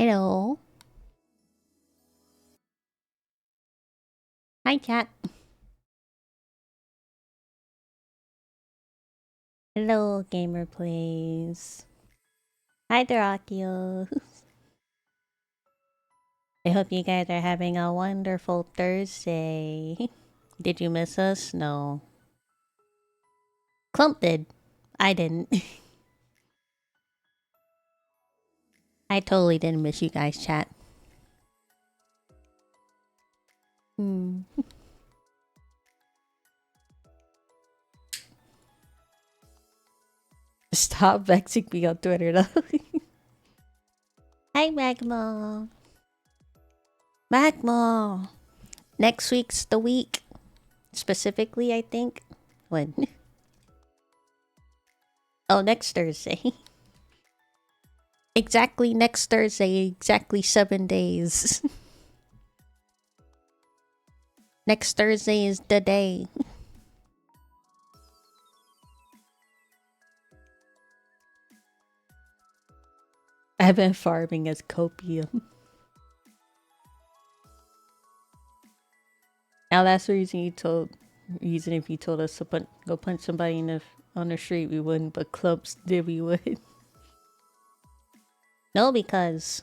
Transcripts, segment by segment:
Hello. Hi, chat. Hello, Gamer Plays. Hi there, Akio. I hope you guys are having a wonderful Thursday. Did you miss us? No. Clump did. I didn't. I totally didn't miss you guys, chat. Stop vexing me on Twitter, though. Hi, Magma. Magma. Next week's the week. Specifically, I think. When? Oh, next Thursday. Exactly next Thursday, exactly 7 days. Next Thursday is the day. I've been farming as copium. Now that's the reason if you told us to go punch somebody on the street, we wouldn't, but clubs did, we would. No, because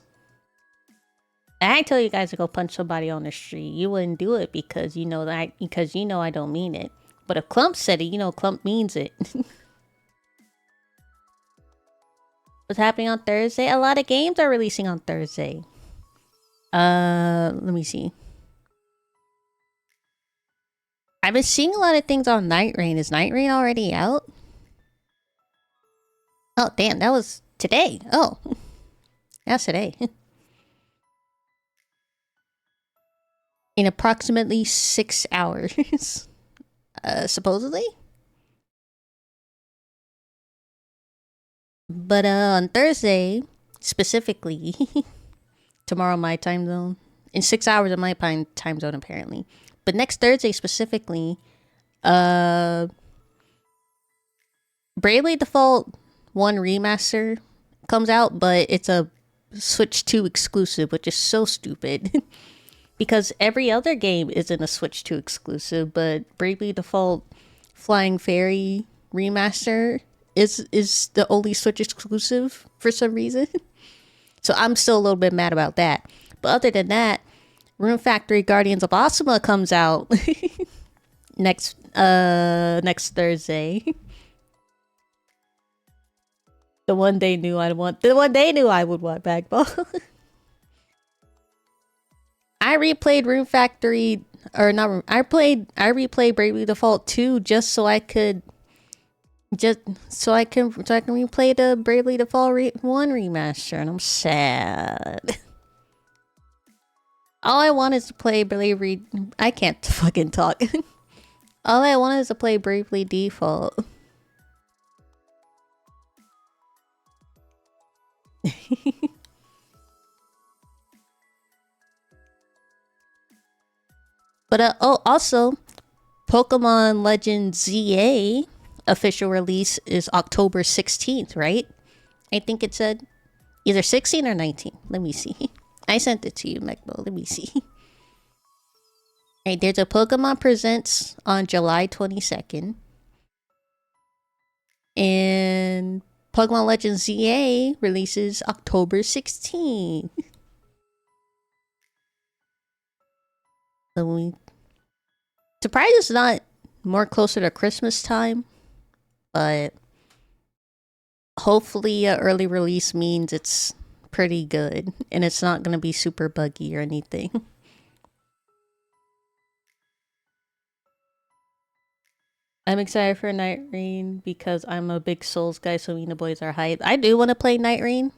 I tell you guys to go punch somebody on the street, you wouldn't do it because you know I don't mean it. But if Clump said it, you know Clump means it. What's happening on Thursday? A lot of games are releasing on Thursday. Let me see. I've been seeing a lot of things on Night Rain. Is Night Rain already out? Oh, damn, that was today. Oh, that's today. In approximately 6 hours. Supposedly? But on Thursday, specifically, tomorrow my time zone, in 6 hours of my time zone apparently. But next Thursday specifically, Bravely Default 1 Remaster comes out, but it's a Switch 2 exclusive, which is so stupid. Because every other game isn't a Switch 2 exclusive, but Bravely Default Flying Fairy Remaster is the only Switch exclusive for some reason. So I'm still a little bit mad about that. But other than that, Rune Factory Guardians of Asuma comes out next Thursday. The one they knew I would want backball. I replayed Rune Factory I replayed Bravely Default 2 just so I can replay the Bravely Default 1 remaster, and I'm sad. All I want is to play Bravely. I can't fucking talk. All I want is to play Bravely Default. But also, Pokemon Legends ZA official release is October 16th, right? I think it said either 16 or 19. Let me see. I sent it to you, Mekbo. Let me see. Right, there's a Pokemon Presents on July 22nd. And Pokemon Legends ZA releases October 16th. Surprised it's not more closer to Christmas time, but hopefully an early release means it's pretty good and it's not going to be super buggy or anything. I'm excited for Night Rain because I'm a big Souls guy, so me and the boys are hyped. I do want to play Night Rain.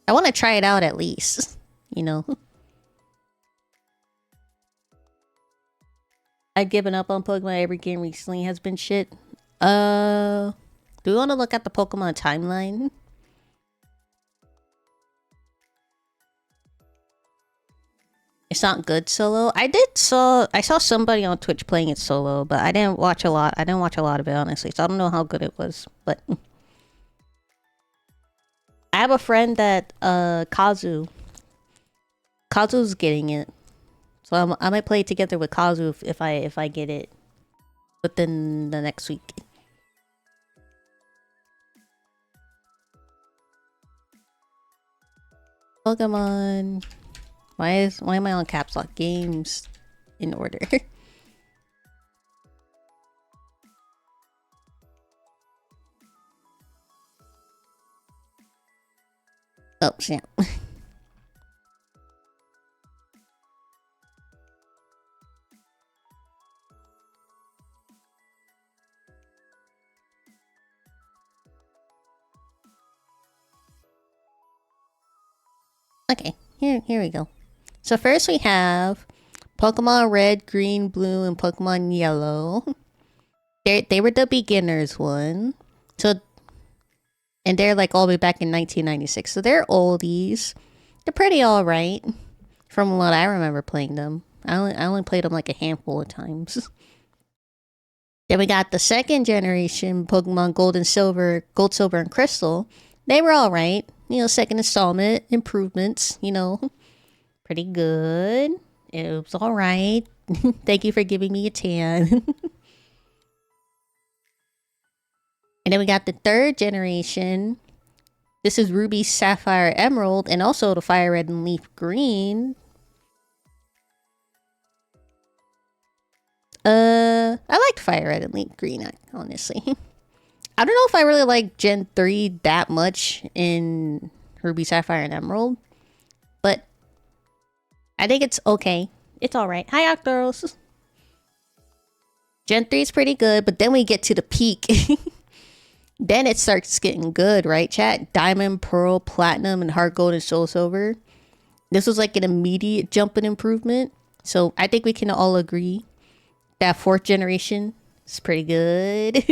I want to try it out at least, you know. I've given up on Pokemon. Every game recently has been shit. Do we want to look at the Pokemon timeline? It's not good solo. I saw somebody on Twitch playing it solo, but I didn't watch a lot. I didn't watch a lot of it honestly, so I don't know how good it was. But I have a friend that Kazu's getting it, so I might play it together with Kazu if I get it within the next week. Pokemon. Why am I on caps lock? Games in order. Oh snap. Okay, here we go. So first we have Pokemon Red, Green, Blue, and Pokemon Yellow. They were the beginners one. So and they're like all the way back in 1996. So they're oldies. They're pretty alright. From what I remember playing them. I only played them like a handful of times. Then we got the second generation Pokemon Gold, Silver, and Crystal. They were alright. You know, second installment, improvements, you know. Pretty good. It was alright. Thank you for giving me a 10. And then we got the third generation. This is Ruby, Sapphire, Emerald, and also the Fire Red and Leaf Green. I liked Fire Red and Leaf Green, honestly. I don't know if I really like Gen 3 that much in Ruby, Sapphire, and Emerald. But I think it's okay. It's alright. Hi, Octoros. Gen 3 is pretty good, but then we get to the peak. Then it starts getting good, right, chat? Diamond, Pearl, Platinum, and Heart Gold and Soul Silver. This was like an immediate jump in improvement. So I think we can all agree that fourth generation is pretty good.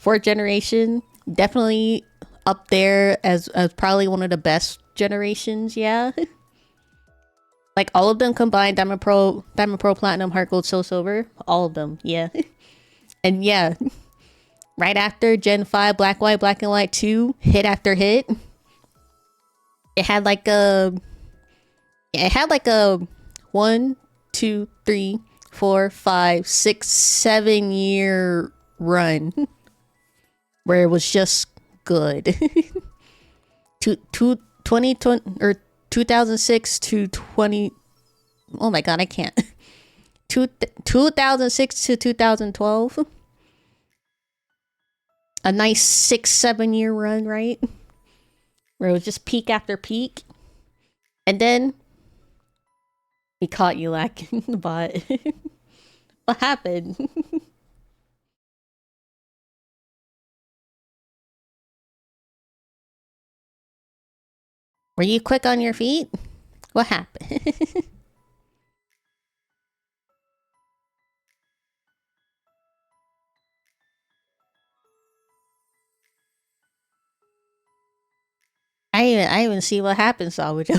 Fourth generation, definitely up there as probably one of the best generations, yeah. Like all of them combined, Diamond Pearl, Platinum, Heart Gold, Soul Silver. All of them, yeah. And yeah, right after Gen 5, Black and White 2, hit after hit. It had like a 1, 2, 3, 4, 5, 6, 7 year run where it was just good. 2006 to 20. Oh my god, I can't. 2006 to 2012. A nice 6-7 year run, right? Where it was just peak after peak. And then he caught you lacking the bot. What happened? Were you quick on your feet? What happened? I even see what happened, Salvador.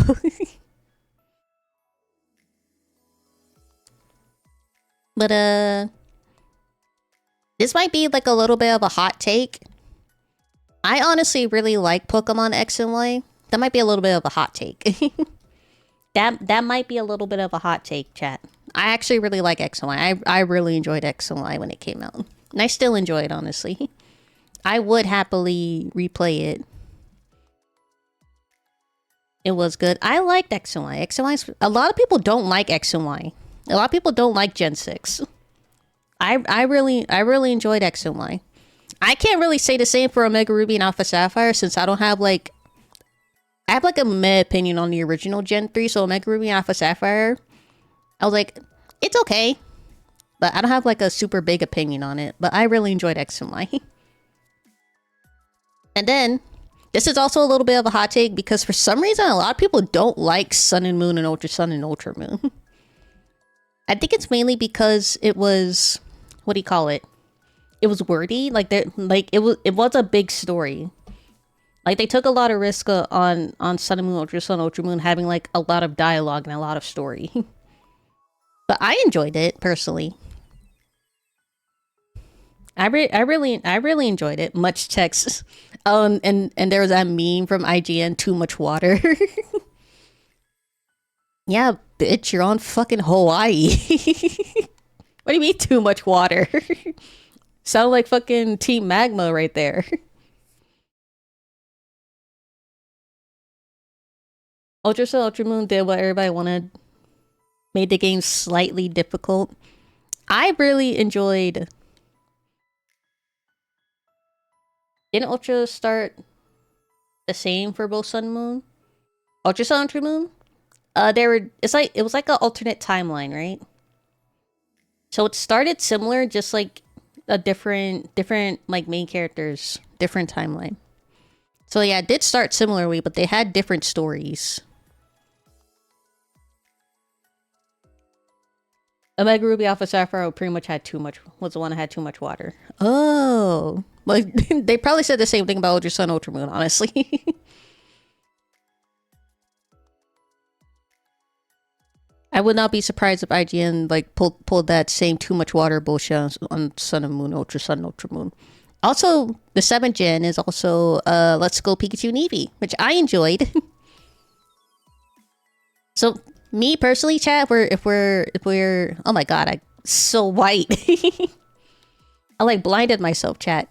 But this might be like a little bit of a hot take. I honestly really like Pokemon X and Y. That might be a little bit of a hot take. that might be a little bit of a hot take, chat. I actually really like X and Y. I really enjoyed X and Y when it came out. And I still enjoy it, honestly. I would happily replay it. It was good. I liked X and Y. X and Y. A lot of people don't like X and Y. A lot of people don't like Gen 6. I really enjoyed X and Y. I can't really say the same for Omega Ruby and Alpha Sapphire since I don't have like... I have like a meh opinion on the original Gen 3, so Omega Ruby and Alpha Sapphire, I was like, it's okay. But I don't have like a super big opinion on it. But I really enjoyed X and Y. And then, this is also a little bit of a hot take because for some reason a lot of people don't like Sun and Moon and Ultra Sun and Ultra Moon. I think it's mainly because it was... What do you call it? It was wordy. Like it was a big story. Like they took a lot of risk on Sun and Moon, Ultra Sun, Ultra Moon having like a lot of dialogue and a lot of story. But I enjoyed it personally. I really enjoyed it. Much text. Oh, and there was that meme from IGN, too much water. Yeah, bitch, you're on fucking Hawaii. What do you mean too much water? Sound like fucking Team Magma right there. Ultra Sun, Ultra Moon did what everybody wanted. Made the game slightly difficult. I really enjoyed. Didn't Ultra start the same for both Sun and Moon? Ultra Sun, Ultra Moon? They were. It was like an alternate timeline, right? So it started similar, just like a different like main characters, different timeline. So yeah, it did start similarly, but they had different stories. Omega Ruby Alpha Sapphire pretty much had too much. Was the one that had too much water. Oh, like they probably said the same thing about Ultra Sun, Ultra Moon. Honestly. I would not be surprised if IGN like pulled that same too much water bullshit on Sun and Moon, Ultra Sun, Ultra Moon. Also, the 7th gen is also Let's Go Pikachu and Eevee, which I enjoyed. So me personally, chat, if we're oh my god, I so white. I like blinded myself, chat.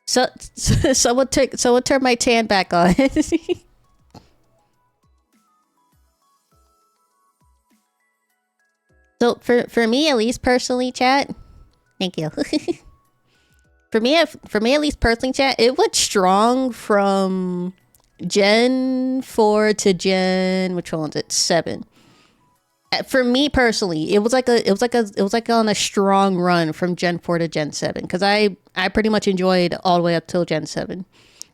So someone turn my tan back on. So for me at least personally, chat. Thank you. For me at least personally, chat, it went strong from Gen 4 to Gen, which one was it? 7. For me personally, it was like on a strong run from Gen 4 to Gen 7 because I pretty much enjoyed all the way up till Gen 7.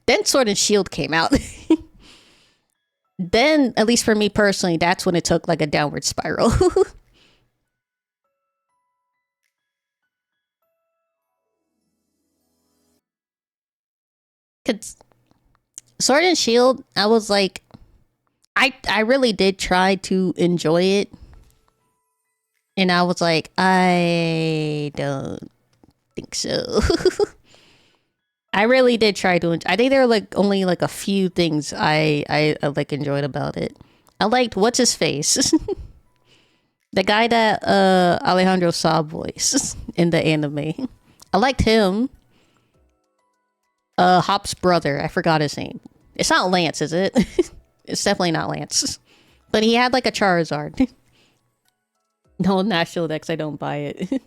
Then Sword and Shield came out. Then, at least for me personally, that's when it took like a downward spiral. Cause Sword and Shield, I was like, I really did try to enjoy it, and I was like, I don't think so. I really did try to. I think there were like only like a few things I like enjoyed about it. I liked what's his face, the guy that Alejandro Saab voice in the anime. I liked him. Hop's brother. I forgot his name. It's not Lance, is it? It's definitely not Lance. But he had like a Charizard. No, National Dex, I don't buy it.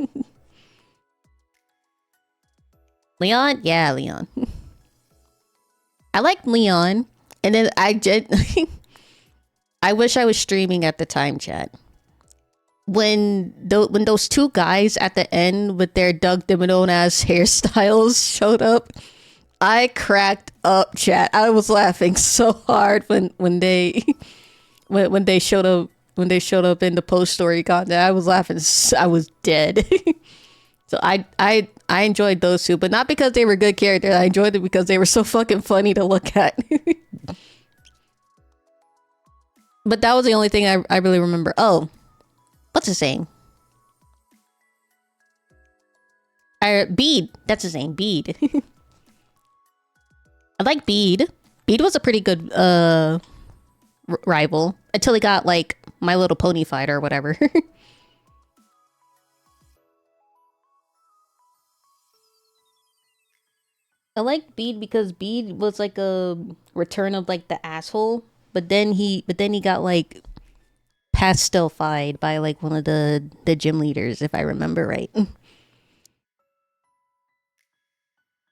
Leon? Yeah, Leon. I like Leon. And then I wish I was streaming at the time, chat. When those two guys at the end with their Doug Dimmadome-ass hairstyles showed up, I cracked up, chat. I was laughing so hard when they when they showed up in the post story content. I was laughing. I was dead. So I enjoyed those two, but not because they were good characters. I enjoyed it because they were so fucking funny to look at. But that was the only thing I really remember. Oh, what's his name? Bede. That's his name. Bede. I like Bede. Bede was a pretty good rival until he got like My Little Pony fight or whatever. I like Bede because Bede was like a return of like the asshole, but then he got like pastel-fied by like one of the gym leaders, if I remember right.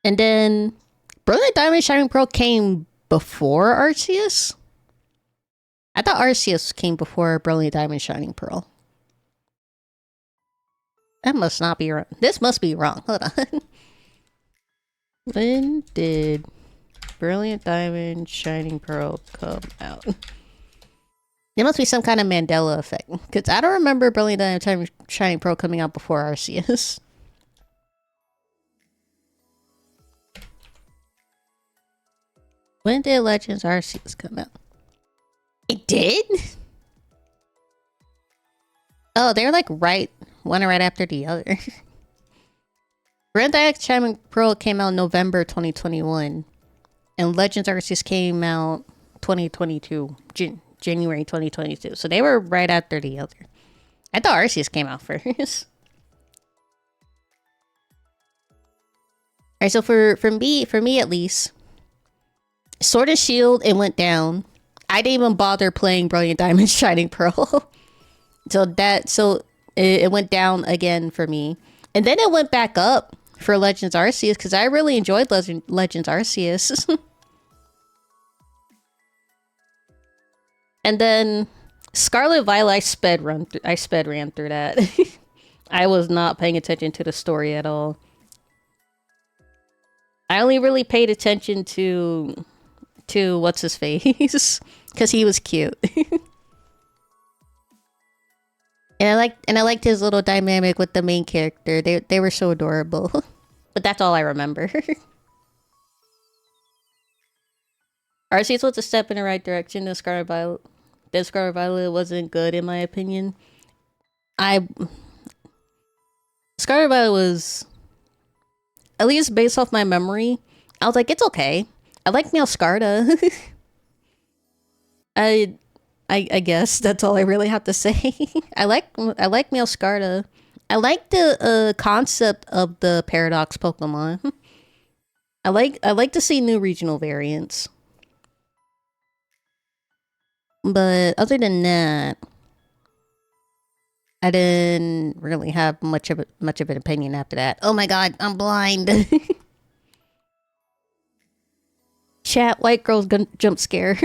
And then Brilliant Diamond Shining Pearl came before Arceus? I thought Arceus came before Brilliant Diamond Shining Pearl. That must not be wrong. This must be wrong. Hold on. When did Brilliant Diamond Shining Pearl come out? There must be some kind of Mandela effect. Because I don't remember Brilliant Diamond Shining Pearl coming out before Arceus. When did Legends Arceus come out? It did? Oh, they're like one right after the other. Grand X Shining Pearl came out November 2021. And Legends Arceus came out 2022. January 2022. So they were right after the other. I thought Arceus came out first. Alright, so for me at least, Sword and Shield, it went down. I didn't even bother playing Brilliant Diamond Shining Pearl. so it went down again for me. And then it went back up for Legends Arceus because I really enjoyed Legends Arceus. And then Scarlet Violet, I sped ran through that. I was not paying attention to the story at all. I only really paid attention to what's his face because he was cute. And I liked his little dynamic with the main character. They were so adorable. But that's all I remember. Arceus was a step in the right direction. The Scarlet Violet wasn't good in my opinion. Scarlet Violet was, at least based off my memory, I was like, it's okay. I like Meowscarada. I guess that's all I really have to say. I like Meowscarada. I like the concept of the Paradox Pokemon. I like to see new regional variants. But other than that, I didn't really have much of an opinion after that. Oh my god, I'm blind. Chat, white girl's gonna jump scare.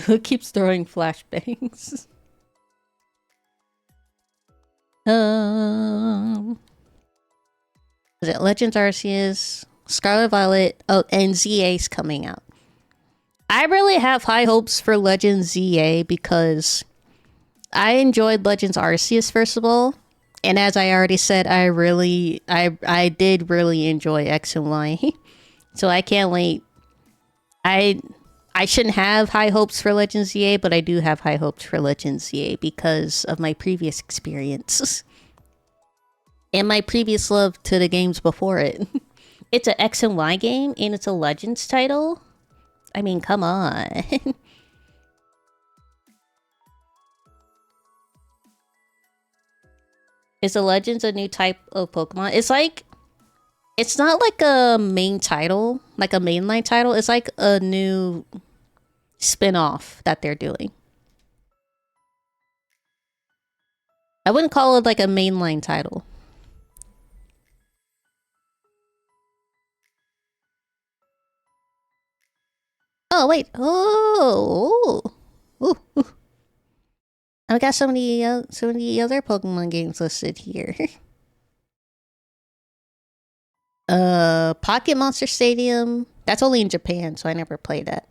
Who keeps throwing flashbangs? Is it Legends Arceus, Scarlet Violet, and ZA's coming out. I really have high hopes for Legends ZA because I enjoyed Legends Arceus first of all, and as I already said, I did really enjoy X and Y, so I can't wait. I shouldn't have high hopes for Legends ZA, but I do have high hopes for Legends ZA because of my previous experience. And my previous love to the games before it. It's an X and Y game, and it's a Legends title. I mean, come on. Is the Legends a new type of Pokemon? It's not like a main title, like a mainline title. It's like a new spin-off that they're doing. I wouldn't call it like a mainline title. Oh, wait. Oh. Ooh. I've got so many other Pokemon games listed here. Pocket Monster Stadium. That's only in Japan, so I never played that.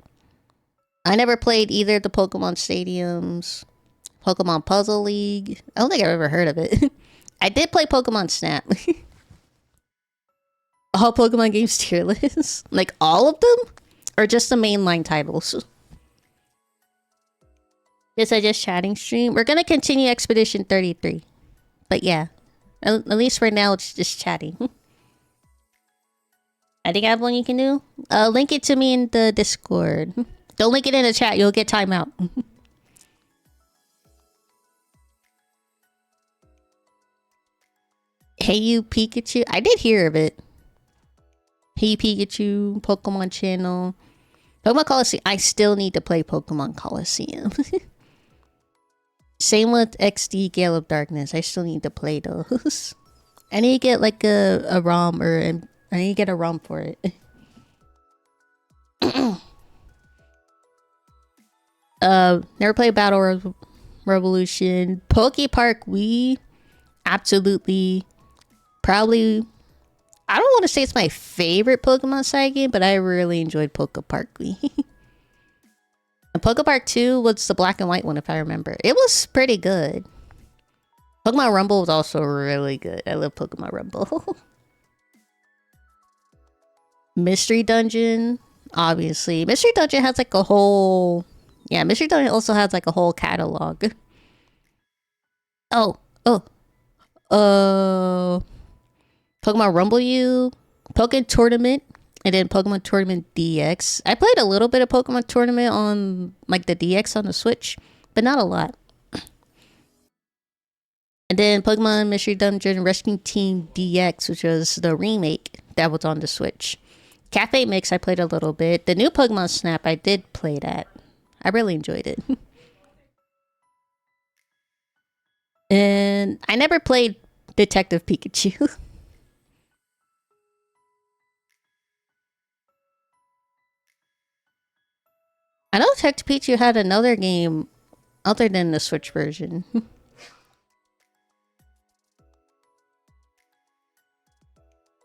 I never played either of the Pokemon Stadiums. Pokemon Puzzle League. I don't think I've ever heard of it. I did play Pokemon Snap. All Pokemon games tier list? Like all of them? Or just the mainline titles? This is just chatting stream. We're gonna continue Expedition 33. But yeah. At least for now, it's just chatting. I think I have one you can do. Link it to me in the Discord. Don't link it in the chat. You'll get timeout. Hey You Pikachu. I did hear of it. Hey You Pikachu. Pokemon Channel. Pokemon Coliseum. I still need to play Pokemon Coliseum. Same with XD Gale of Darkness. I still need to play those. I need to get like a ROM I need to get a ROM for it. Never played Battle Revolution. Poke Park Wii. Absolutely. Probably I don't want to say it's my favorite Pokemon side game, but I really enjoyed Poke Park. And Poke Park 2 was the black and white one, if I remember. It was pretty good. Pokemon Rumble was also really good. I love Pokemon Rumble. Mystery Dungeon, obviously. Mystery Dungeon has like a whole... Yeah, Mystery Dungeon also has like a whole catalog. Oh, oh, uh... Pokemon Rumble U, Pokemon Tournament, and then Pokemon Tournament DX. I played a little bit of Pokemon Tournament on like the DX on the Switch, but not a lot. And then Pokemon Mystery Dungeon Rescue Team DX, which was the remake that was on the Switch. Cafe Mix, I played a little bit. The new Pokemon Snap, I did play that. I really enjoyed it. And I never played Detective Pikachu. I know Detective Pikachu had another game other than the Switch version.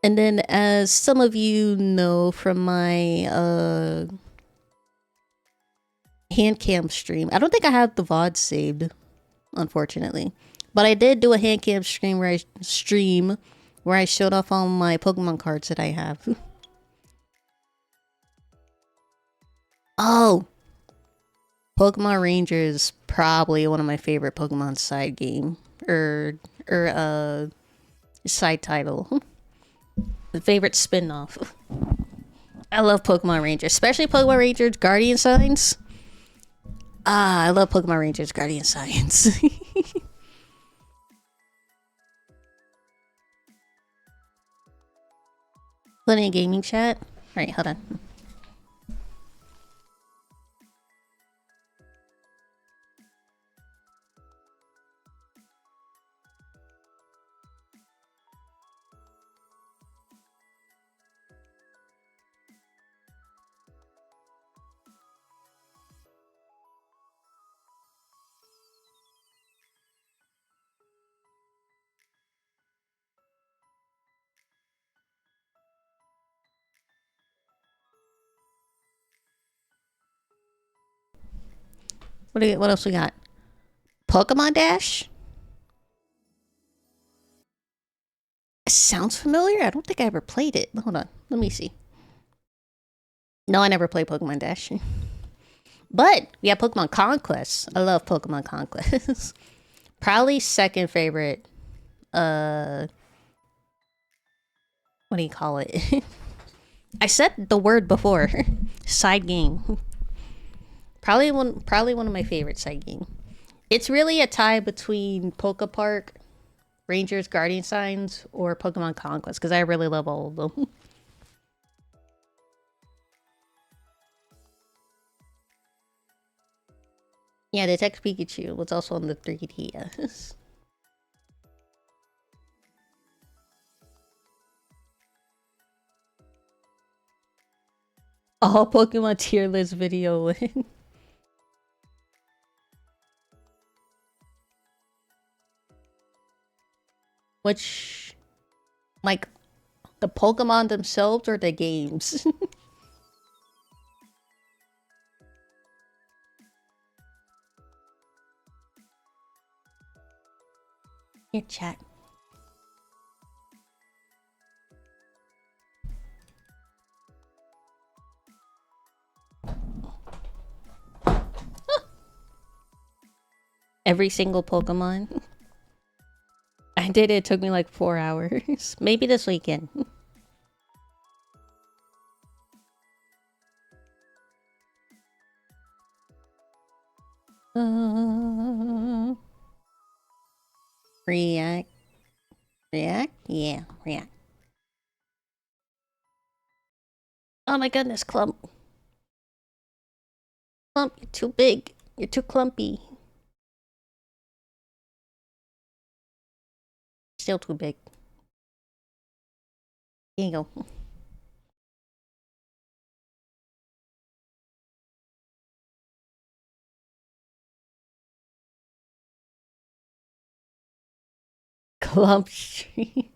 And then, as some of you know from my hand cam stream, I don't think I have the VOD saved, unfortunately. But I did do a hand cam stream where I showed off all my Pokemon cards that I have. Oh, Pokemon Rangers probably one of my favorite Pokemon side game or side title. The favorite spin-off. I love Pokemon Rangers, especially Pokemon Rangers Guardian Signs. Ah, I love Pokemon Rangers Guardian Science. Plenty of gaming chat. Alright, hold on. What else we got? Pokemon Dash? It sounds familiar. I don't think I ever played it. Hold on. Let me see. No, I never played Pokemon Dash. But we have Pokemon Conquest. I love Pokemon Conquest. Probably second favorite. What do you call it? I said the word before. Side game. Probably one of my favorite side game. It's really a tie between Poke Park, Rangers, Guardian Signs, or Pokemon Conquest because I really love all of them. Yeah, Detective Pikachu was also on the 3DS. All Pokemon tier list video win. Which, like, the Pokemon themselves or the games? Here, chat. Every single Pokemon. I did it. It took me like 4 hours. Maybe this weekend. React. React? Yeah, React. Oh my goodness, Clump. Clump, you're too big. You're too clumpy. Still too big. Here you go. Clump stream.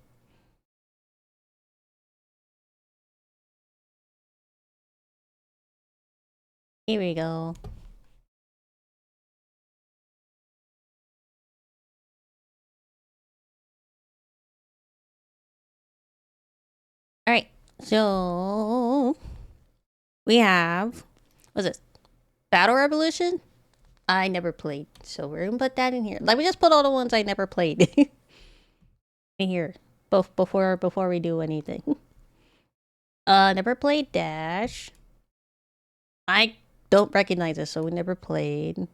Here we go. Alright, so we have, what's this? Battle Revolution? I never played, so we're gonna put that in here. Let me just put all the ones I never played in here, both before we do anything. Never played Dash. I don't recognize this, so we never played.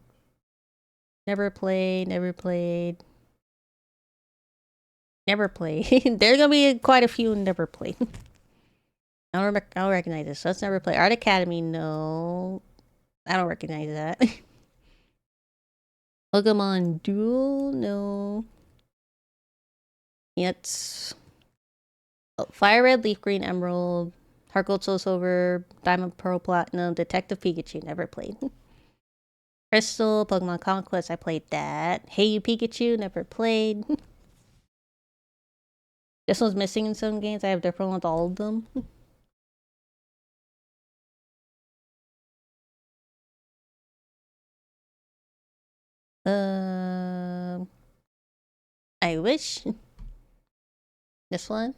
Never played. Never played. Never played. There's gonna be quite a few never played. I don't recognize this. So let's never play. Art Academy, no. I don't recognize that. Pokemon Duel, no. It's Fire Red, Leaf Green, Emerald, Heart Gold, Soul Silver, Diamond, Pearl, Platinum, Detective Pikachu, never played. Crystal, Pokemon Conquest, I played that. Hey You Pikachu, never played. This one's missing in some games. I have different ones, all of them. I wish. This one.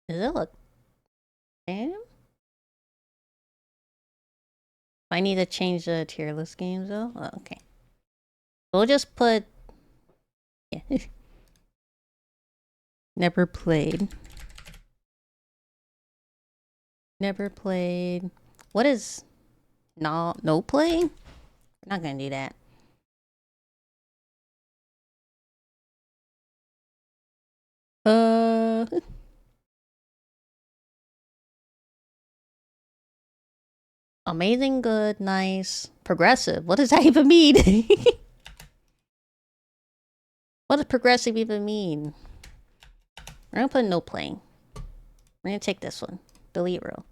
Does it look damn? I need to change the tier list games though. Oh, okay. We'll just put yeah. Never played. Never played. What is no play? We're not gonna do that. Amazing, good, nice, progressive. What does that even mean? What does progressive even mean? We're gonna put no playing. We're gonna take this one. Delete row.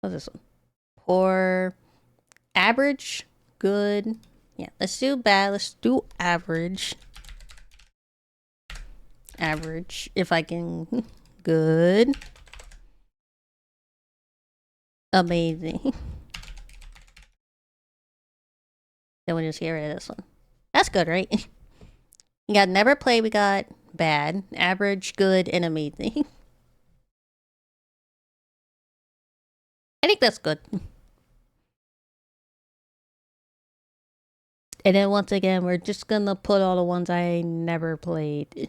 What's this one? Poor, average, good. Yeah, let's do bad. Let's do average. Average, if I can. Good. Amazing. Then we'll just get rid of this one. That's good, right? We got never play, we got bad, average, good, and amazing. I think that's good. And then once again, we're just gonna put all the ones I never played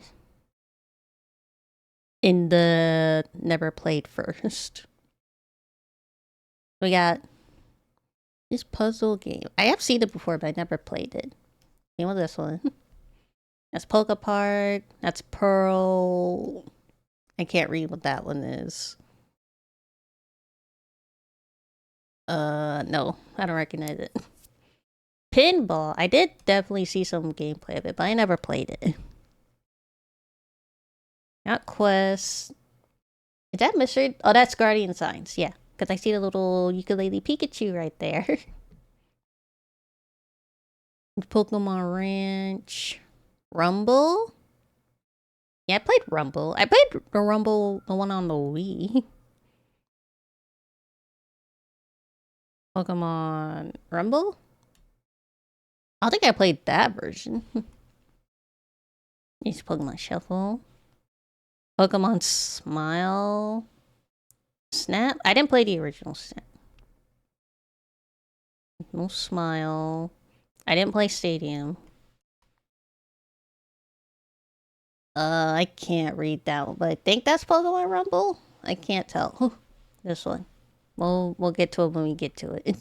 in the never played first. We got this puzzle game. I have seen it before, but I never played it. Game with this one. That's Polka Park. That's Pearl. I can't read what that one is. No, I don't recognize it. Pinball. I did definitely see some gameplay of it, but I never played it. Not Quest. Is that Mystery? Oh, that's Guardian Signs. Yeah, because I see the little ukulele Pikachu right there. Pokemon Ranch. Rumble? Yeah, I played Rumble. I played the Rumble, the one on the Wii. Pokemon Rumble? I don't think I played that version. It's Pokemon Shuffle. Pokemon Smile. Snap? I didn't play the original Snap. No Smile. I didn't play Stadium. I can't read that one, but I think that's Pokemon Rumble. I can't tell. This one. We'll get to it when we get to it.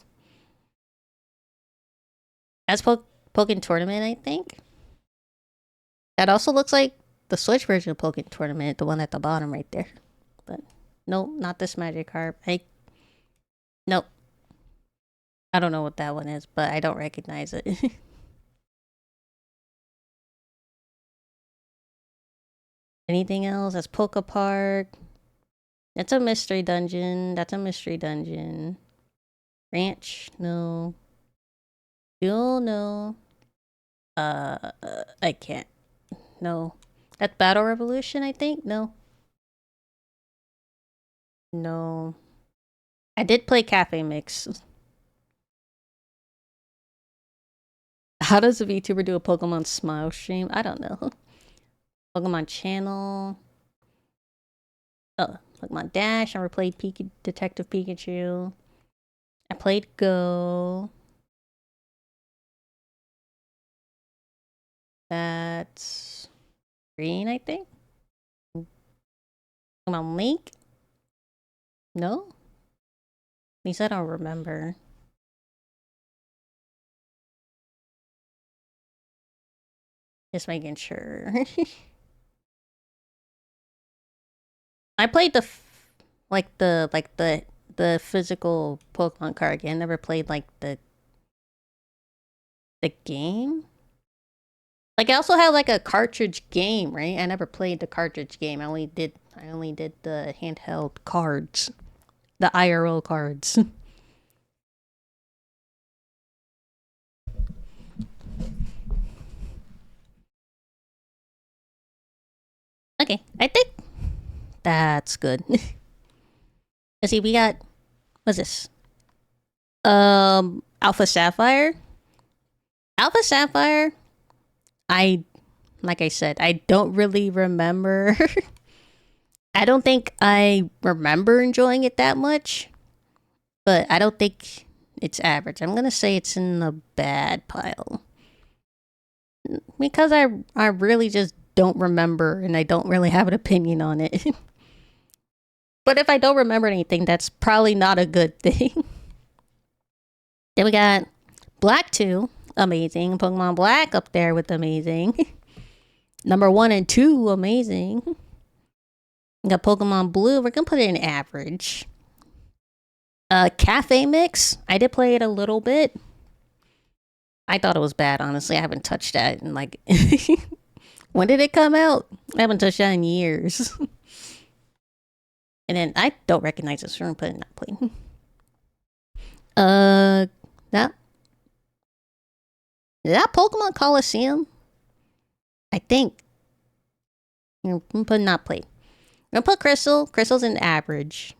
That's Pokemon Tournament, I think. That also looks like the Switch version of Pokemon Tournament, the one at the bottom right there. But nope, not this Magikarp. Nope. I don't know what that one is, but I don't recognize it. Anything else? That's Poke Park. That's a mystery dungeon. That's a mystery dungeon. Ranch? No. Fuel? No. I can't. No. That's Battle Revolution, I think? No. No. I did play Cafe Mix. How does a VTuber do a Pokemon Smile stream? I don't know. Pokemon Channel. Oh, Pokemon Dash. I never played Detective Pikachu. I played Go. That's green, I think. Pokemon Link? No? At least I don't remember. Just making sure. I played the physical Pokemon card game. I never played like the game. Like I also had like a cartridge game, right? I never played the cartridge game. I only did the handheld cards. The IRL cards. Okay, I think that's good. Let's see, we got what's this? Alpha Sapphire. Alpha Sapphire. Like I said, I don't really remember. I don't think I remember enjoying it that much, but I don't think it's average. I'm gonna say it's in the bad pile because I really just don't remember and I don't really have an opinion on it. But if I don't remember anything, that's probably not a good thing. Then we got Black 2, amazing. Pokemon Black up there with amazing. Number 1 and 2, amazing. We got Pokemon Blue, we're gonna put it in average. Cafe Mix, I did play it a little bit. I thought it was bad, honestly. I haven't touched that in like when did it come out? I haven't touched that in years. And then I don't recognize this, so I'm putting not playing. That is that Pokemon Coliseum? I think. I'm putting not played. I'm gonna put Crystal. Crystal's in average.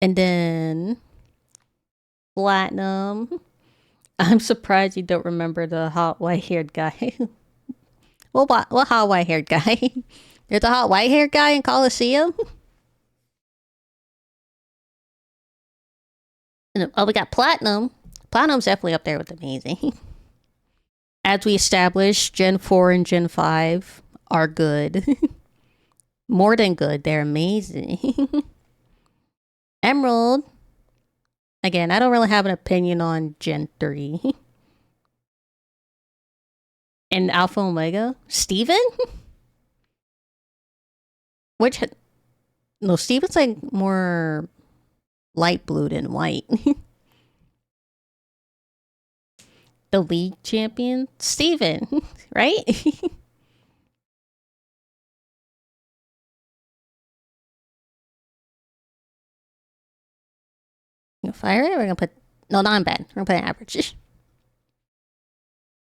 And then Platinum. I'm surprised you don't remember the hot white-haired guy. What hot white-haired guy? There's a hot white-haired guy in Coliseum? Oh, we got Platinum. Platinum's definitely up there with amazing. As we established, Gen 4 and Gen 5 are good. More than good, they're amazing. Emerald. Again, I don't really have an opinion on Gen 3. And Alpha Omega. Steven? Which... No, Steven's like more light blue than white. The league champion? Steven, right? Fire it? We're gonna put... No, not bad. We're gonna put an average.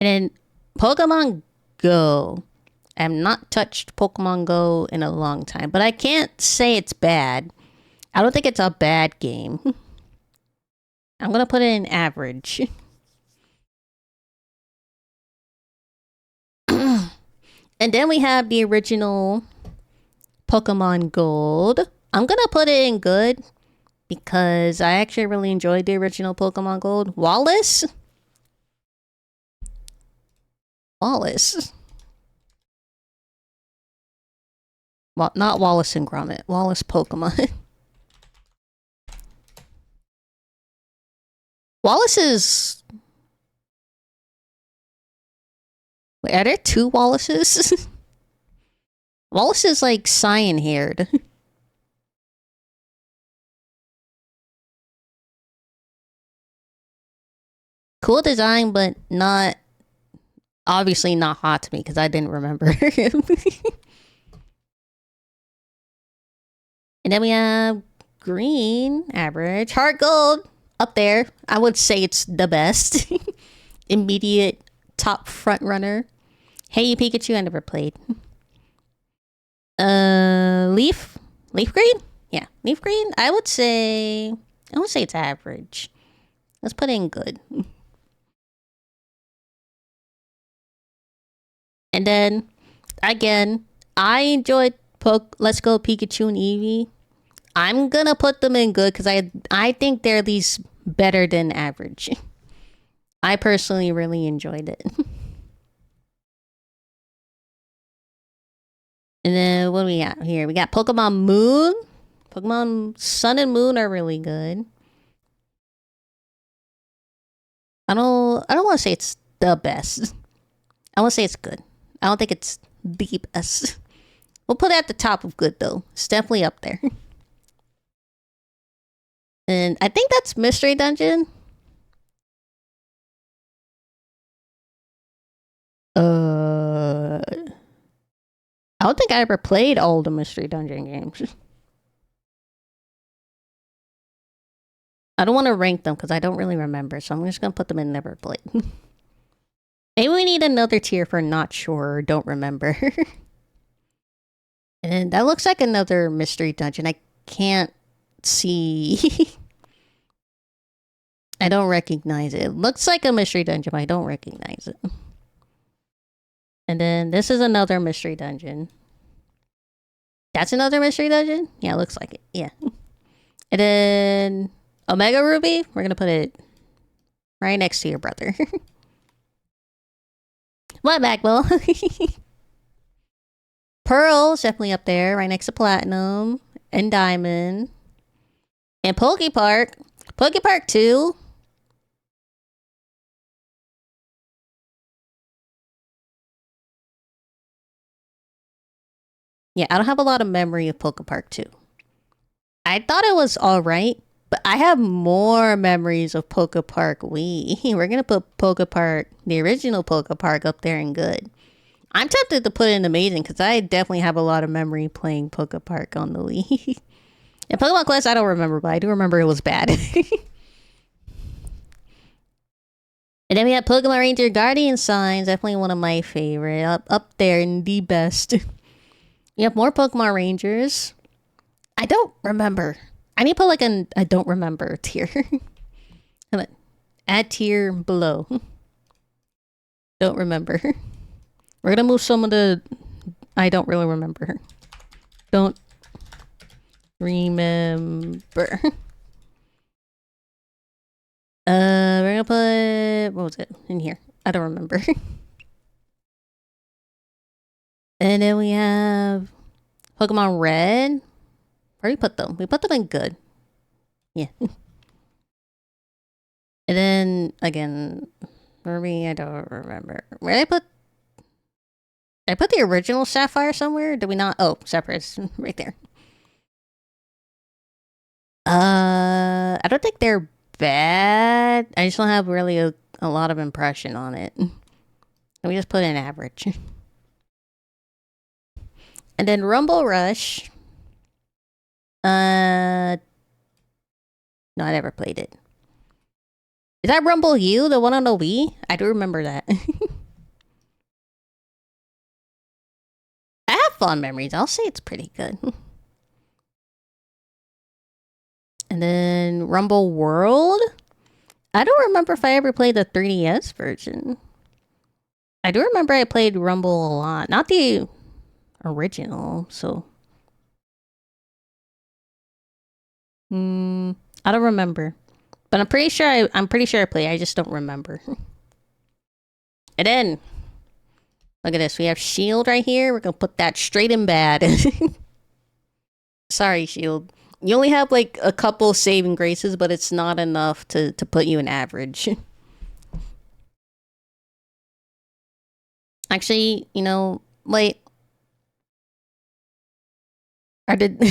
And then Pokemon Go. I have not touched Pokemon Go in a long time, but I can't say it's bad. I don't think it's a bad game. I'm gonna put it in average. And then we have the original Pokemon Gold. I'm gonna put it in good because I actually really enjoyed the original Pokemon Gold. Wallace? Well, not Wallace and Gromit. Wallace Pokemon. Wallace is... Wait, are there two Wallaces? Wallace is like cyan-haired. Cool design, but not... Obviously not hot to me because I didn't remember him. And then we have green, average. Heart gold, up there. I would say it's the best. Immediate top front runner. Hey, you Pikachu, I never played. Leaf? Leaf green? Yeah, leaf green. I would say it's average. Let's put in good. And then again, I enjoyed Let's Go Pikachu and Eevee. I'm gonna put them in good because I think they're at least better than average. I personally really enjoyed it. And then what do we got here? We got Pokemon Moon. Pokemon Sun and Moon are really good. I don't want to say it's the best. I want to say it's good. I don't think it's the best. We'll put it at the top of good though. It's definitely up there. And I think that's Mystery Dungeon. I don't think I ever played all the Mystery Dungeon games. I don't want to rank them because I don't really remember, so I'm just gonna put them in never played. Maybe we need another tier for not sure or don't remember. And that looks like another Mystery Dungeon. I can't see. I don't recognize it. It looks like a Mystery Dungeon, but I don't recognize it. And then this is another Mystery Dungeon. That's another Mystery Dungeon? Yeah, it looks like it. Yeah. And then Omega Ruby, we're going to put it right next to your brother. What, Magwell? Pearl's definitely up there, right next to Platinum and Diamond. And Pokepark. Pokepark 2. Yeah, I don't have a lot of memory of Pokepark 2. I thought it was alright, but I have more memories of Pokepark Wii. We're gonna put Pokepark, the original Pokepark, up there and good. I'm tempted to put in amazing because I definitely have a lot of memory playing Pokepark on the Wii. And Pokemon Quest, I don't remember, but I do remember it was bad. And then we have Pokemon Ranger Guardian Signs, definitely one of my favorite, up there and the best. We have more Pokemon Rangers. I don't remember. I need to put like an I don't remember tier. Add tier below. Don't remember. We're gonna move some of the I don't really remember. Don't remember. We're gonna put what was it in here? I don't remember. And then we have Pokemon Red. Where do we put them? We put them in good. Yeah. And then again, Ruby, I don't remember. Where did I put the original Sapphire somewhere? Did we not? Oh, Sapphire's right there. I don't think they're bad. I just don't have really a lot of impression on it. We just put in average. And then Rumble Rush. No, I never played it. Is that Rumble U, the one on the Wii? I do remember that. I have fond memories. I'll say it's pretty good. And then Rumble World. I don't remember if I ever played the 3DS version. I do remember I played Rumble a lot. Not the original, so. I don't remember. But I'm pretty sure I played. I just don't remember. And then look at this. We have Shield right here. We're gonna put that straight in bad. Sorry, Shield. You only have like a couple saving graces, but it's not enough to put you in average. Actually, wait. Or did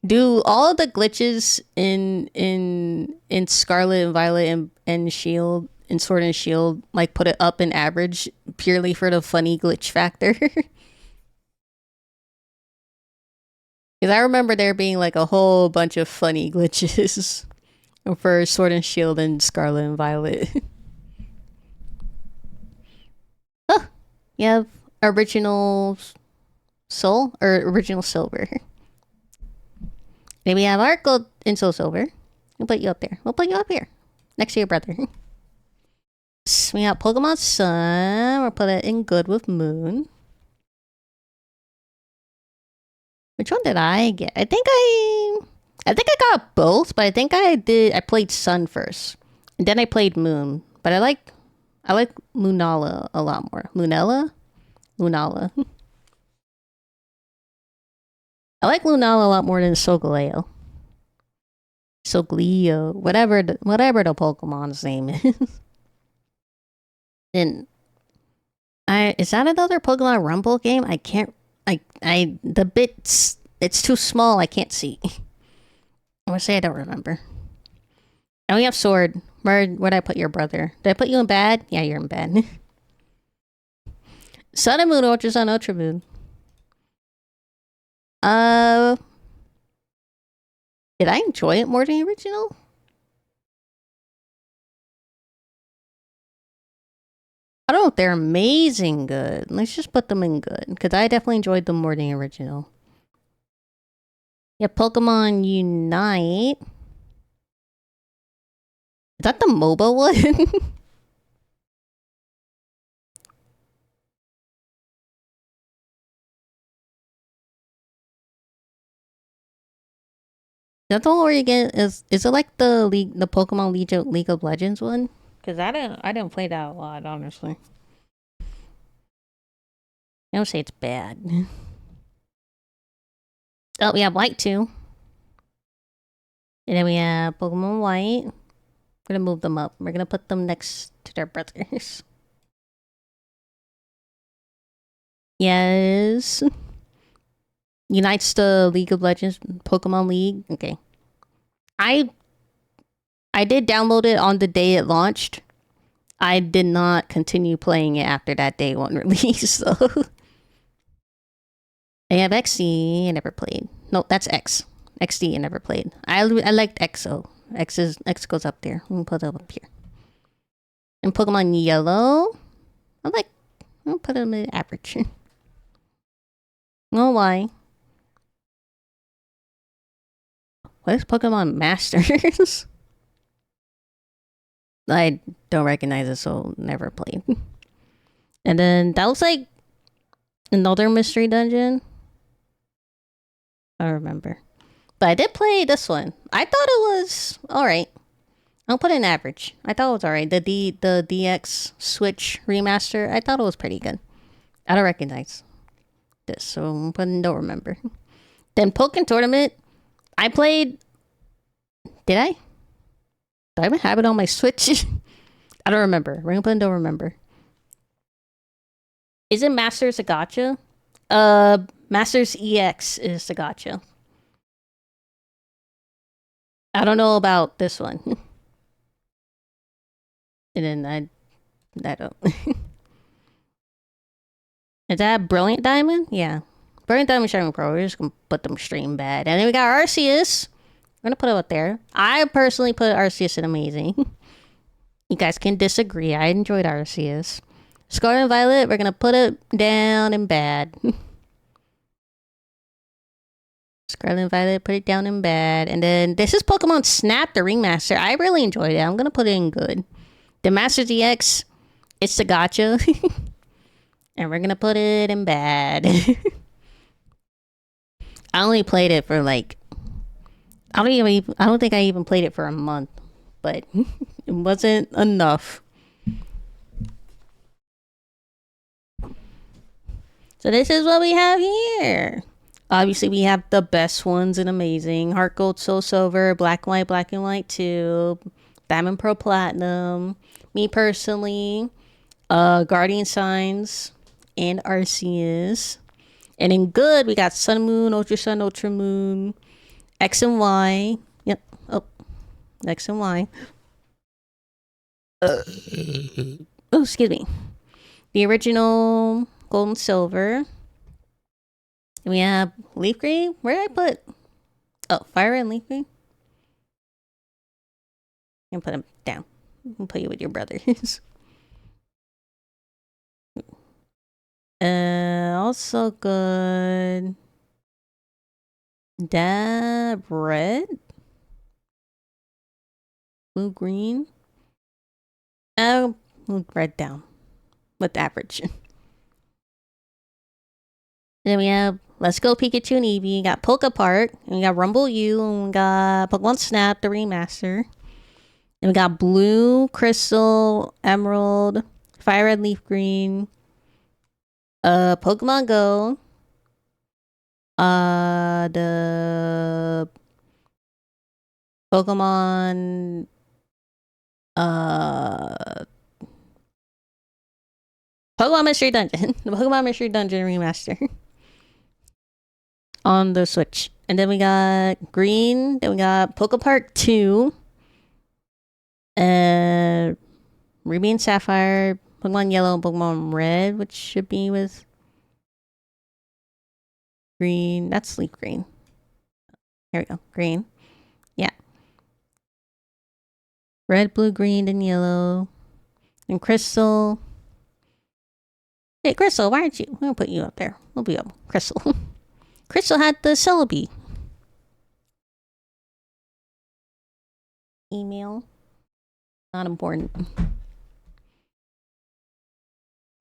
do all of the glitches in Scarlet and Violet and Shield and Sword and Shield like put it up in average purely for the funny glitch factor? Because I remember there being like a whole bunch of funny glitches for Sword and Shield and Scarlet and Violet. Oh, you have original Soul or original Silver. Then we have Art Gold and Soul Silver. We'll put you up there. We'll put you up here. Next to your brother. We got Pokemon Sun. We'll put it in good with Moon. Which one did I get? I think I got both, but I think I played Sun first. And then I played Moon. But I like Lunala a lot more. Lunella? Lunala. I like Lunala a lot more than Solgaleo. Solgaleo. Whatever the Pokemon's name is. And is that another Pokemon Rumble game? I can't the bits, it's too small, I can't see. I'm gonna say I don't remember. And we have Sword. Where'd I put your brother? Did I put you in bad? Yeah, you're in bad. Sun and Moon, Ultra Sun, Ultra Moon. Did I enjoy it more than the original? I don't know if they're amazing good. Let's just put them in good. Because I definitely enjoyed them more than the original. Yeah, Pokemon Unite. Is that the MOBA one? That's the one where you get is it like the Pokemon League of Legends one? Because I didn't play that a lot, honestly. I don't say it's bad. Oh, we have White too. And then we have Pokemon White. We're gonna move them up. We're gonna put them next to their brothers. Yes. Unites the League of Legends Pokemon League. Okay. I did download it on the day it launched. I did not continue playing it after that day one release, so I have XC, I never played. No, that's X. XD, I never played. I liked XO. X goes up there. We'll put it up here. And Pokemon Yellow, I'll put them in average. No, why? What is Pokemon Masters? I don't recognize it, so never played. And then that was like another mystery dungeon. I don't remember. But I did play this one. I thought it was alright. I'll put it in average. I thought it was alright. The DX Switch remaster, I thought it was pretty good. I don't recognize this, so I'm putting don't remember. Then Pokken Tournament, I played. Did I? Do I even have it on my Switch? I don't remember. We're gonna put in don't remember. Is it Masters a gacha? Masters EX is the gacha. I don't know about this one. And then I don't. Is that Brilliant Diamond? Yeah. Brilliant Diamond Shining Pro. We're just gonna put them stream bad. And then we got Arceus. We're gonna put it up there. I personally put Arceus in amazing. You guys can disagree. I enjoyed Arceus. Scarlet and Violet, we're gonna put it down in bad. Scarlet and Violet, put it down in bad. And then this is Pokemon Snap, the remaster. I really enjoyed it. I'm gonna put it in good. The Masters EX, it's the gacha. And we're gonna put it in bad. I only played it for like I don't think I even played it for a month, but it wasn't enough. So this is what we have here. Obviously, we have the best ones and amazing. Heart Gold, Soul Silver, Black and White 2, Diamond Pro Platinum. Me personally, Guardian Signs, and Arceus. And in good, we got Sun Moon, Ultra Moon, X and Y. Yep. Oh, X and Y. Oh, excuse me. The original Gold and Silver. And we have Leaf Green. Where did I put? Oh, Fire and Leaf Green. And put him down. I'll put you with your brothers. Also good. Dab red. Blue green. Move red down. With average. Then we have Let's Go Pikachu and Eevee. We got Poke Park. And we got Rumble U. And we got Pokemon Snap, the remaster. And we got Blue, Crystal, Emerald, Fire Red, Leaf Green. Pokemon Go. The Pokemon Pokemon Mystery Dungeon. The Pokemon Mystery Dungeon remaster. On the Switch. And then we got Green. Then we got Poke Park 2. Ruby and Sapphire. Pokemon Yellow and Pokemon Red, which should be with Green. That's Leaf Green. Here we go. Green. Yeah. Red, blue, green, and yellow. And Crystal. Hey, Crystal, why aren't you? We'll put you up there. We'll be up. Crystal. Crystal had the Celebi. Email. Not important.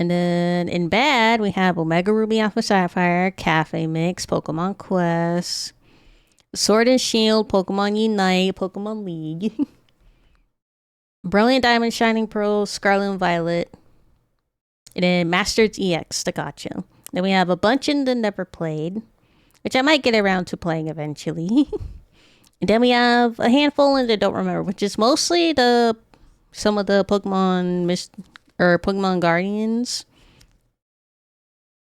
And then in bad, we have Omega Ruby Alpha Sapphire, Cafe Mix, Pokemon Quest, Sword and Shield, Pokemon Unite, Pokemon League, Brilliant Diamond, Shining Pearl, Scarlet and Violet, and then Masters EX, the Gotcha. Then we have a bunch in the never played, which I might get around to playing eventually. And then we have a handful in the don't remember, which is mostly some of the Pokemon Pokemon Guardians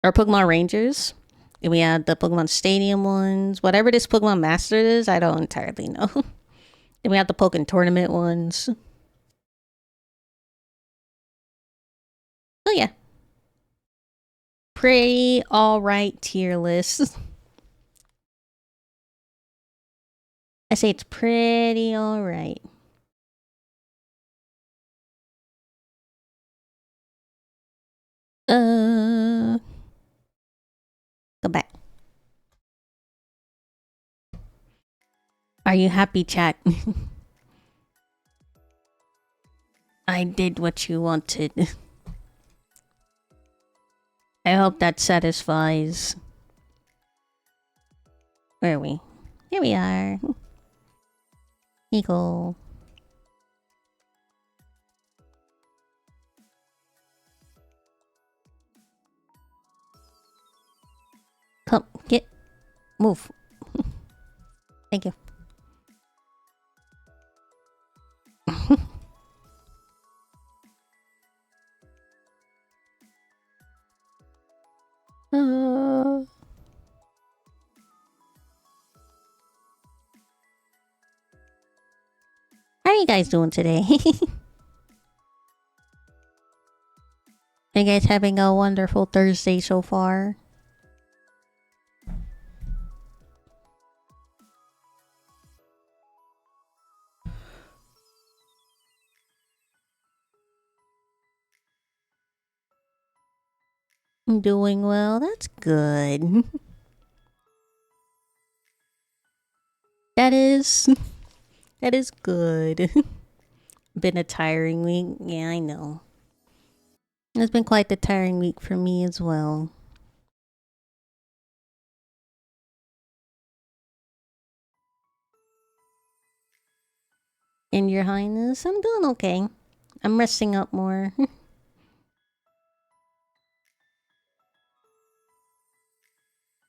or Pokemon Rangers. And we have the Pokemon Stadium ones. Whatever this Pokemon Master is, I don't entirely know. Then we have the Pokemon Tournament ones. So yeah. Pretty alright tier list. I say it's pretty alright. Go back. Are you happy, chat? I did what you wanted. I hope that satisfies. Where are we? Here we are. Eagle. Come, move. Thank you. How are you guys doing today? Are you guys having a wonderful Thursday so far? I'm doing well. That's good. That is good. Been a tiring week. Yeah, I know. It's been quite the tiring week for me as well. And Your Highness, I'm doing okay. I'm resting up more.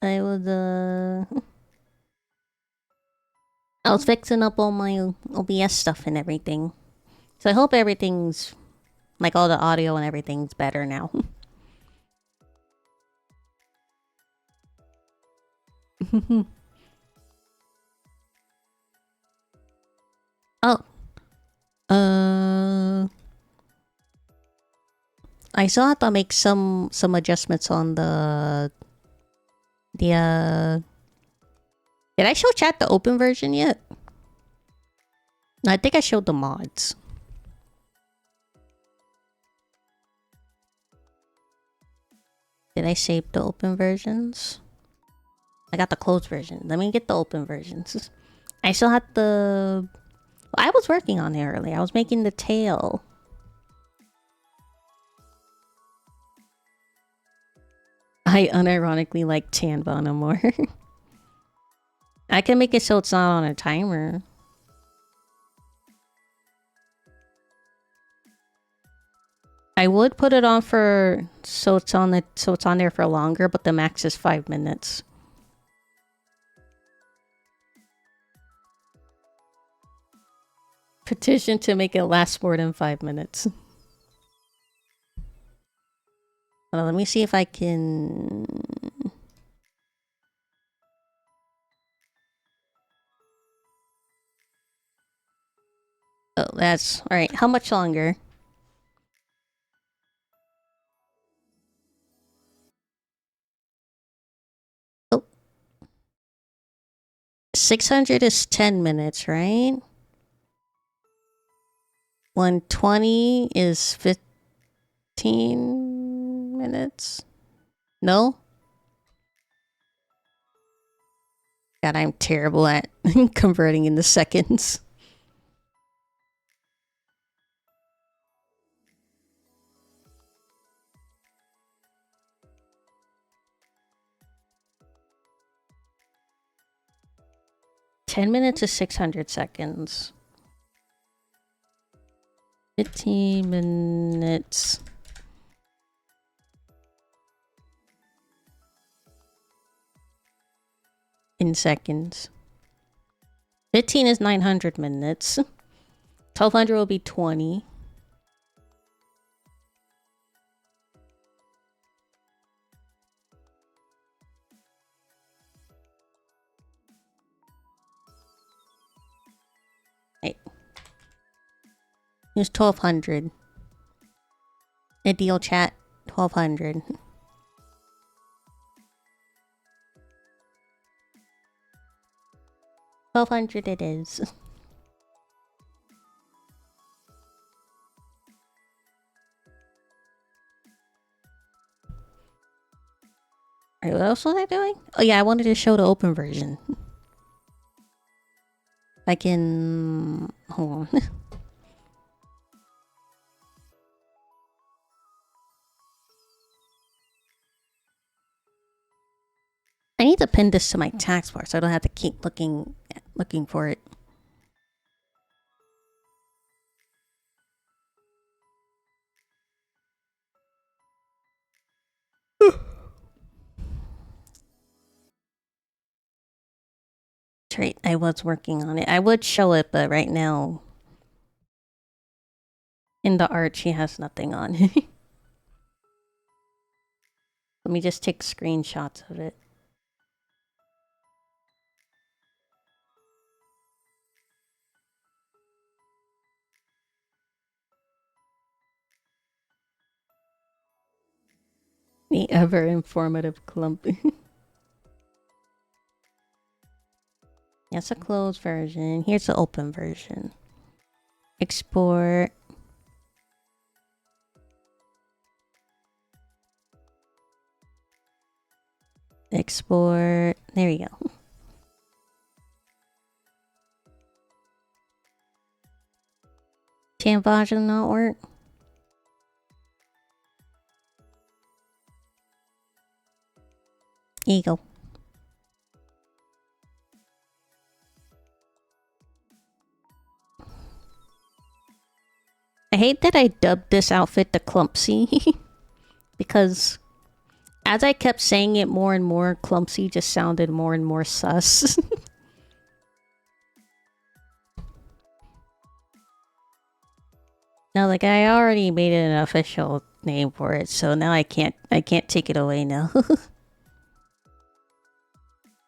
I was fixing up all my OBS stuff and everything. So I hope everything's, like all the audio and everything's better now. Oh. I still have to make some adjustments on the The did I show chat the open version yet? No, I think I showed the mods. Did I save the open versions? I got the closed version. Let me get the open versions. I still had the... I was working on it earlier. I was making the tail. I unironically like Tanvana more. I can make it so it's not on a timer. I would put it on for so it's on there for longer, but the max is 5 minutes. Petition to make it last more than 5 minutes. Hold on, let me see if I can... Oh, that's... Alright, how much longer? Oh. 600 is 10 minutes, right? 120 is 15 minutes? No? God, I'm terrible at converting into seconds. Ten minutes is 600 seconds. 15 minutes. In seconds. 15 is 900 minutes. 1200 will be 20. Hey. Here's 1200. Ideal chat, 1200. 1200 it is. Alright, what else was I doing? Oh yeah, I wanted to show the open version. I can... Hold on. I need to pin this to my taskbar so I don't have to keep looking for it. Right, I was working on it. I would show it, but right now in the art she has nothing on. Let me just take screenshots of it. The ever informative clump. That's a closed version. Here's the open version. Export. Export. There we go. Can version not work? Here you go. I hate that I dubbed this outfit the Clumpsy. Because as I kept saying it more and more, Clumpsy just sounded more and more sus. No, like I already made an official name for it, so now I can't take it away now.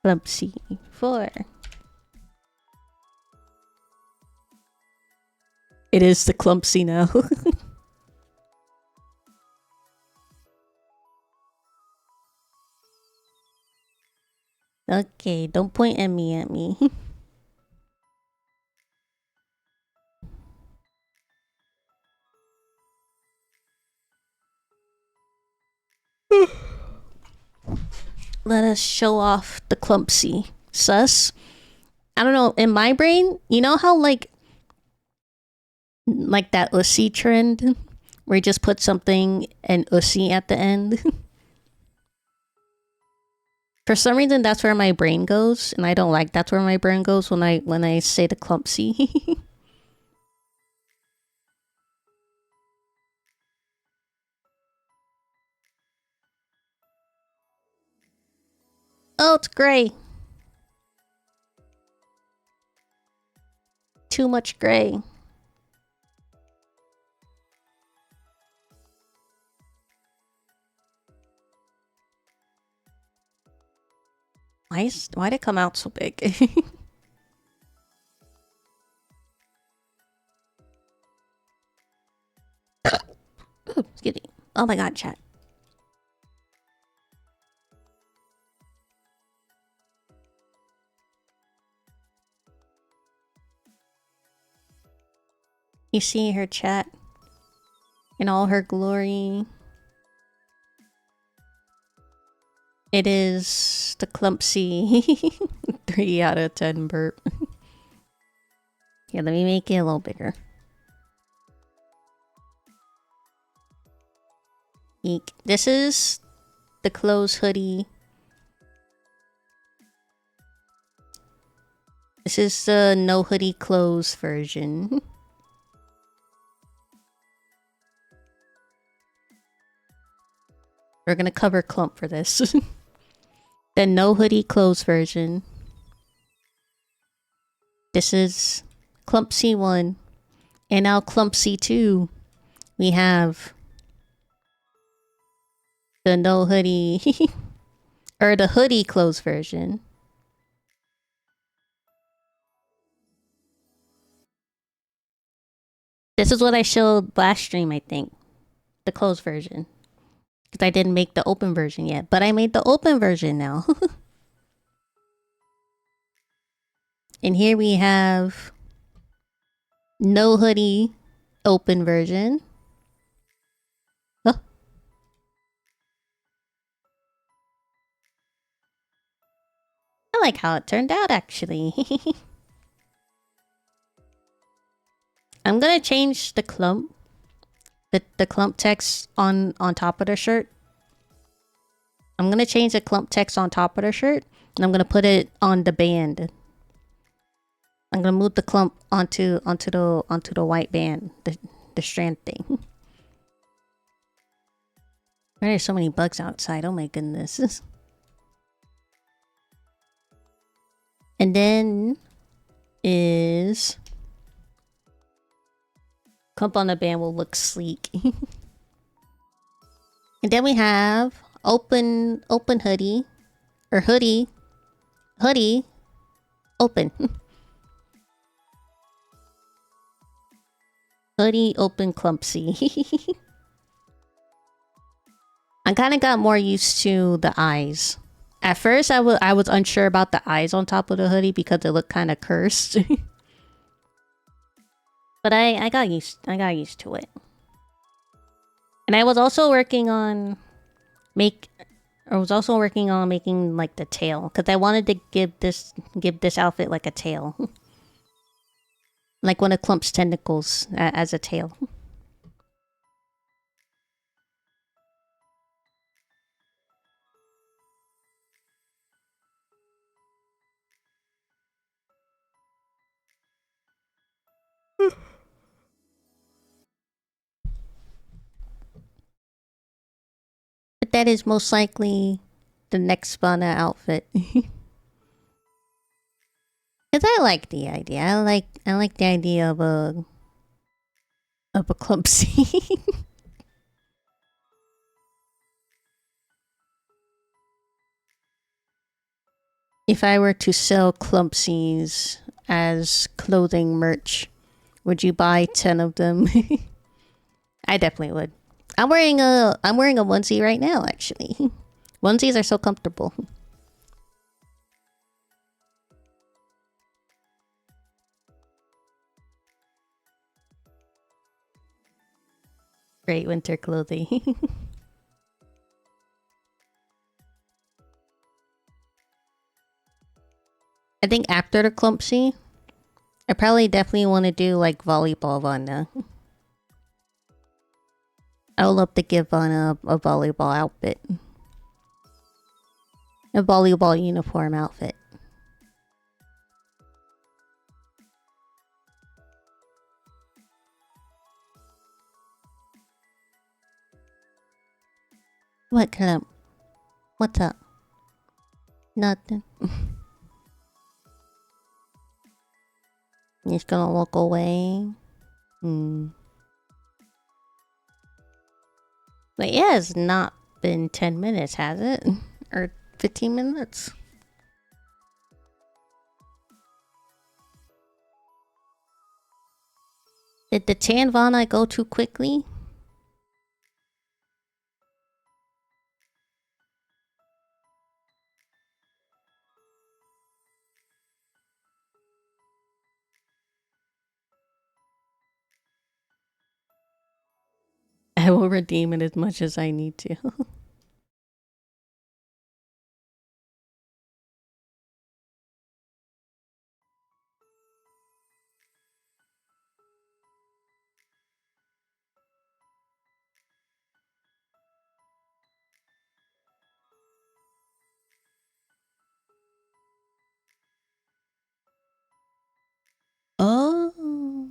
Clumpsy 4. It is the Clumpsy now. Okay, don't point at me. Let us show off the clumpsy. Sus. I don't know, in my brain, you know how like that ussy trend where you just put something and ussy at the end? For some reason that's where my brain goes, and I don't like that's where my brain goes when I say the clumpsy. Oh, it's gray. Too much gray. Why'd it come out so big? Excuse me. Oh my god, chat. You see her chat in all her glory. It is the clumpsy 3 out of 10 burp. Yeah, let me make it a little bigger. Eek. This is the clothes hoodie. This is the no hoodie clothes version. We're gonna cover clump for this. The no hoodie clothes version. This is Clumpsy 1. And now Clumpsy 2. We have the no hoodie or the hoodie clothes version. This is what I showed last stream, I think. The closed version. Because I didn't make the open version yet. But I made the open version now. And here we have no hoodie open version. Oh. I like how it turned out, actually. I'm gonna change the clump. The clump text on top of the shirt. I'm gonna change the clump text on top of the shirt. And I'm gonna put it on the band. I'm gonna move the clump onto the white band, the strand thing. There's so many bugs outside. Oh my goodness. And then is clump on the band will look sleek. And then we have open hoodie or hoodie open. Hoodie open clumpsy. I kind of got more used to the eyes. At first, I was unsure about the eyes on top of the hoodie because it looked kind of cursed. But I got used to it. And I was also working on making like the tail because I wanted to give this outfit like a tail. Like one of Clump's tentacles as a tail. But that is most likely the next Spana outfit. Because I like the idea. I like the idea of a clumpsy. If I were to sell clumpsies as clothing merch, would you buy 10 of them? I definitely would. I'm wearing a onesie right now, actually. Onesies are so comfortable. Great winter clothing. I think after the clumpsy, I probably definitely want to do like volleyball Vana. I would love to give Vana a volleyball outfit. A volleyball uniform outfit. What clump? What's up? Nothing. He's gonna walk away. But yeah, it's not been 10 minutes, has it? Or 15 minutes? Did the Tanvana go too quickly? I will redeem it as much as I need to. Oh.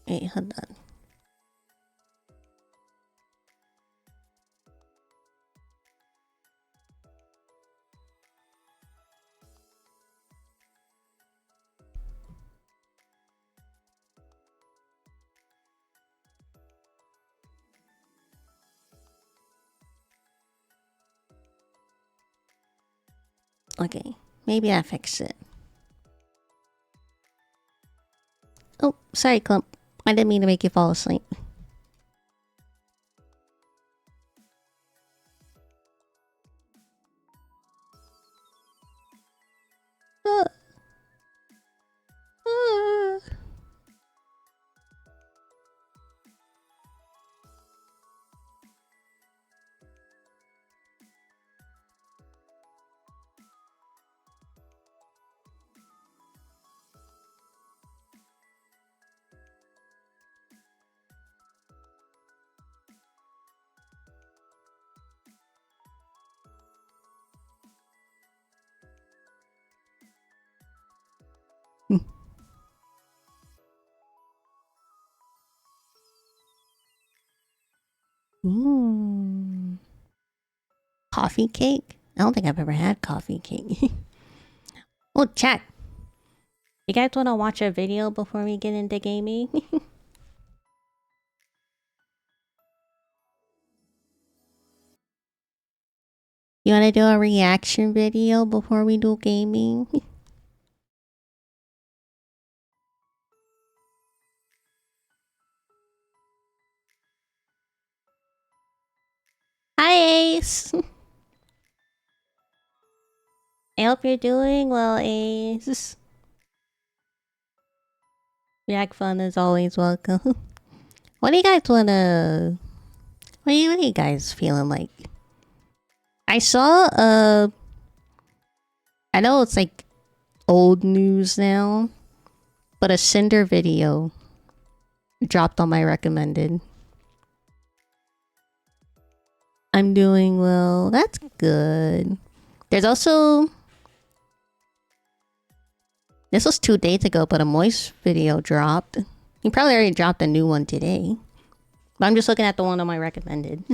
Wait, hold on. Okay, maybe I fixed it. Oh, sorry, Clump. I didn't mean to make you fall asleep. Uh, uh. Coffee cake? I don't think I've ever had coffee cake. Oh, chat. You guys want to watch a video before we get into gaming? You want to do a reaction video before we do gaming? Hi, Ace. I hope you're doing well, Ace. React fun is always welcome. What do you guys wanna... what are you guys feeling like? I saw I know it's like old news now, but a Cinder video dropped on my recommended. I'm doing well. That's good. There's also... this was 2 days ago, but a Moist video dropped. He probably already dropped a new one today. But I'm just looking at the one on my recommended.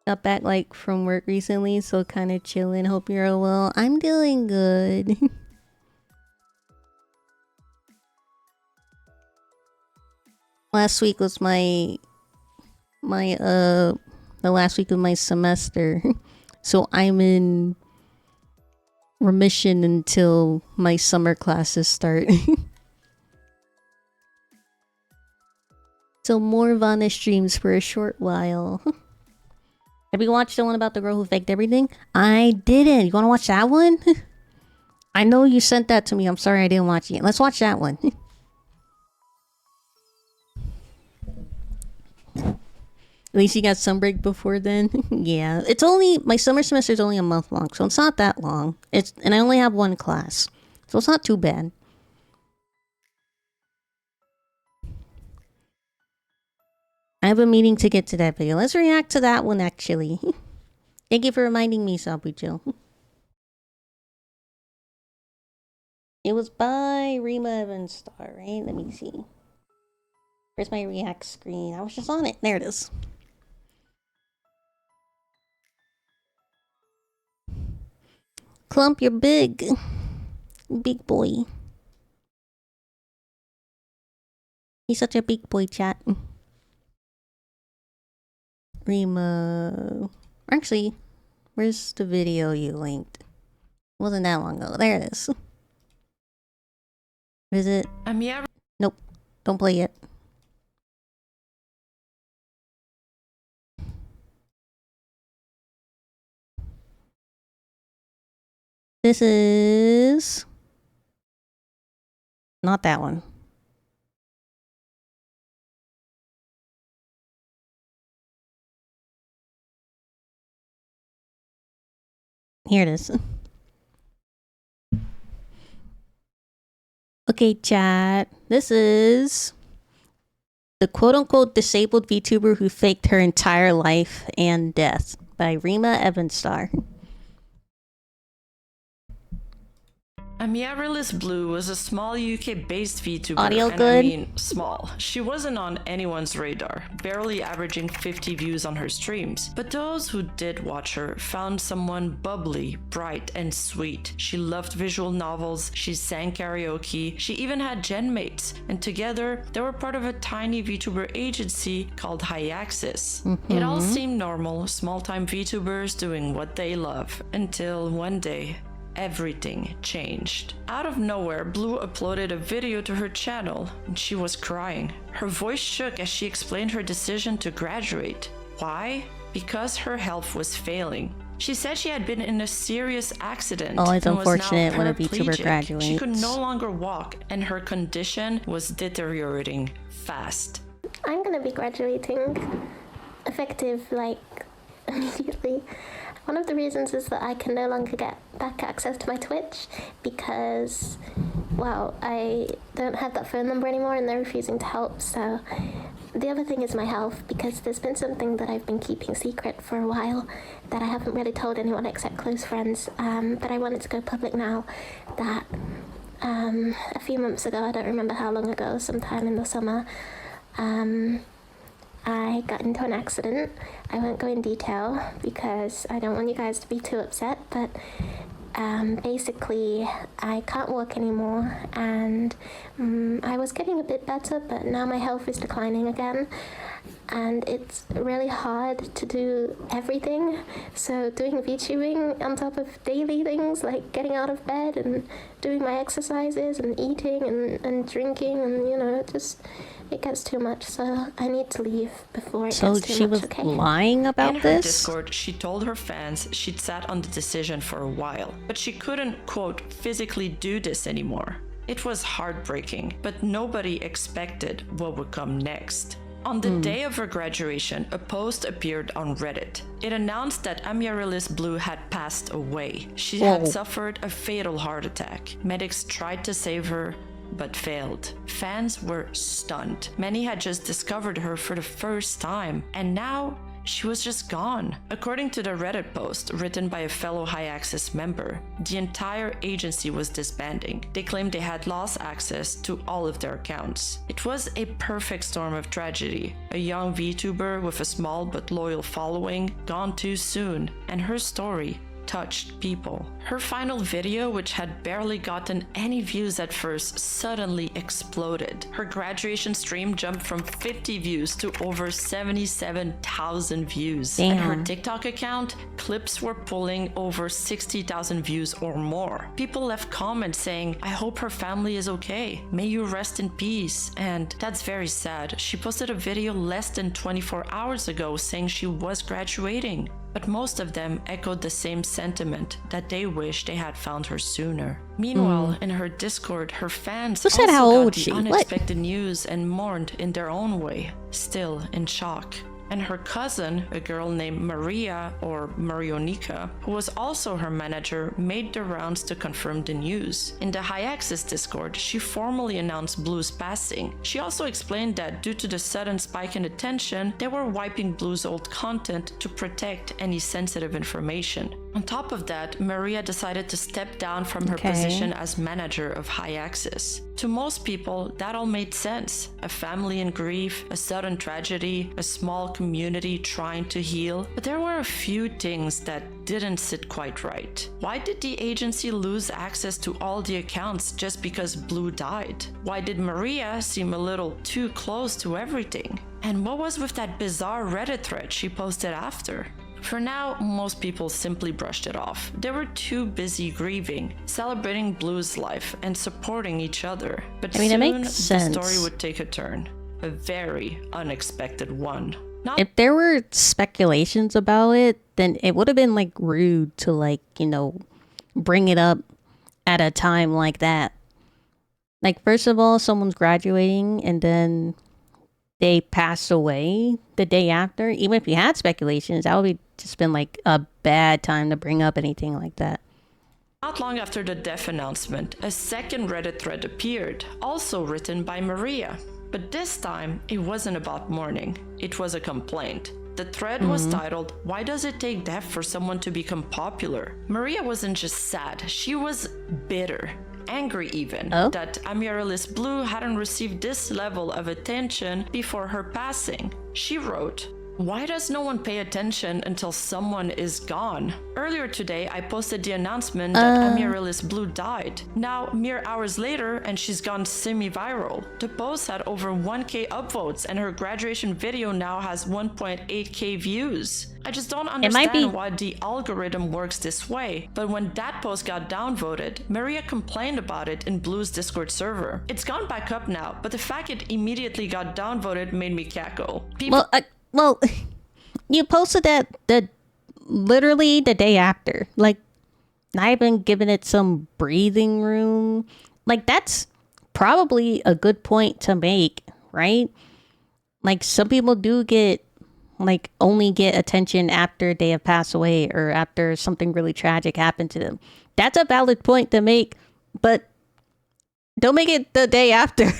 Got back like from work recently, so kind of chilling. Hope you're well. I'm doing good. Last week was the last week of my semester. So I'm in remission until my summer classes start. So more Vana streams for a short while. Have you watched the one about the girl who faked everything? I didn't. You want to watch that one? I know you sent that to me. I'm sorry I didn't watch it. Let's watch that one. At least you got some break before then. Yeah, it's only my summer semester is only a month long, so it's not that long. And I only have one class, so it's not too bad. I have a meeting to get to that video. Let's react to that one actually. Thank you for reminding me, Sabujo. It was by Rima Evanstar, right? Let me see. Where's my react screen? I was just on it. There it is. Clump, you're big. Big boy. He's such a big boy, chat. Rima. Actually, where's the video you linked? It wasn't that long ago. There it is. Is it? Nope. Don't play it. This is not that one. Here it is. Okay, chat. This is the quote-unquote disabled VTuber who faked her entire life and death by Rima Evanstar. Amaryllis Blue was a small UK-based VTuber. Audio and good? I mean, small. She wasn't on anyone's radar, barely averaging 50 views on her streams. But those who did watch her found someone bubbly, bright, and sweet. She loved visual novels, she sang karaoke, she even had gen mates, and together they were part of a tiny VTuber agency called Hyaxis. It all seemed normal, small-time VTubers doing what they love, until one day, everything changed. Out of nowhere, Blue uploaded a video to her channel and she was crying. Her voice shook as she explained her decision to graduate. Why? Because her health was failing. She said she had been in a serious accident. Oh, it's and was now unfortunate when a VTuber paraplegic. graduates. She could no longer walk and her condition was deteriorating fast. I'm gonna be graduating effective immediately. One of the reasons is that I can no longer get back access to my Twitch because, well, I don't have that phone number anymore and they're refusing to help. So the other thing is my health, because there's been something that I've been keeping secret for a while that I haven't really told anyone except close friends. But I wanted to go public now that a few months ago, I don't remember how long ago, sometime in the summer, I got into an accident. I won't go in detail because I don't want you guys to be too upset, but basically I can't walk anymore and I was getting a bit better, but now my health is declining again and it's really hard to do everything. So doing VTubing on top of daily things like getting out of bed and doing my exercises and eating and drinking and, you know, it gets too much, so I need to leave before it gets too much. So she was lying about In this? her Discord, she told her fans she'd sat on the decision for a while, but she couldn't, quote, physically do this anymore. It was heartbreaking, but nobody expected what would come next. On the day of her graduation, a post appeared on Reddit. It announced that Amaryllis Blue had passed away. She had suffered a fatal heart attack. Medics tried to save her, but failed. Fans were stunned. Many had just discovered her for the first time, and now she was just gone. According to the Reddit post written by a fellow Hyaxis member, the entire agency was disbanding. They claimed they had lost access to all of their accounts. It was a perfect storm of tragedy. A young VTuber with a small but loyal following, gone too soon, and her story touched people. Her final video, which had barely gotten any views at first, suddenly exploded. Her graduation stream jumped from 50 views to over 77,000 views. Damn. And her TikTok account, clips were pulling over 60,000 views or more. People left comments saying, "I hope her family is okay. May you rest in peace." And that's very sad. She posted a video less than 24 hours ago saying she was graduating. but most of them echoed the same sentiment, that they wish they had found her sooner. Meanwhile, in her Discord, her fans Who said also how got old the she? What? unexpected news and mourned in their own way, still in shock. And her cousin, a girl named Maria or Marionika, who was also her manager, made the rounds to confirm the news. In the High Access Discord, she formally announced Blue's passing. She also explained that due to the sudden spike in attention, they were wiping Blue's old content to protect any sensitive information. On top of that, Maria decided to step down from her position as manager of High Access. To most people, that all made sense. A family in grief, a sudden tragedy, a small community trying to heal. But there were a few things that didn't sit quite right. Why did the agency lose access to all the accounts just because Blue died? Why did Maria seem a little too close to everything? And what was with that bizarre Reddit thread she posted after? For now, most people simply brushed it off. They were too busy grieving, celebrating Blue's life, and supporting each other. But I mean, soon, it makes sense. the story would take a turn. A very unexpected one. If there were speculations about it, then it would have been like rude to like, you know, bring it up at a time like that. Like, first of all, someone's graduating and then they pass away the day after. Even if you had speculations, that would be just been like a bad time to bring up anything like that. Not long after the death announcement, a second Reddit thread appeared, also written by Maria. But this time, it wasn't about mourning. It was a complaint. The thread was titled, "Why does it take death for someone to become popular?" Maria wasn't just sad, she was bitter. Angry even, that Amaryllis Blue hadn't received this level of attention before her passing. She wrote, "Why does no one pay attention until someone is gone? Earlier today, I posted the announcement that Amaryllis Blue died. Now, mere hours later, and she's gone semi-viral. The post had over 1k upvotes, and her graduation video now has 1.8k views. I just don't understand why the algorithm works this way. But when that post got downvoted, Maria complained about it in Blue's Discord server. It's gone back up now, but the fact it immediately got downvoted made me cackle. Well, you posted that literally the day after. Like, not even giving it some breathing room. Like, that's probably a good point to make, right? Like, some people do only get attention after they have passed away or after something really tragic happened to them. That's a valid point to make, but don't make it the day after.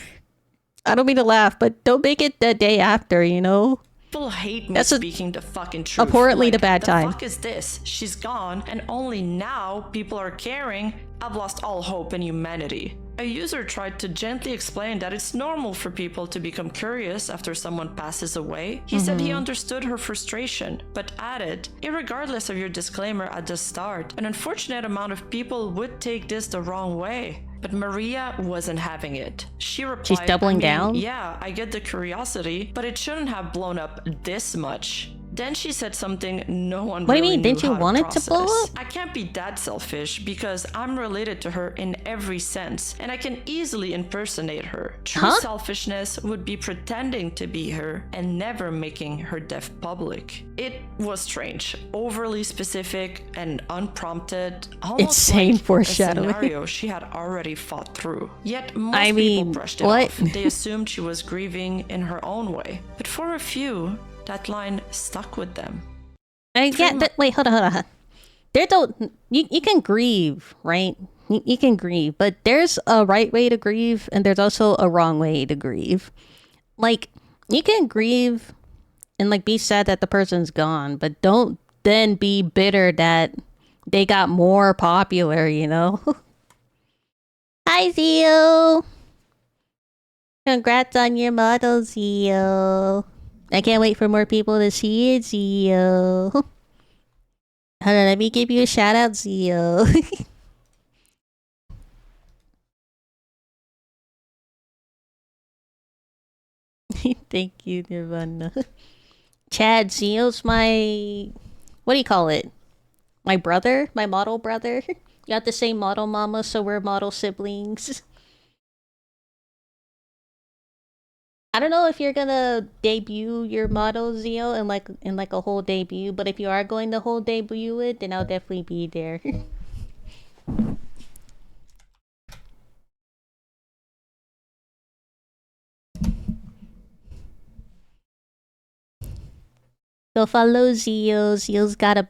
I don't mean to laugh, but don't make it the day after, you know? People hate me speaking the fucking truth. Abhorrently the bad time. The fuck is this? She's gone, and only now people are caring. I've lost all hope in humanity. A user tried to gently explain that it's normal for people to become curious after someone passes away. He said he understood her frustration, but added, irregardless of your disclaimer at the start, an unfortunate amount of people would take this the wrong way. But Maria wasn't having it. She replied, she's doubling down? Yeah, I get the curiosity, but it shouldn't have blown up this much. Then she said something no one What do you really mean? Didn't knew you how to want it to process. blow up? I can't be that selfish because I'm related to her in every sense, and I can easily impersonate her. True selfishness would be pretending to be her and never making her death public. It was strange, overly specific and unprompted, almost Insane like foreshadowing. a scenario she had already fought through. Yet most people brushed it off. They assumed she was grieving in her own way. But for a few, that line stuck with them. Wait, hold on. You can grieve, right? You can grieve, but there's a right way to grieve and there's also a wrong way to grieve. Like, you can grieve and like be sad that the person's gone, but don't then be bitter that they got more popular, you know? Hi, Zio! Congrats on your model, Zio. I can't wait for more people to see it, Zio. Hold on, let me give you a shout out, Zio. Thank you, Nirvana. Chad, Zio's my... What do you call it? My brother? My model brother? You got the same model mama, so we're model siblings. I don't know if you're gonna debut your model Zio in like a whole debut, but if you are going to whole debut it, then I'll definitely be there. Go follow Zio. Zio got a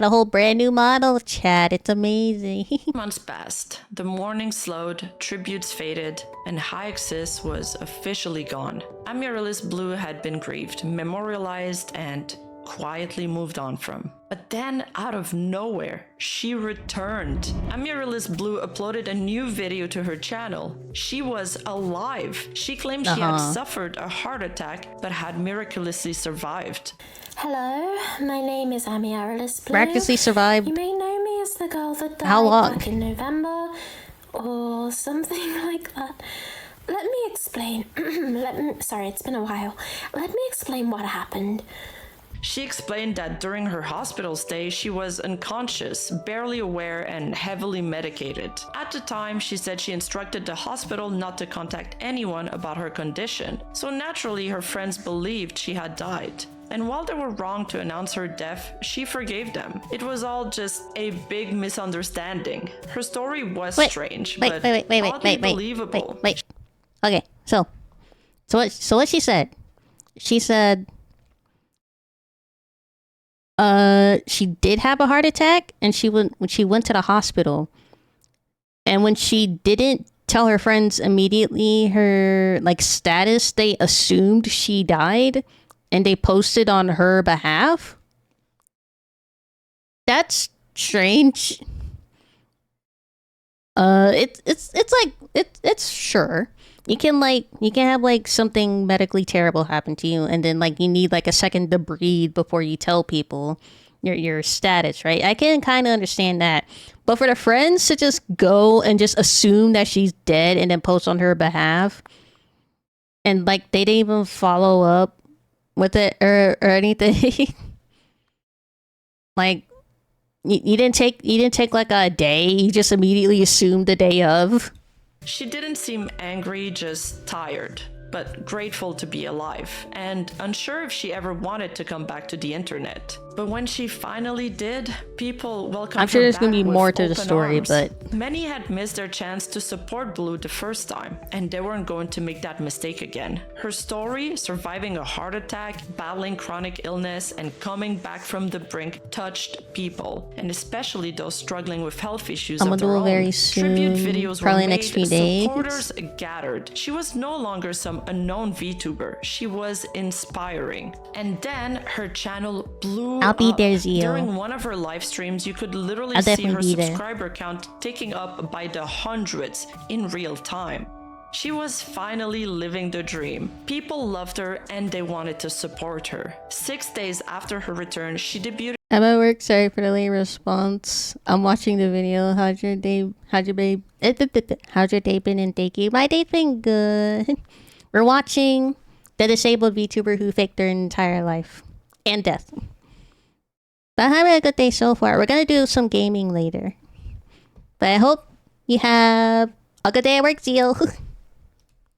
whole brand new model, chat. It's amazing. Months passed. The mourning slowed, tributes faded, and Hyaxis was officially gone. Amaryllis Blue had been grieved, memorialized, and quietly moved on from. But then, out of nowhere, she returned. Amaryllis Blue uploaded a new video to her channel. She was alive. She claimed she had suffered a heart attack, but had miraculously survived. Hello, my name is Amaryllis Blue. Miraculously survived. You may know me as the girl that died How long? back in November, or something like that. Let me explain. Sorry, it's been a while. Let me explain what happened. She explained that during her hospital stay, she was unconscious, barely aware, and heavily medicated. At the time, she said she instructed the hospital not to contact anyone about her condition, so naturally her friends believed she had died. And while they were wrong to announce her death, she forgave them. It was all just a big misunderstanding. Her story was strange, but oddly believable. Wait. Okay, so what she said? She said, she did have a heart attack, and when she went to the hospital, and when she didn't tell her friends immediately her like status, they assumed she died. And they posted on her behalf. That's strange. It's sure you can have like something medically terrible happen to you, and then like you need like a second to breathe before you tell people your status, right? I can kind of understand that, but for the friends to just go and just assume that she's dead and then post on her behalf, and like they didn't even follow up with it or anything. Like you didn't take like a day, you just immediately assumed the day of. She didn't seem angry, just tired, but grateful to be alive, and unsure if she ever wanted to come back to the internet. But when she finally did, people welcomed her. I'm sure there's going to be more to the story, arms. but many had missed their chance to support Blue the first time, and they weren't going to make that mistake again. Her story, surviving a heart attack, battling chronic illness, and coming back from the brink, touched people, and especially those struggling with health issues I'm of gonna their do it own. very soon, Tribute videos probably were next few made, days. supporters gathered. She was no longer some unknown VTuber. She was inspiring. And then her channel blew I'll be up. there, Zio. During one of her live streams, you could literally I'll see definitely her be there. subscriber count ticking up by the hundreds in real time. She was finally living the dream. People loved her and they wanted to support her. 6 days after her return, she debuted. I'm at work. Sorry for the late response. I'm watching the video. How's your day? How's your day been? And thank you. My day's been good. We're watching the disabled VTuber who faked their entire life and death. But I'm having a good day so far. We're gonna do some gaming later. But I hope you have a good day at work, Zio.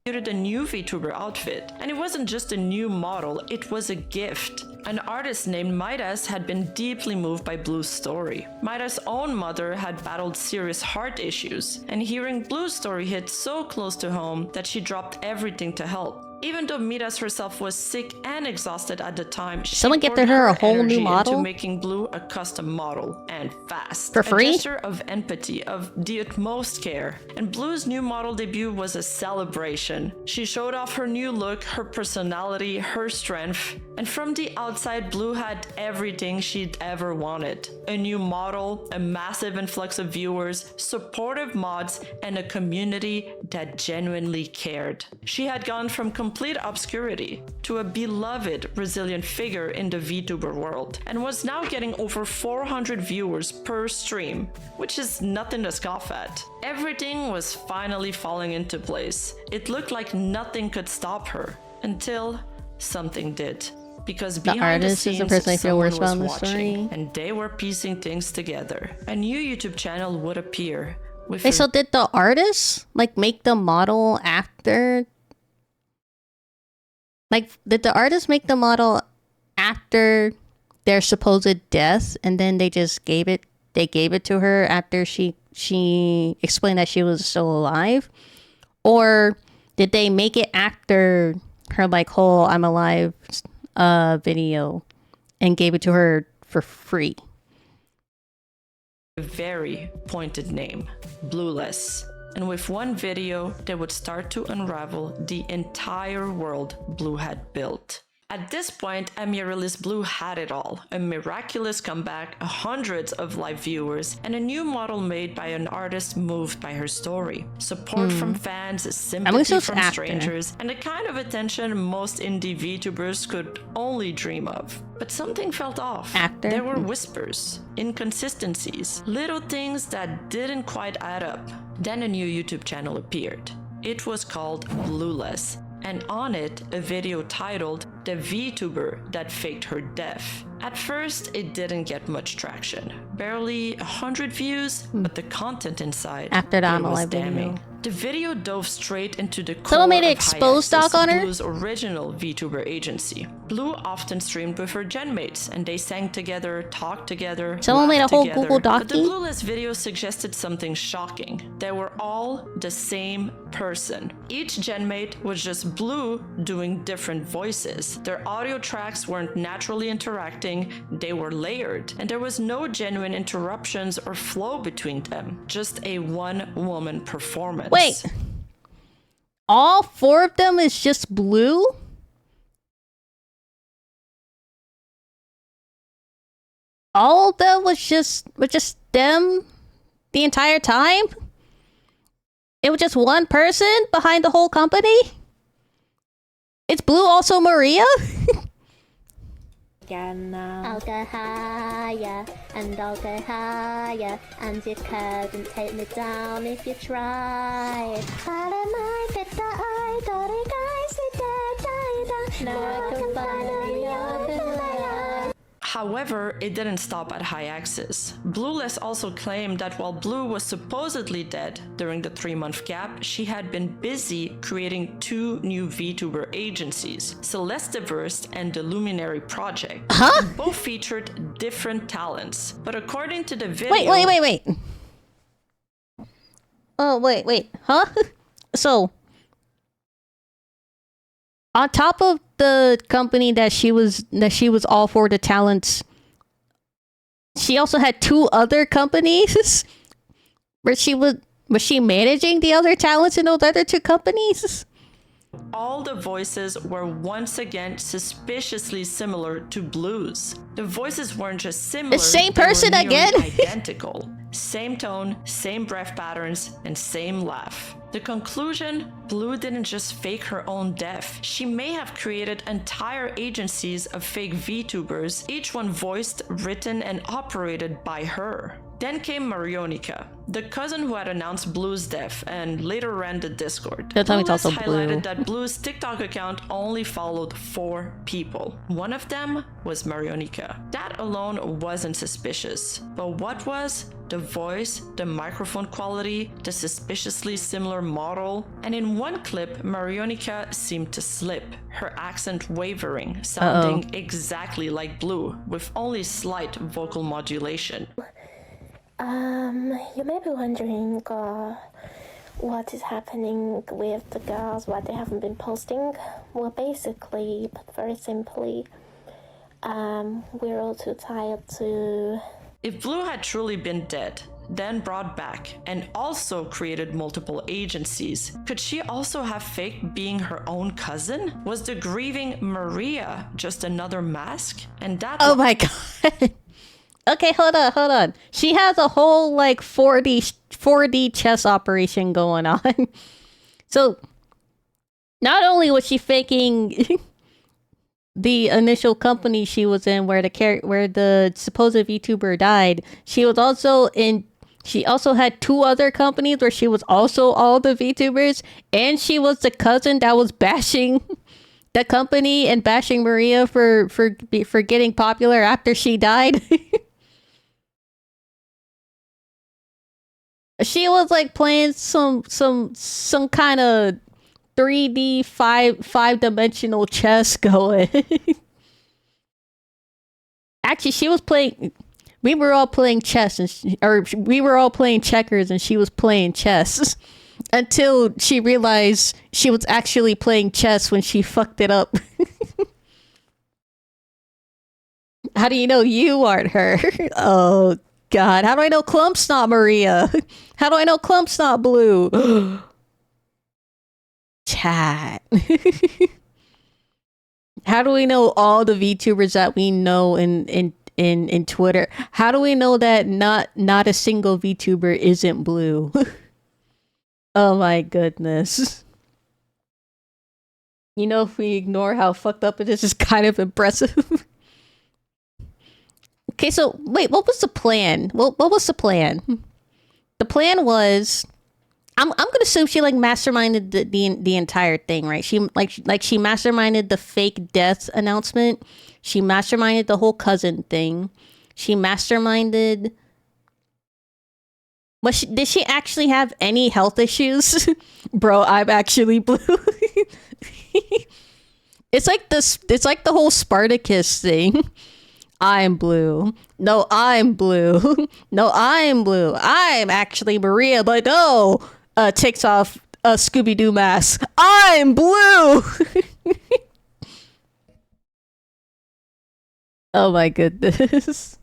A new VTuber outfit, and it wasn't just a new model, it was a gift. An artist named Midas had been deeply moved by Blue's story. Midas' own mother had battled serious heart issues, and hearing Blue's story hit so close to home that she dropped everything to help. Even though Midas herself was sick and exhausted at the time, she Someone poured gifted her a whole energy new model into making Blue a custom model, and fast. for free. A gesture of empathy, of the utmost care. And Blue's new model debut was a celebration. She showed off her new look, her personality, her strength. And from the outside, Blue had everything she'd ever wanted. A new model, a massive influx of viewers, supportive mods, and a community that genuinely cared. She had gone from complete obscurity to a beloved, resilient figure in the VTuber world, and was now getting over 400 viewers per stream, which is nothing to scoff at. Everything was finally falling into place. It looked like nothing could stop her, until something did. Because behind artist the is scenes, the person I feel someone worst about in was the story. watching, and they were piecing things together. A new YouTube channel would appear with Wait, so did the artist like make the model after Like, did the artist make the model after their supposed death, and then they just gave it to her after she explained that she was still alive? Or did they make it after her like whole "I'm alive" video and gave it to her for free? A very pointed name, Blueless. And with one video, they would start to unravel the entire world Blue had built. At this point, Amaryllis Blue had it all. A miraculous comeback, hundreds of live viewers, and a new model made by an artist moved by her story. Support from fans, sympathy from strangers, and the kind of attention most indie VTubers could only dream of. But something felt off. There were whispers, inconsistencies, little things that didn't quite add up. Then a new YouTube channel appeared. It was called Blueless, and on it, a video titled "The VTuber That Faked Her Death." At first, it didn't get much traction. Barely 100 views, but the content inside was damning. The video dove straight into the core Someone made an of exposed doc on her? Blue's original VTuber agency. Blue often streamed with her genmates, and they sang together, talked together, Someone made a whole together. Google But the docu? Blueless video suggested something shocking. They were all the same person. Each genmate was just Blue doing different voices. Their audio tracks weren't naturally interacting, they were layered, and there was no genuine interruptions or flow between them. Just a one-woman performance. Wait, all 4 of them is just Blue? All of them was just them the entire time? It was just one person behind the whole company? Is Blue also Maria? I'll go higher, and I'll go higher, and you couldn't take me down if you tried. However, it didn't stop at Hyaxis. Blueless also claimed that while Blue was supposedly dead during the 3-month gap, she had been busy creating 2 new VTuber agencies, Celestiverse and the Luminary Project. Both featured different talents, but according to the video... Wait. Oh, wait. Huh? So, on top of the company that she was all for the talents, she also had 2 other companies where was she managing the other talents in those other 2 companies? All the voices were once again suspiciously similar to Blue's. The voices weren't just similar, the same person they were nearly again? identical. Same tone, same breath patterns, and same laugh. The conclusion, Blue didn't just fake her own death. She may have created entire agencies of fake VTubers, each one voiced, written, and operated by her. Then came Marionica, the cousin who had announced Blue's death and later ran the Discord. Don't tell me it's Blueless also Blue. highlighted that Blue's TikTok account only followed 4 people. One of them was Marionica. That alone wasn't suspicious. But what was? The voice, the microphone quality, the suspiciously similar model. And in one clip, Marionica seemed to slip, her accent wavering, sounding exactly like Blue, with only slight vocal modulation. You may be wondering what is happening with the girls, why they haven't been posting. Well, basically, but very simply, we're all too tired to... If Blue had truly been dead, then brought back, and also created multiple agencies, could she also have faked being her own cousin? Was the grieving Maria just another mask? And that... Oh my god. Okay, hold on. She has a whole like 4D chess operation going on. So not only was she faking the initial company she was in where the supposed VTuber died, she also had 2 other companies where she was also all the VTubers, and she was the cousin that was bashing the company and bashing Maria for getting popular after she died. She was like playing some kind of 3D five-dimensional chess going. Actually, she was playing. We were all playing chess, we were all playing checkers, and she was playing chess. Until she realized she was actually playing chess when she fucked it up. How do you know you aren't her? Oh God! How do I know Clump's not Maria? How do I know Clump's not Blue? Chat. How do we know all the VTubers that we know in Twitter? How do we know that not a single VTuber isn't Blue? Oh my goodness. You know, if we ignore how fucked up it is, it's kind of impressive. Okay, so wait, what was the plan? What was the plan? The plan was, I'm gonna assume she like masterminded the entire thing, right? She she masterminded the fake death announcement. She masterminded the whole cousin thing. She masterminded. Did she actually have any health issues? Bro, I'm actually Blue. It's like the whole Spartacus thing. I'm Blue. No, I'm Blue. No, I'm Blue. I'm actually Maria, but no. Takes off a Scooby-Doo mask. I'm Blue. Oh my goodness.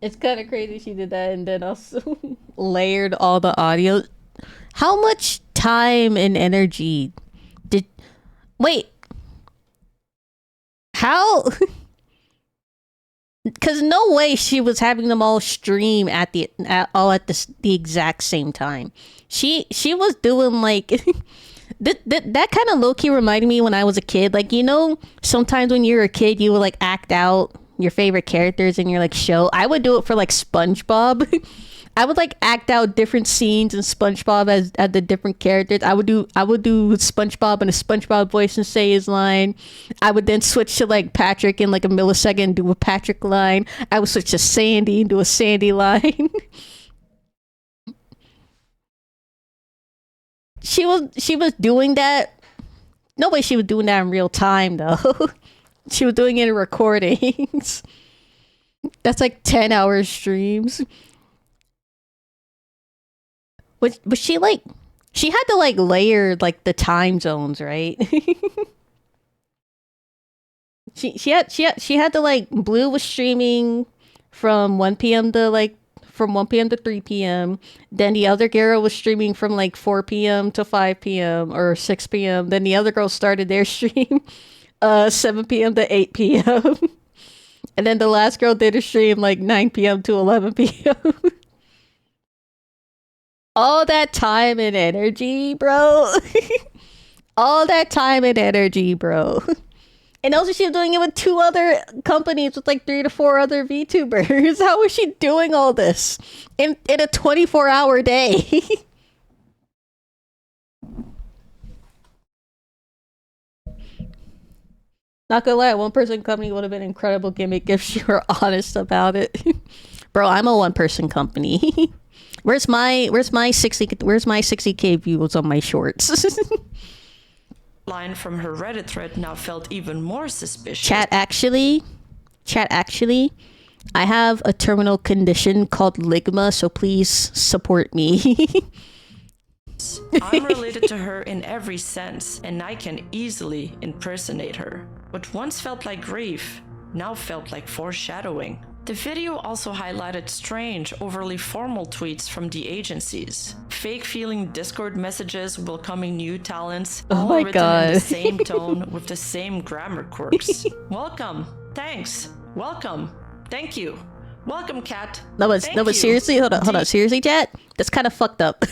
It's kind of crazy she did that and then also layered all the audio. How much time and energy did... Wait. How... Because no way she was having them all stream at the exact same time. She was doing like... that kind of low-key reminded me when I was a kid. Like, you know, sometimes when you're a kid, you would like act out your favorite characters in your like show. I would do it for like SpongeBob. I would like act out different scenes in SpongeBob as the different characters. I would do SpongeBob in a SpongeBob voice and say his line. I would then switch to like Patrick in like a millisecond and do a Patrick line. I would switch to Sandy and do a Sandy line. She was doing that. No way she was doing that in real time though. She was doing it in recordings. That's like 10-hour streams. But she like, she had to like layer like the time zones, right? she had to like, Blue was streaming from 1 p.m. to like, from 1 p.m. to 3 p.m. Then the other girl was streaming from like 4 p.m. to 5 p.m. or 6 p.m. Then the other girl started their stream 7 p.m. to 8 p.m. And then the last girl did a stream like 9 p.m. to 11 p.m. All that time and energy, bro. All that time and energy, bro. And also she was doing it with 2 other companies with like 3 to 4 other VTubers. How was she doing all this in a 24-hour day? Not gonna lie, 1-person company would have been an incredible gimmick if she were honest about it. Bro, I'm a 1-person company. Where's my 60K views on my shorts? Line from her Reddit thread now felt even more suspicious. Chat actually, I have a terminal condition called ligma, so please support me. I'm related to her in every sense, and I can easily impersonate her. What once felt like grief now felt like foreshadowing. The video also highlighted strange, overly formal tweets from the agencies. Fake-feeling Discord messages welcoming new talents, all my written God. in the same tone with the same grammar quirks. Welcome. Thanks. Welcome. Thank you. Welcome, cat. No, but seriously, hold on. Seriously, chat? That's kind of fucked up.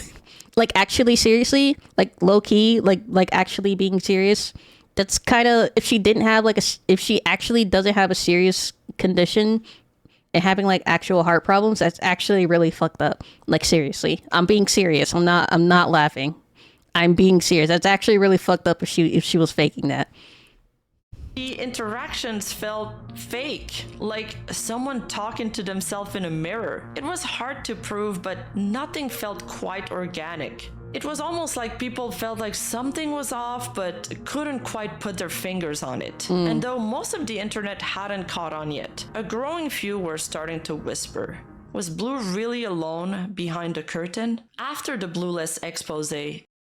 Like, actually, seriously? Like, low-key? Like actually being serious? That's kind of... If she didn't have, like, if she actually doesn't have a serious condition and having, like, actual heart problems, that's actually really fucked up. Like, seriously. I'm being serious. I'm not laughing. I'm being serious. That's actually really fucked up if she was faking that. The interactions felt fake, like someone talking to themselves in a mirror. It was hard to prove, but nothing felt quite organic. It was almost like people felt like something was off, but couldn't quite put their fingers on it. And though most of the internet hadn't caught on yet, a growing few were starting to whisper. Was Blue really alone behind the curtain? After the Blueless expose,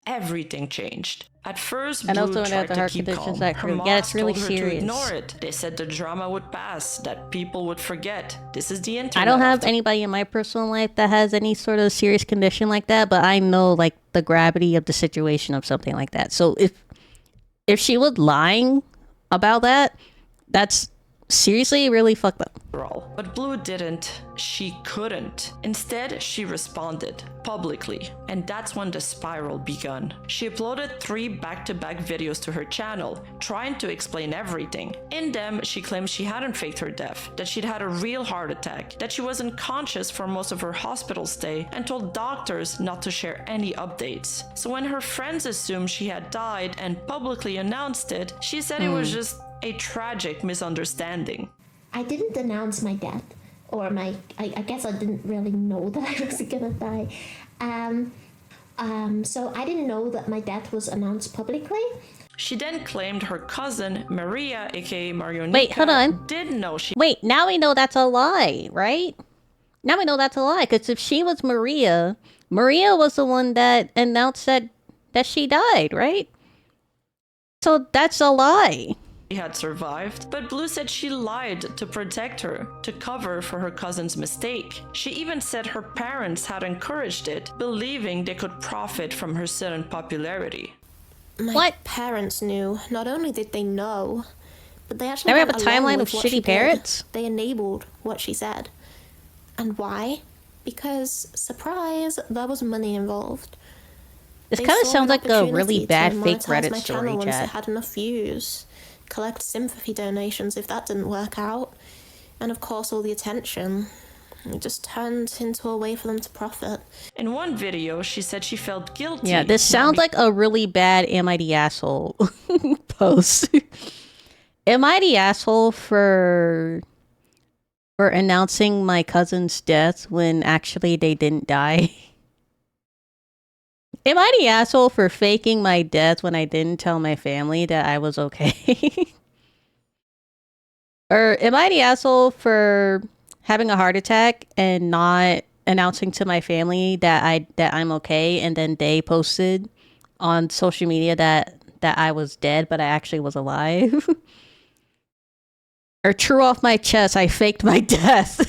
everything changed. At first, And Blue also tried the to heart keep conditions calm. that Her grew. mom Yeah, it's really told her to serious. ignore it. They said the drama would pass, that people would forget. This is the internet. I don't have after anybody in my personal life that has any sort of serious condition like that, but I know like the gravity of the situation of something like that. So if she was lying about that, that's seriously really fucked up. all. But Blue didn't. She couldn't. Instead, she responded publicly, and that's when the spiral begun. She uploaded 3 back-to-back videos to her channel, trying to explain everything. In them, she claimed she hadn't faked her death, that she'd had a real heart attack, that she was unconscious for most of her hospital stay, and told doctors not to share any updates. So when her friends assumed she had died and publicly announced it, she said it was just a tragic misunderstanding. I didn't announce my death, or I guess I didn't really know that I was gonna die. So I didn't know that my death was announced publicly. She then claimed her cousin, Maria, aka Marionica, Wait, hold on. did know she Wait, now we know that's a lie, right? Now we know that's a lie, because if she was Maria, Maria was the one that announced that she died, right? So that's a lie. had survived, but Blue said she lied to protect her, to cover for her cousin's mistake. She even said her parents had encouraged it, believing they could profit from her sudden popularity. My parents knew. Not only did they know, but they actually Now we have a went along timeline with of what she shitty did. parents? They enabled what she said. And why? Because, surprise, there was money involved. This They kind of saw sounds an like a really opportunity bad to fake monetize Reddit my story channel once chat. it had enough views, collect sympathy donations if that didn't work out, and of course all the attention. It just turned into a way for them to profit. In one video, she said she felt guilty. Yeah, this sounds like a really bad Am I the Asshole post. Am I the asshole for announcing my cousin's death when actually they didn't die? Am I the asshole for faking my death when I didn't tell my family that I was okay? Or am I the asshole for having a heart attack and not announcing to my family that I'm okay, and then they posted on social media that I was dead but I actually was alive? Or true off my chest, I faked my death.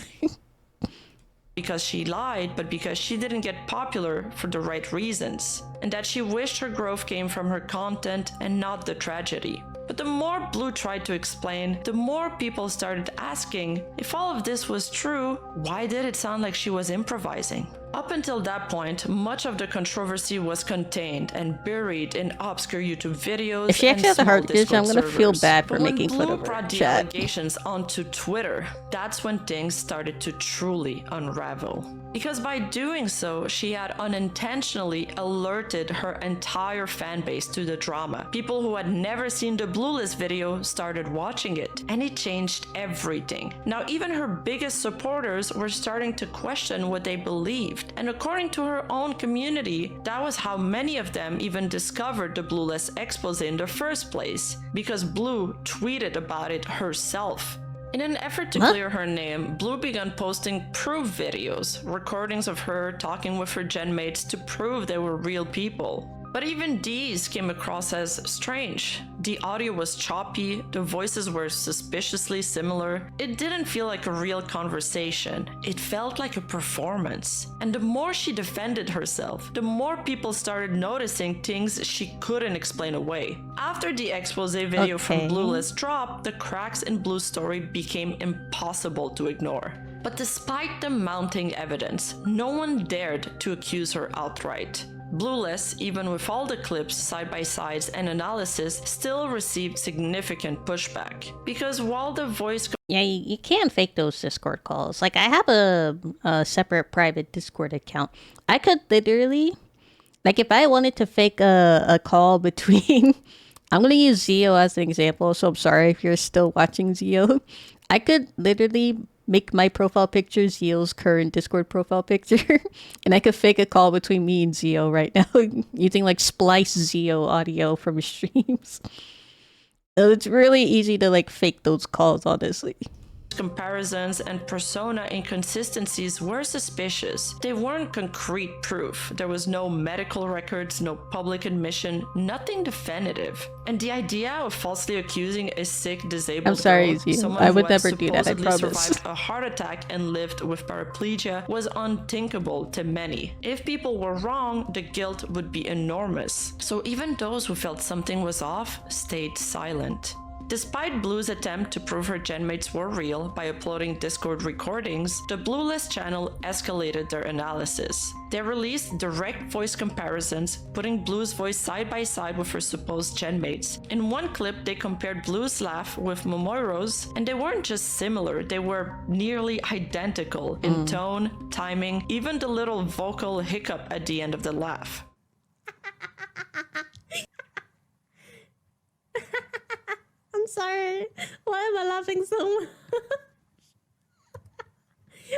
because she lied, but because she didn't get popular for the right reasons, and that she wished her growth came from her content and not the tragedy. But the more Blue tried to explain, the more people started asking if all of this was true, why did it sound like she was improvising? Up until that point, much of the controversy was contained and buried in obscure YouTube videos. If she actually has a heart condition, I'm gonna feel bad for But when making fun Blue of her brought in the chat. allegations onto Twitter, that's when things started to truly unravel. Because by doing so, she had unintentionally alerted her entire fan base to the drama. People who had never seen the Blueless video started watching it, and it changed everything. Now, even her biggest supporters were starting to question what they believed. And according to her own community, that was how many of them even discovered the Blueless expose in the first place, because Blue tweeted about it herself. In an effort to clear her name, Blue began posting proof videos, recordings of her talking with her gen mates to prove they were real people. But even these came across as strange. The audio was choppy, the voices were suspiciously similar. It didn't feel like a real conversation. It felt like a performance. And the more she defended herself, the more people started noticing things she couldn't explain away. After the expose video from Blueless dropped, the cracks in Blue's story became impossible to ignore. But despite the mounting evidence, no one dared to accuse her outright. Blueless, even with all the clips, side-by-sides, and analysis, still received significant pushback. Because while the voice... Yeah, you can fake those Discord calls. Like, I have a separate private Discord account. I could literally... Like, if I wanted to fake a call between... I'm going to use Zio as an example, so I'm sorry if you're still watching Zio. I could literally make my profile picture Zio's current Discord profile picture, and I could fake a call between me and Zio right now using like splice Zio audio from his streams. So it's really easy to like fake those calls, honestly. Comparisons and persona inconsistencies were suspicious. They weren't concrete proof. There was no medical records, no public admission, nothing definitive. And the idea of falsely accusing a sick, disabled I'm sorry, girl, Zio. someone I who would had never do that, I supposedly promise. survived a heart attack and lived with paraplegia, was unthinkable to many. If people were wrong, the guilt would be enormous. So even those who felt something was off stayed silent. Despite Blue's attempt to prove her genmates were real by uploading Discord recordings, the Bluelist channel escalated their analysis. They released direct voice comparisons, putting Blue's voice side by side with her supposed genmates. In one clip, they compared Blue's laugh with Momoiro's, and they weren't just similar, they were nearly identical in tone, timing, even the little vocal hiccup at the end of the laugh. I'm sorry. Why am I laughing so much?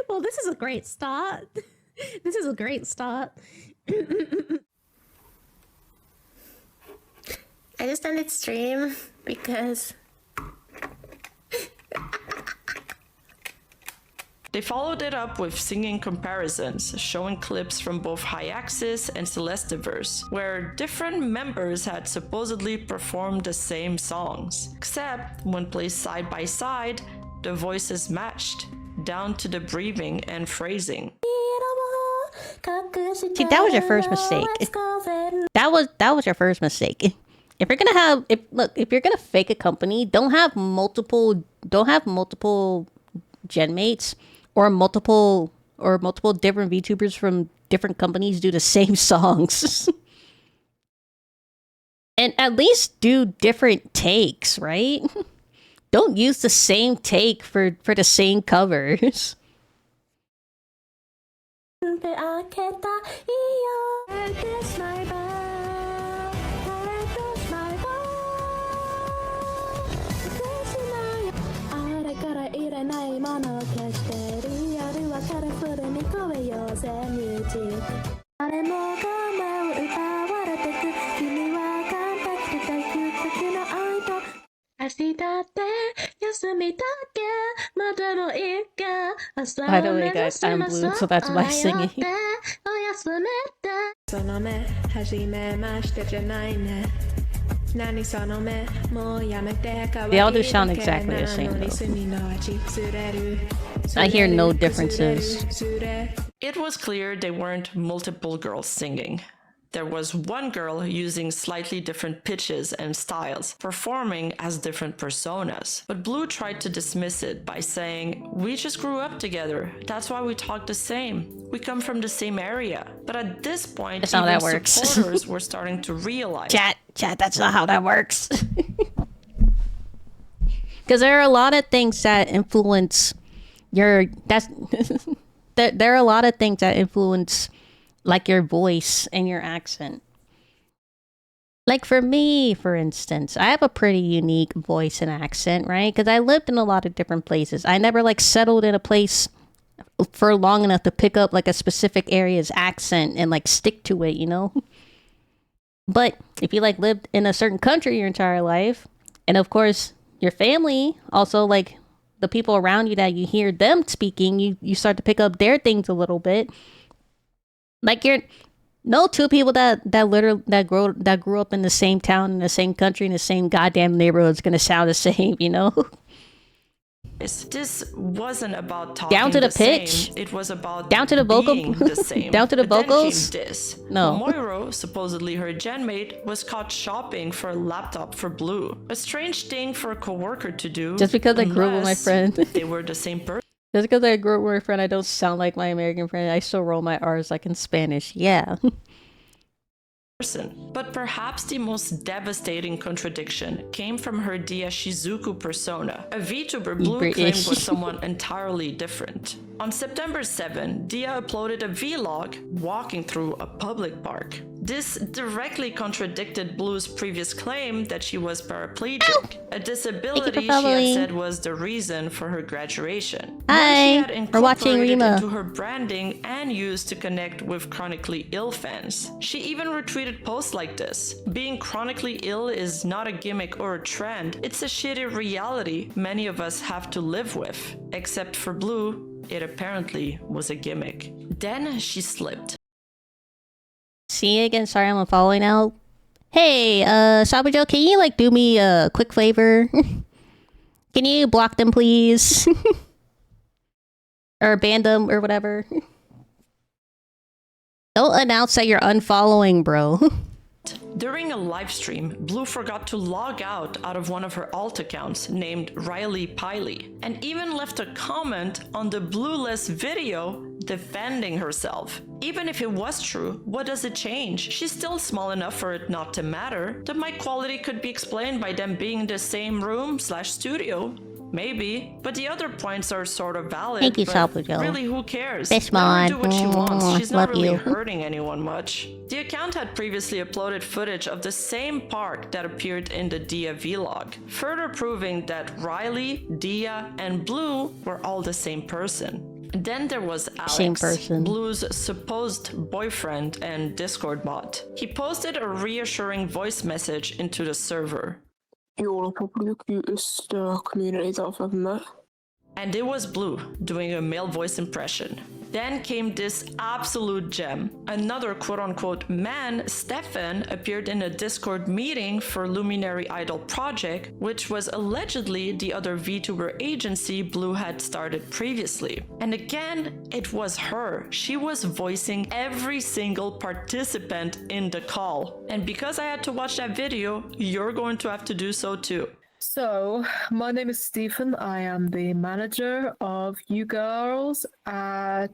Well, this is a great start. This is a great start. I just ended stream because They followed it up with singing comparisons, showing clips from both Hyaxis and Celestiverse, where different members had supposedly performed the same songs. Except, when placed side by side, the voices matched, down to the breathing and phrasing. See, that was your first mistake. That was your first mistake. If you're gonna have, if you're gonna fake a company, don't have multiple genmates or multiple different VTubers from different companies do the same songs. And at least do different takes, right? Don't use the same take for the same covers. By the way, guys, I'm Blue, so that's my singing. They all do sound exactly the same, though. I hear no differences. It was clear they weren't multiple girls singing. There was one girl using slightly different pitches and styles, performing as different personas. But Blue tried to dismiss it by saying, "We just grew up together. That's why we talk the same. We come from the same area." But at this point, That's not even how that works. supporters were starting to realize. Chat, that's not how that works. Because there are a lot of things that influence there are a lot of things that influence like your voice and your accent. Like for me, for instance, I have a pretty unique voice and accent, right? Because I lived in a lot of different places. I never like settled in a place for long enough to pick up like a specific area's accent and like stick to it, you know? But if you like lived in a certain country your entire life, and of course your family also, like the people around you that you hear them speaking, you start to pick up their things a little bit. Like two people that grew up in the same town, in the same country, in the same goddamn neighborhood is gonna sound the same, you know? This wasn't about talking down to the pitch. Same. It was about down to the vocal, being the same. down to the But vocals. Then came this. No. Moiro, supposedly her genmate, was caught shopping for a laptop for Blue. A strange thing for a coworker to do. Just because I grew up with my unless friend. they were the same person. Just because I grew up with my friend, I don't sound like my American friend. I still roll my R's like in Spanish. Yeah. But perhaps the most devastating contradiction came from her Dia Shizuku persona. A VTuber Blue British. claimed was someone entirely different. On September 7, Dia uploaded a vlog walking through a public park. This directly contradicted Blue's previous claim that she was paraplegic, a disability she had following. said was the reason for her graduation. Hi, One she had we're watching incorporated Rima. into her branding and used to connect with chronically ill fans. She even retweeted posts like this. Being chronically ill is not a gimmick or a trend, it's a shitty reality many of us have to live with. Except for Blue, it apparently was a gimmick. Then she slipped. See you again. Sorry, I'm following now. Hey, Sabujo, can you like do me a quick favor? Can you block them, please? Or ban them or whatever. Don't announce that you're unfollowing, bro. During a live stream, Blue forgot to log out of one of her alt accounts named Riley Piley, and even left a comment on the Blueless video defending herself. Even if it was true, what does it change? She's still small enough for it not to matter. The mic quality could be explained by them being in the same room/studio. Maybe, but the other points are sort of valid. Thank you, but Sabujo. really, who cares? Best Let her mod. do what she wants. She's Love not really you. hurting anyone much. The account had previously uploaded footage of the same park that appeared in the Dia vlog, further proving that Riley, Dia, and Blue were all the same person. Then there was Alex, Same person. Blue's supposed boyfriend and Discord bot. He posted a reassuring voice message into the server. You're probably the cutest community that I've ever met. And it was Blue doing a male voice impression. Then came this absolute gem. Another quote-unquote man, Stefan, appeared in a Discord meeting for Luminary Idol Project, which was allegedly the other VTuber agency Blue had started previously. And again, it was her. She was voicing every single participant in the call. And because I had to watch that video, you're going to have to do so too. So, my name is Stephen. I am the manager of you girls at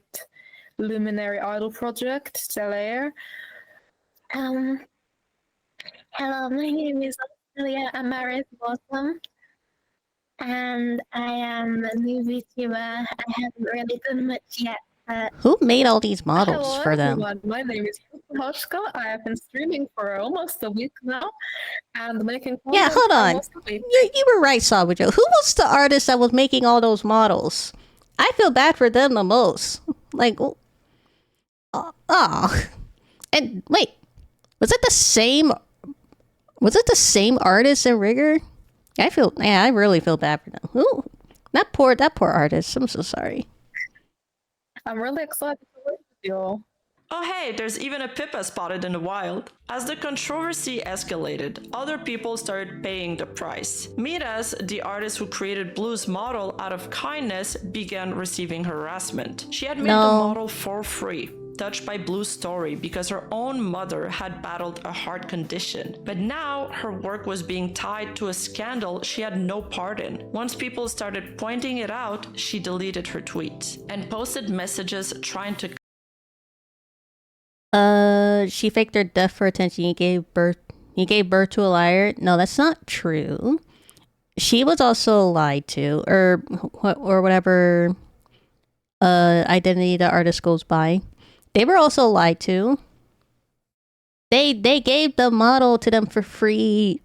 Luminary Idol Project, Delaire. Hello, my name is Australia Amaris Blossom, and I am a new VTuber. I haven't really done much yet, but Who made all these models Hello, for them? everyone. My name is Hoshka. I have been streaming for almost a week now, and making Yeah, content hold for on. almost a week. You were right, Sabujo. Who was the artist that was making all those models? I feel bad for them the most. Like, and wait, was it the same? Was it the same artist in Rigor? I really feel bad for them. Ooh, that poor artist. I'm so sorry. I'm really excited to work with you all. Oh hey, there's even a Pippa spotted in the wild. As the controversy escalated, other people started paying the price. Miras, the artist who created Blue's model out of kindness, began receiving harassment. She had made the model for free, touched by Blue's story because her own mother had battled a heart condition. But now her work was being tied to a scandal she had no part in. Once people started pointing it out, she deleted her tweets and posted messages trying to She faked her death for attention. You gave birth to a liar. No, that's not true. She was also lied to, or whatever identity the artist goes by. They were also lied to. They gave the model to them for free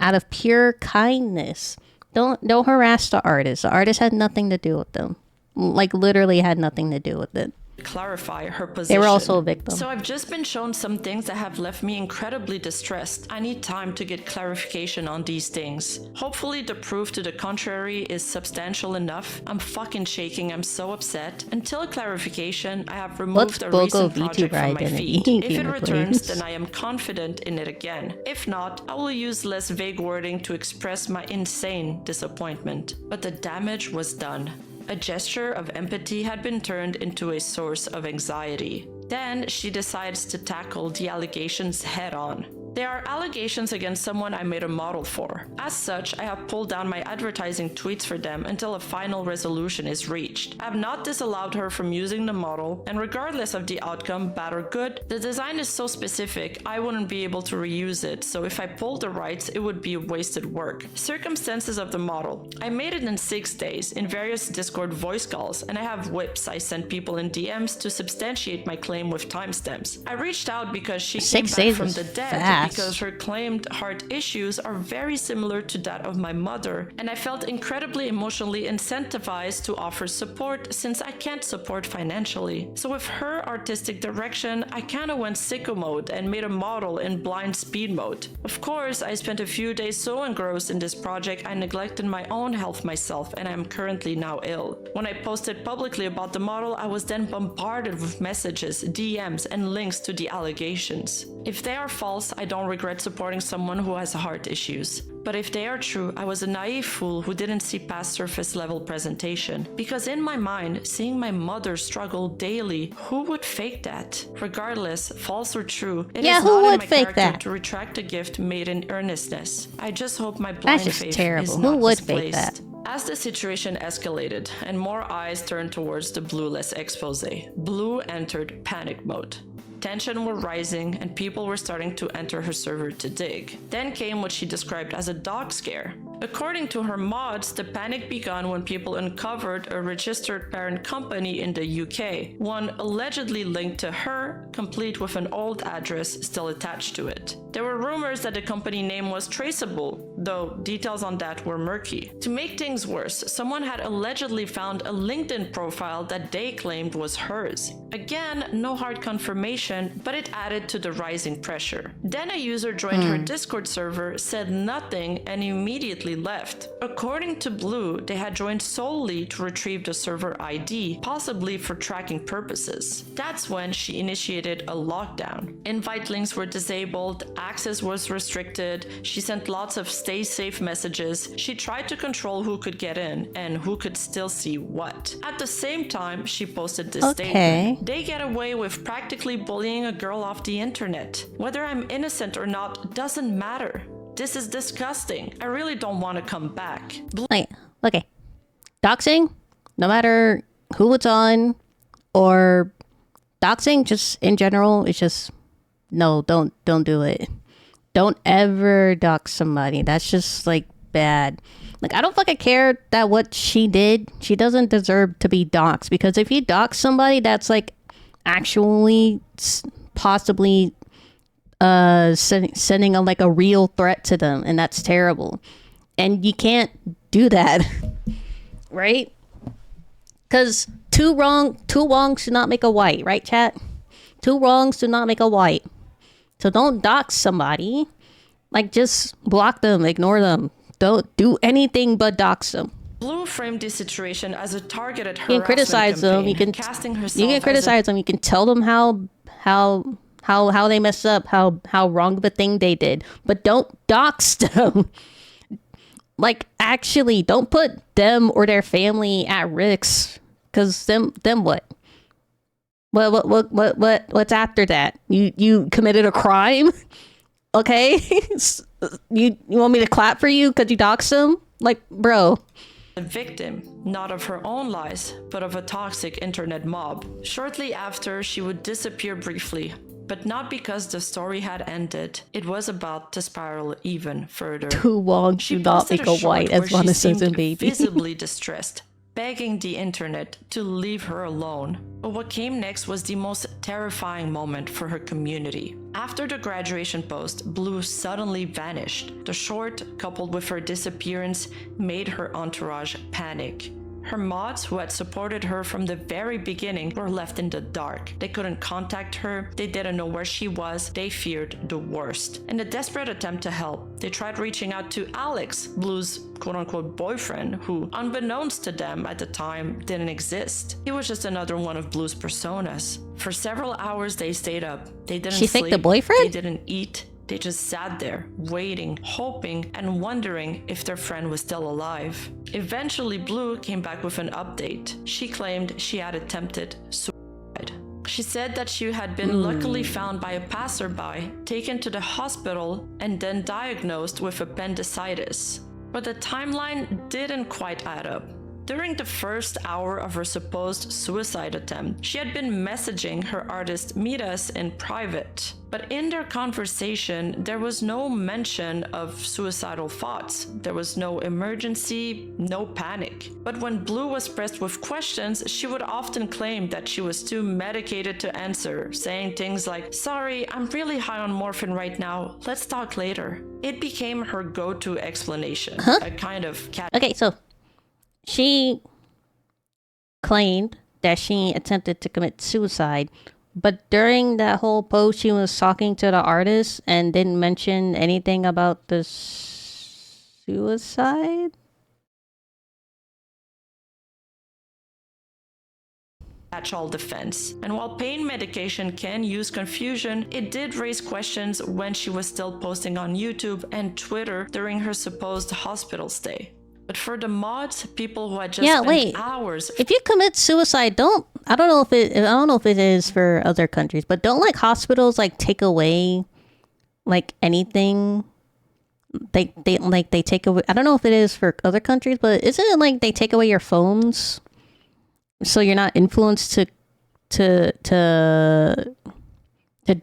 out of pure kindness. Don't harass the artist. The artist had nothing to do with them. Like literally had nothing to do with it. clarify her position. They were also a victim. So I've just been shown some things that have left me incredibly distressed. I need time to get clarification on these things. Hopefully the proof to the contrary is substantial enough. I'm fucking shaking, I'm so upset. Until clarification, I have removed a recent project from my feed. If it returns, then I am confident in it again. If not, I will use less vague wording to express my insane disappointment. But the damage was done. A gesture of empathy had been turned into a source of anxiety. Then she decides to tackle the allegations head on. They are allegations against someone I made a model for. As such, I have pulled down my advertising tweets for them until a final resolution is reached. I have not disallowed her from using the model, and regardless of the outcome, bad or good, the design is so specific I wouldn't be able to reuse it, so if I pulled the rights, it would be wasted work. Circumstances of the model. I made it in 6 days in various Discord voice calls, and I have whips I sent people in DMs to substantiate my claim with timestamps. I reached out because she came 6 back days from is the dead fast. because her claimed heart issues are very similar to that of my mother, and I felt incredibly emotionally incentivized to offer support since I can't support financially. So with her artistic direction, I kinda went sicko mode and made a model in blind speed mode. Of course, I spent a few days so engrossed in this project I neglected my own health myself, and I am currently now ill. When I posted publicly about the model, I was then bombarded with messages, DMs, and links to the allegations. If they are false, I don't regret supporting someone who has heart issues. But if they are true, I was a naive fool who didn't see past surface level presentation. Because in my mind, seeing my mother struggle daily, who would fake that? Regardless, false or true, it Yeah, is who not in would my fake character that? to retract a gift made in earnestness. I just hope my blind just faith terrible. is Who not would fake misplaced. that? As the situation escalated and more eyes turned towards the Blueless expose, Blue entered panic mode. Tension were rising and people were starting to enter her server to dig. Then came what she described as a dog scare. According to her mods, the panic began when people uncovered a registered parent company in the UK, one allegedly linked to her, complete with an old address still attached to it. There were rumors that the company name was traceable, though details on that were murky. To make things worse, someone had allegedly found a LinkedIn profile that they claimed was hers. Again, no hard confirmation, but it added to the rising pressure. Then a user joined her Discord server, said nothing, and immediately left. According to Blue, they had joined solely to retrieve the server ID, possibly for tracking purposes. That's when she initiated a lockdown. Invite links were disabled, access was restricted, she sent lots of stay safe messages, she tried to control who could get in and who could still see what. At the same time, she posted this statement. They get away with practically bullying a girl off the internet. Whether I'm innocent or not doesn't matter. This is disgusting. I really don't want to come back. Like, okay. Doxing, no matter who it's on, or doxing just in general, it's just, no, don't do it. Don't ever dox somebody. That's just, like, bad. Like, I don't fucking care that what she did, she doesn't deserve to be doxed. Because if you dox somebody, that's, like, actually possibly sending a, like, a real threat to them, and that's terrible. And you can't do that. Right? Because two wrongs do not make a white, right, chat? Two wrongs do not make a white. So don't dox somebody. Like, just block them, ignore them. Don't do anything but dox them. Blue framed this situation as a targeted harassment You can criticize them. You can casting herself You can criticize them. You can tell them how they messed up, how wrong of a thing they did, but don't dox them. Like, actually, don't put them or their family at risk. Cause them what? What's after that? You committed a crime? Okay, you want me to clap for you because you doxed them? Like, bro. A victim, not of her own lies, but of a toxic internet mob. Shortly after, she would disappear briefly, but not because the story had ended. It was about to spiral even further. Too long to not make a white, as one says in Baby. Visibly distressed, begging the internet to leave her alone. But what came next was the most terrifying moment for her community. After the graduation post, Blue suddenly vanished. The short, coupled with her disappearance, made her entourage panic. Her mods, who had supported her from the very beginning, were left in the dark. They couldn't contact her, they didn't know where she was, they feared the worst. In a desperate attempt to help, they tried reaching out to Alex, Blue's quote-unquote boyfriend, who, unbeknownst to them at the time, didn't exist. He was just another one of Blue's personas. For several hours they stayed up. They didn't sleep, faked the boyfriend? they didn't eat. They just sat there, waiting, hoping, and wondering if their friend was still alive. Eventually, Blue came back with an update. She claimed she had attempted suicide. She said that she had been luckily found by a passerby, taken to the hospital, and then diagnosed with appendicitis. But the timeline didn't quite add up. During the first hour of her supposed suicide attempt, she had been messaging her artist Miras in private. But in their conversation, there was no mention of suicidal thoughts. There was no emergency, no panic. But when Blue was pressed with questions, she would often claim that she was too medicated to answer, saying things like, "Sorry, I'm really high on morphine right now. Let's talk later." It became her go-to explanation, a kind of cat. Okay, so she claimed that she attempted to commit suicide, but during that whole post, she was talking to the artist and didn't mention anything about the suicide. Catch-all defense. And while pain medication can use confusion, it did raise questions when she was still posting on YouTube and Twitter during her supposed hospital stay. But for the mods, people who had just spent hours. If you commit suicide, I don't know if it is for other countries, but don't like hospitals like take away like anything. They take away. I don't know if it is for other countries, but isn't it like they take away your phones, so you're not influenced to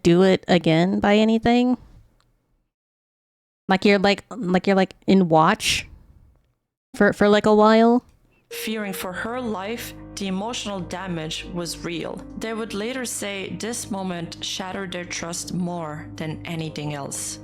do it again by anything? Like you're in watch for like a while. Fearing for her life, the emotional damage was real. They would later say this moment shattered their trust more than anything else.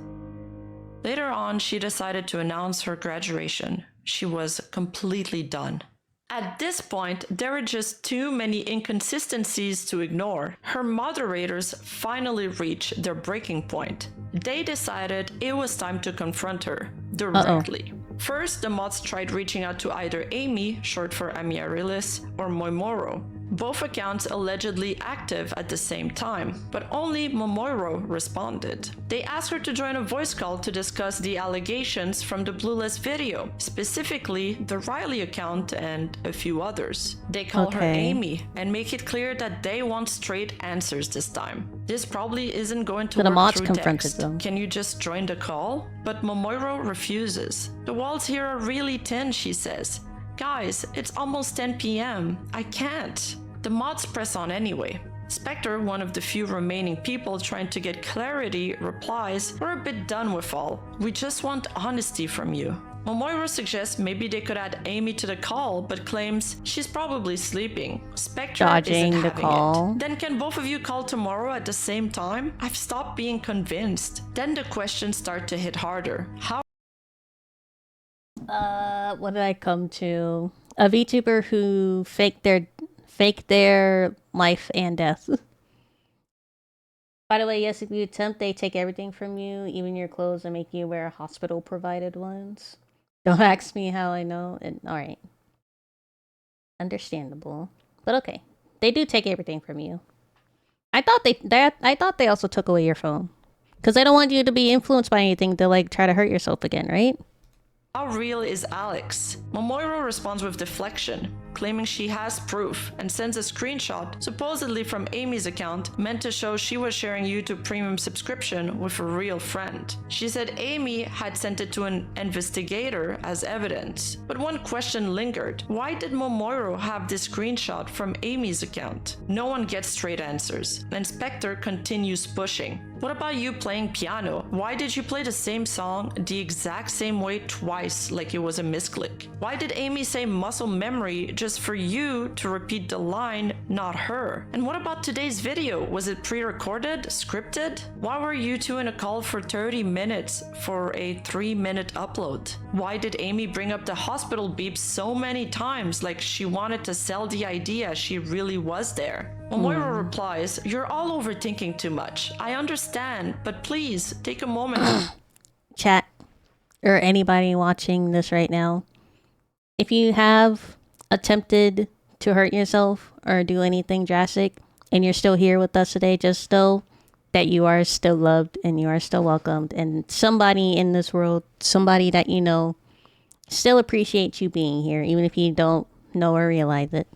Later on, she decided to announce her graduation. She was completely done. At this point, there were just too many inconsistencies to ignore. Her moderators finally reached their breaking point. They decided it was time to confront her directly. First, the mods tried reaching out to either Amy, short for Amiarilis, or Moimoro. Both accounts allegedly active at the same time, but only Momoiro responded. They asked her to join a voice call to discuss the allegations from the Blueless video, specifically the Riley account and a few others. They call her Amy and make it clear that they want straight answers this time. This probably isn't going to work through text. Can you just join the call? But Momoiro refuses. The walls here are really thin, she says. Guys, it's almost 10 p.m. I can't. The mods press on anyway. Spectre, one of the few remaining people trying to get clarity, replies, "We're a bit done with all. We just want honesty from you." Momoiro suggests maybe they could add Amy to the call, but claims she's probably sleeping. Spectre isn't having it. Then can both of you call tomorrow at the same time? I've stopped being convinced. Then the questions start to hit harder. How? What did I come to? A VTuber who faked their life and death. By the way, yes, if you attempt, they take everything from you, even your clothes, and make you wear hospital-provided ones. Don't ask me how I know. Alright. Understandable. But okay. They do take everything from you. I thought they also took away your phone. Because they don't want you to be influenced by anything to like try to hurt yourself again, right? How real is Alex? Momoiro responds with deflection, claiming she has proof, and sends a screenshot, supposedly from Amy's account, meant to show she was sharing YouTube Premium subscription with a real friend. She said Amy had sent it to an investigator as evidence. But one question lingered. Why did Momoiro have this screenshot from Amy's account? No one gets straight answers, and Spectre continues pushing. What about you playing piano? Why did you play the same song the exact same way twice like it was a misclick? Why did Amy say muscle memory just for you to repeat the line, not her? And what about today's video? Was it pre-recorded? Scripted? Why were you two in a call for 30 minutes for a 3-minute upload? Why did Amy bring up the hospital beep so many times like she wanted to sell the idea she really was there? Momoiro replies, "You're all overthinking too much. I understand, but please take a moment." Chat, or anybody watching this right now, if you have attempted to hurt yourself or do anything drastic and you're still here with us today, just know that you are still loved and you are still welcomed, and somebody in this world, somebody that you know, still appreciates you being here, even if you don't know or realize it.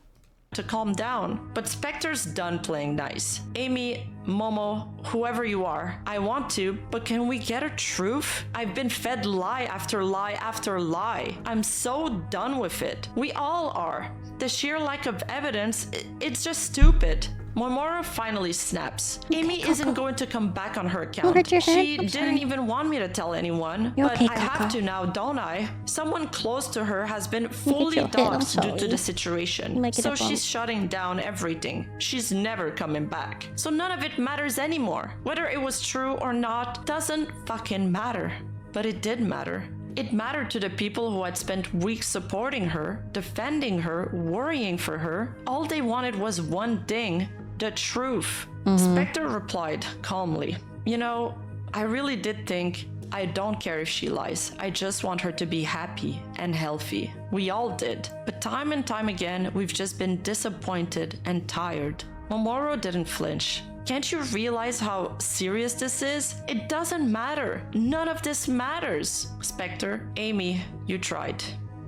to calm down. But Spectre's done playing nice. Amy, Momo, whoever you are, I want to, but can we get a truth? I've been fed lie after lie after lie. I'm so done with it. We all are. The sheer lack of evidence, it's just stupid. Momoro finally snaps. Amy isn't going to come back on her account. hurt your head? She I'm didn't sorry. even want me to tell anyone, You're but okay, I have Coco. to now, don't I? Someone close to her has been fully your head, I'm doxxed due to sorry. the situation. You might get So a bump. she's shutting down everything. She's never coming back. So none of it matters anymore. Whether it was true or not doesn't fucking matter. But it did matter. It mattered to the people who had spent weeks supporting her, defending her, worrying for her. All they wanted was one thing: the truth. Spectre replied calmly, "You know, I really did think I don't care if she lies. I just want her to be happy and healthy. We all did. But time and time again, we've just been disappointed and tired." Momoro didn't flinch. "Can't you realize how serious this is? It doesn't matter. None of this matters." Spectre, Amy, you tried.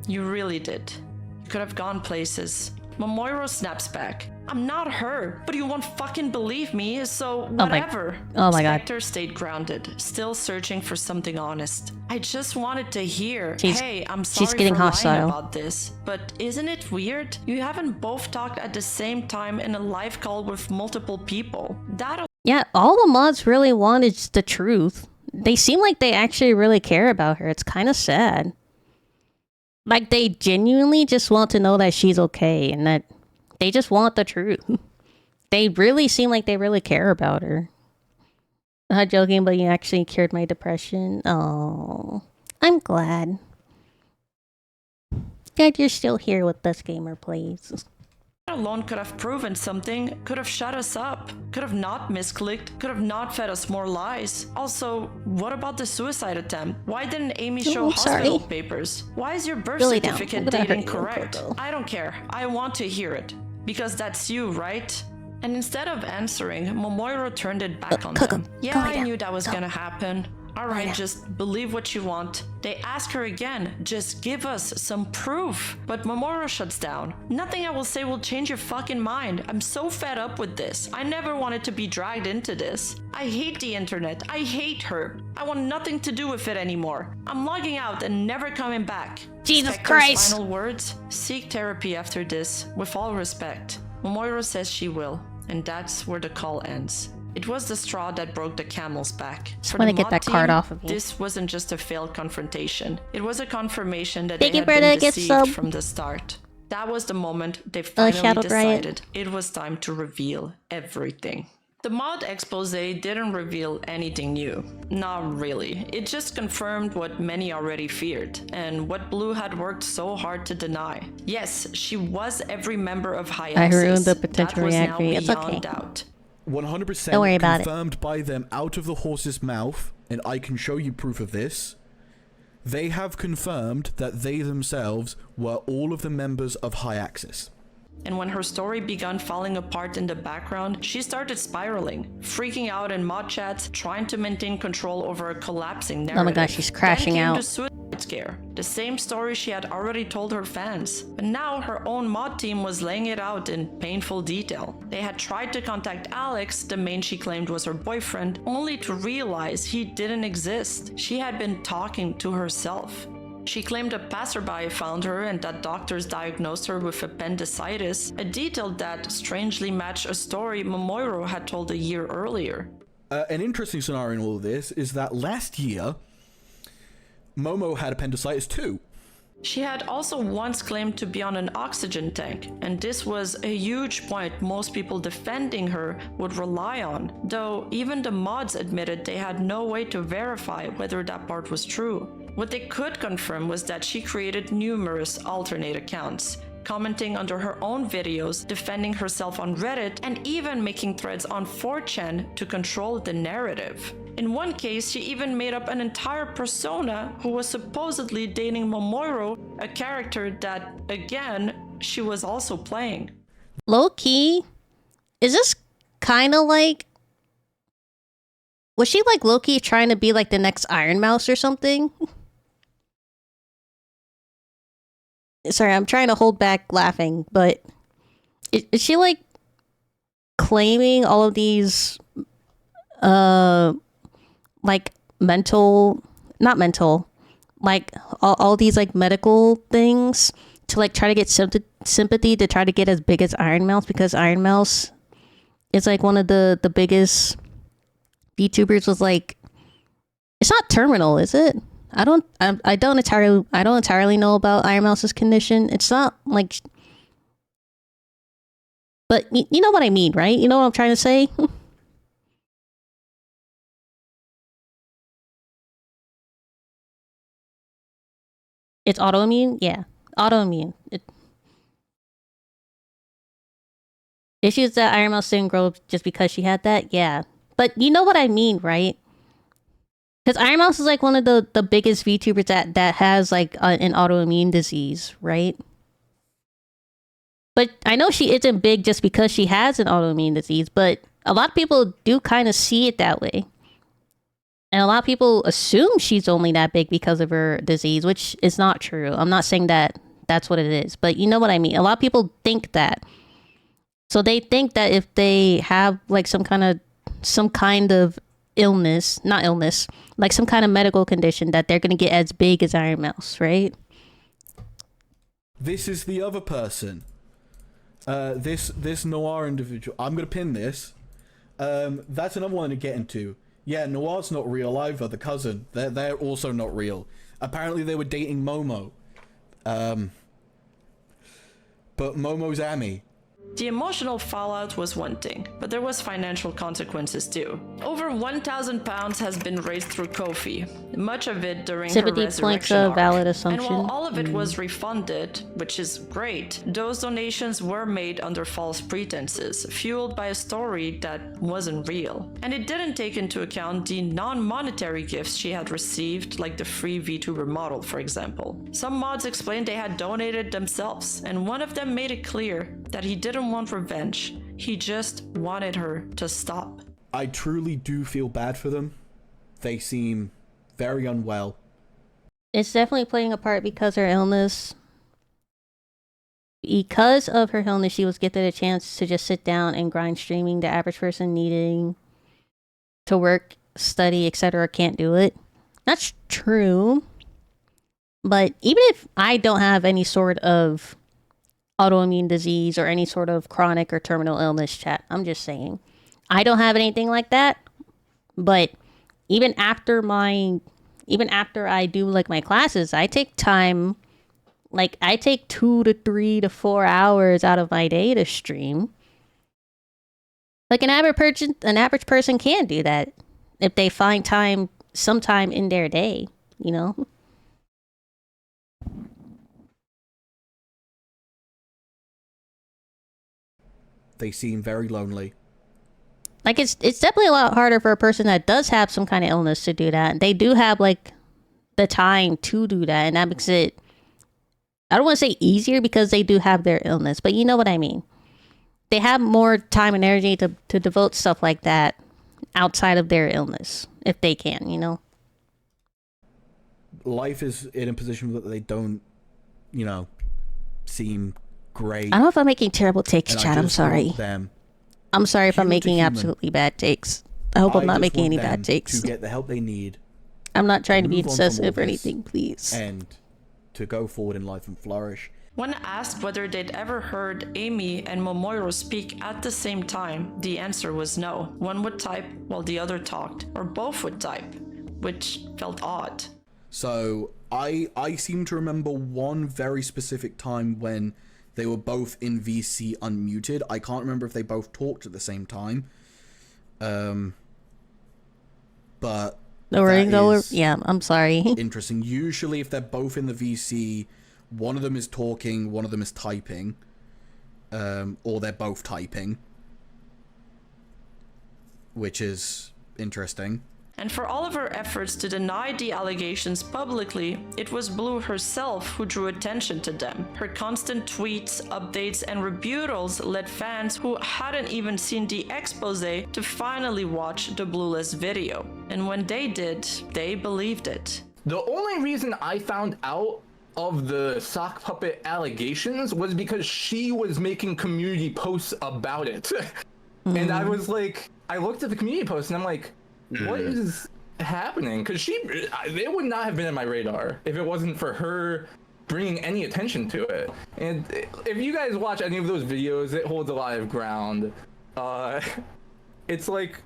You really did. You could have gone places. Momoro snaps back. "I'm not her, but you won't fucking believe me, so whatever." Oh my God. Spectre stayed grounded, still searching for something honest. "I just wanted to hear, She's- hey, I'm she's sorry getting for lying hostile. about this, but isn't it weird? You haven't both talked at the same time in a live call with multiple people. That Yeah, all the mods really want is the truth. They seem like they actually really care about her. It's kind of sad. Like, they genuinely just want to know that she's okay and that they just want the truth. They really seem like they really care about her. Not joking, but you actually cured my depression. Oh, I'm glad. Glad you're still here with us, Gamer Plays. alone could have proven something, could have shut us up, could have not misclicked, could have not fed us more lies. Also, what about the suicide attempt? Why didn't Amy show I'm sorry. hospital papers? Why is your birth Really down. certificate I'm gonna date hurt you, incorrect? Coco. I don't care. I want to hear it. Because that's you, right? And instead of answering, Momoiro turned it back on Coco, them. Yeah, go lay I down. knew that was Go. gonna happen. Alright, down. just believe what you want. They ask her again, just give us some proof. But Momoro shuts down. Nothing I will say will change your fucking mind. I'm so fed up with this. I never wanted to be dragged into this. I hate the internet. I hate her. I want nothing to do with it anymore. I'm logging out and never coming back. Jesus Spectre's Christ. final words: seek therapy after this, with all respect. Momoro says she will, and that's where the call ends. It was the straw that broke the camel's back. For wanna the get mod that card team, off of me. This wasn't just a failed confrontation. It was a confirmation that Thank they you, had brother. been Get deceived some. from the start. That was the moment they finally Shadow Riot. decided it was time to reveal everything. The mod expose didn't reveal anything new. Not really. It just confirmed what many already feared, and what Blue had worked so hard to deny. Yes, she was every member of High I Axis. ruined the potential That was now reactor. It's beyond okay. doubt. 100% Don't worry about it. confirmed by them out of the horse's mouth, and I can show you proof of this. They have confirmed that they themselves were all of the members of High Axis. And when her story began falling apart in the background, she started spiraling, freaking out in mod chats, trying to maintain control over a collapsing narrative. Oh my gosh, she's crashing Then came out. the suicide scare, the same story she had already told her fans. But now her own mod team was laying it out in painful detail. They had tried to contact Alex, the main she claimed was her boyfriend, only to realize he didn't exist. She had been talking to herself. She claimed a passerby found her and that doctors diagnosed her with appendicitis, a detail that strangely matched a story Momoiro had told a year earlier. An interesting scenario in all of this is that last year, Momo had appendicitis too. She had also once claimed to be on an oxygen tank, and this was a huge point most people defending her would rely on, though even the mods admitted they had no way to verify whether that part was true. What they could confirm was that she created numerous alternate accounts, commenting under her own videos, defending herself on Reddit, and even making threads on 4chan to control the narrative. In one case, she even made up an entire persona who was supposedly dating Momoiro, a character that, again, she was also playing. Low key, is this kind of like? Was she like low key trying to be like the next Iron Mouse or something? Sorry, I'm trying to hold back laughing, but is she like claiming all of these like not mental, like all these like medical things to like try to get sympathy to try to get as big as Iron Mouse, because Iron Mouse is like one of the biggest VTubers with like, it's not terminal, is it? I don't entirely know about Iron Mouse's condition. It's not like, but you know what I mean, right? You know what I'm trying to say? It's autoimmune? Yeah. Autoimmune. Issues that Iron Mouse didn't grow just because she had that? Yeah. But you know what I mean, right? Because Iron Mouse is like one of the biggest VTubers that has like an autoimmune disease, right? But I know she isn't big just because she has an autoimmune disease, but a lot of people do kind of see it that way. And a lot of people assume she's only that big because of her disease, which is not true. I'm not saying that that's what it is, but you know what I mean. A lot of people think that. So they think that if they have like some kind of illness, not illness, like some kind of medical condition, that they're going to get as big as Iron Mouse, right? This is the other person. This Noir individual. I'm going to pin this. That's another one to get into. Yeah, Noir's not real either, the cousin. They're also not real. Apparently they were dating Momo. But Momo's Amy. The emotional fallout was one thing, but there was financial consequences too. Over £1,000 has been raised through Ko-fi, much of it during Sympathy her points resurrection a arc. valid And assumption. while all of it was refunded, which is great, those donations were made under false pretenses, fueled by a story that wasn't real. And it didn't take into account the non-monetary gifts she had received, like the free VTuber model, for example. Some mods explained they had donated themselves, and one of them made it clear that he didn't want revenge. He just wanted her to stop. I truly do feel bad for them. They seem very unwell. It's definitely playing a part because her illness. Because of her illness, she was gifted a chance to just sit down and grind streaming. The average person needing to work, study, etc. can't do it. That's true. But even if I don't have any sort of autoimmune disease or any sort of chronic or terminal illness, chat, I'm just saying, I don't have anything like that. But even after I do like my classes, I take time, like I take 2 to 3 to 4 hours out of my day to stream. Like an average person can do that if they find some time in their day, you know? They seem very lonely. Like it's definitely a lot harder for a person that does have some kind of illness to do that. They do have like the time to do that, and that makes it, I don't want to say easier because they do have their illness, but you know what I mean. They have more time and energy to devote stuff like that outside of their illness, if they can, you know? Life is in a position that they don't, seem great. I don't know if I'm making terrible takes, And I chat. I'm just sorry. want them, I'm sorry if I'm human to making human. absolutely bad takes. I hope I'm not just making want any them bad takes. to get the help they need I'm not trying to be move on from all excessive or this anything, please. and to go forward in life and flourish. When asked whether they'd ever heard Amy and Momoiro speak at the same time, the answer was no. One would type while the other talked, or both would type, which felt odd. So I seem to remember one very specific time when they were both in VC unmuted. I can't remember if they both talked at the same time. But Yeah, I'm sorry. interesting. Usually if they're both in the VC, one of them is talking, one of them is typing. Or they're both typing. Which is interesting. And for all of her efforts to deny the allegations publicly, it was Blue herself who drew attention to them. Her constant tweets, updates, and rebuttals led fans who hadn't even seen the expose to finally watch the Blueless video. And when they did, they believed it. The only reason I found out of the sock puppet allegations was because she was making community posts about it. And I was like, I looked at the community post and I'm like, what is happening? Because it would not have been on my radar if it wasn't for her bringing any attention to it. And if you guys watch any of those videos, it holds a lot of ground. It's like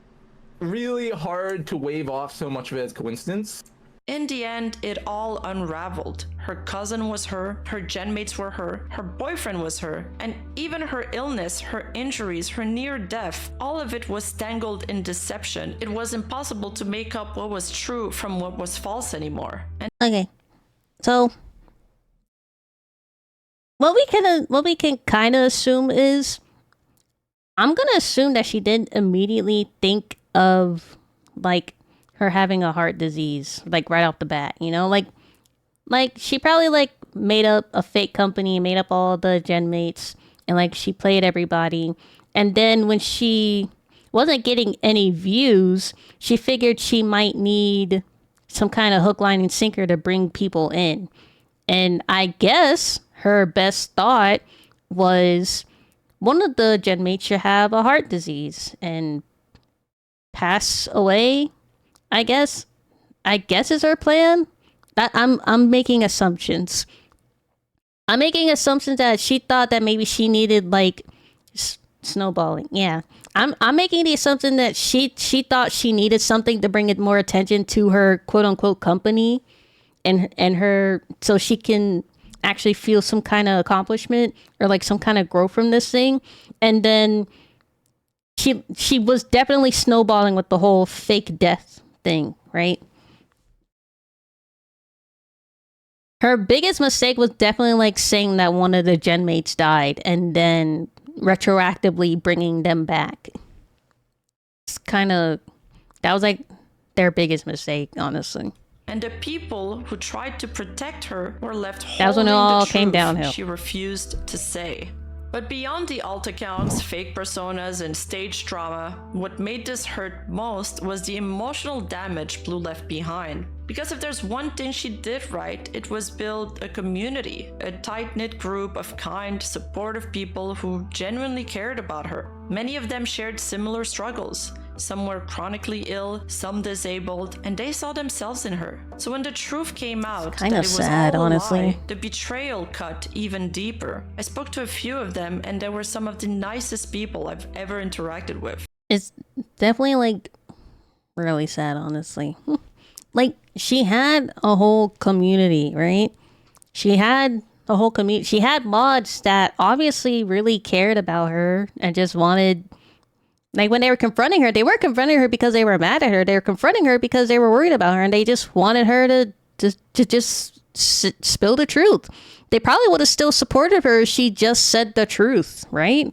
really hard to wave off so much of it as coincidence. In the end, it all unraveled. Her cousin was her genmates were her boyfriend was her, and even her illness, her injuries, her near death, all of it was tangled in deception. It was impossible to make up what was true from what was false anymore. And Okay, so what we can kind of assume is, I'm gonna assume that she didn't immediately think of like her having a heart disease, like right off the bat, you know, like she probably like made up a fake company, made up all the gen mates, and like she played everybody, and then when she wasn't getting any views, she figured she might need some kind of hook, line, and sinker to bring people in. And I guess her best thought was one of the gen mates should have a heart disease and pass away. I guess is her plan. I'm making assumptions. I'm making assumptions that she thought that maybe she needed like snowballing. Yeah, I'm making the assumption that she thought she needed something to bring it more attention to her quote unquote company, and her, so she can actually feel some kind of accomplishment or like some kind of growth from this thing. And then she was definitely snowballing with the whole fake death thing, right? Her biggest mistake was definitely like saying that one of the gen mates died and then retroactively bringing them back. It's kind of, that was like their biggest mistake, honestly. And the people who tried to protect her were left That was when holding it all the came truth downhill. she refused to say. But beyond the alt accounts, fake personas, and stage drama, what made this hurt most was the emotional damage Blue left behind. Because if there's one thing she did right, it was build a community, a tight-knit group of kind, supportive people who genuinely cared about her. Many of them shared similar struggles. Some were chronically ill, some disabled, and they saw themselves in her. So when the truth came out that it was sad, all a honestly. lie, the betrayal cut even deeper. I spoke to a few of them, and they were some of the nicest people I've ever interacted with. It's definitely like really sad, honestly. Like she had a whole community, right? She had a whole community. She had mods that obviously really cared about her and just wanted, like when they were confronting her, they weren't confronting her because they were mad at her. They were confronting her because they were worried about her, and they just wanted her to just spill the truth. They probably would have still supported her if she just said the truth, right?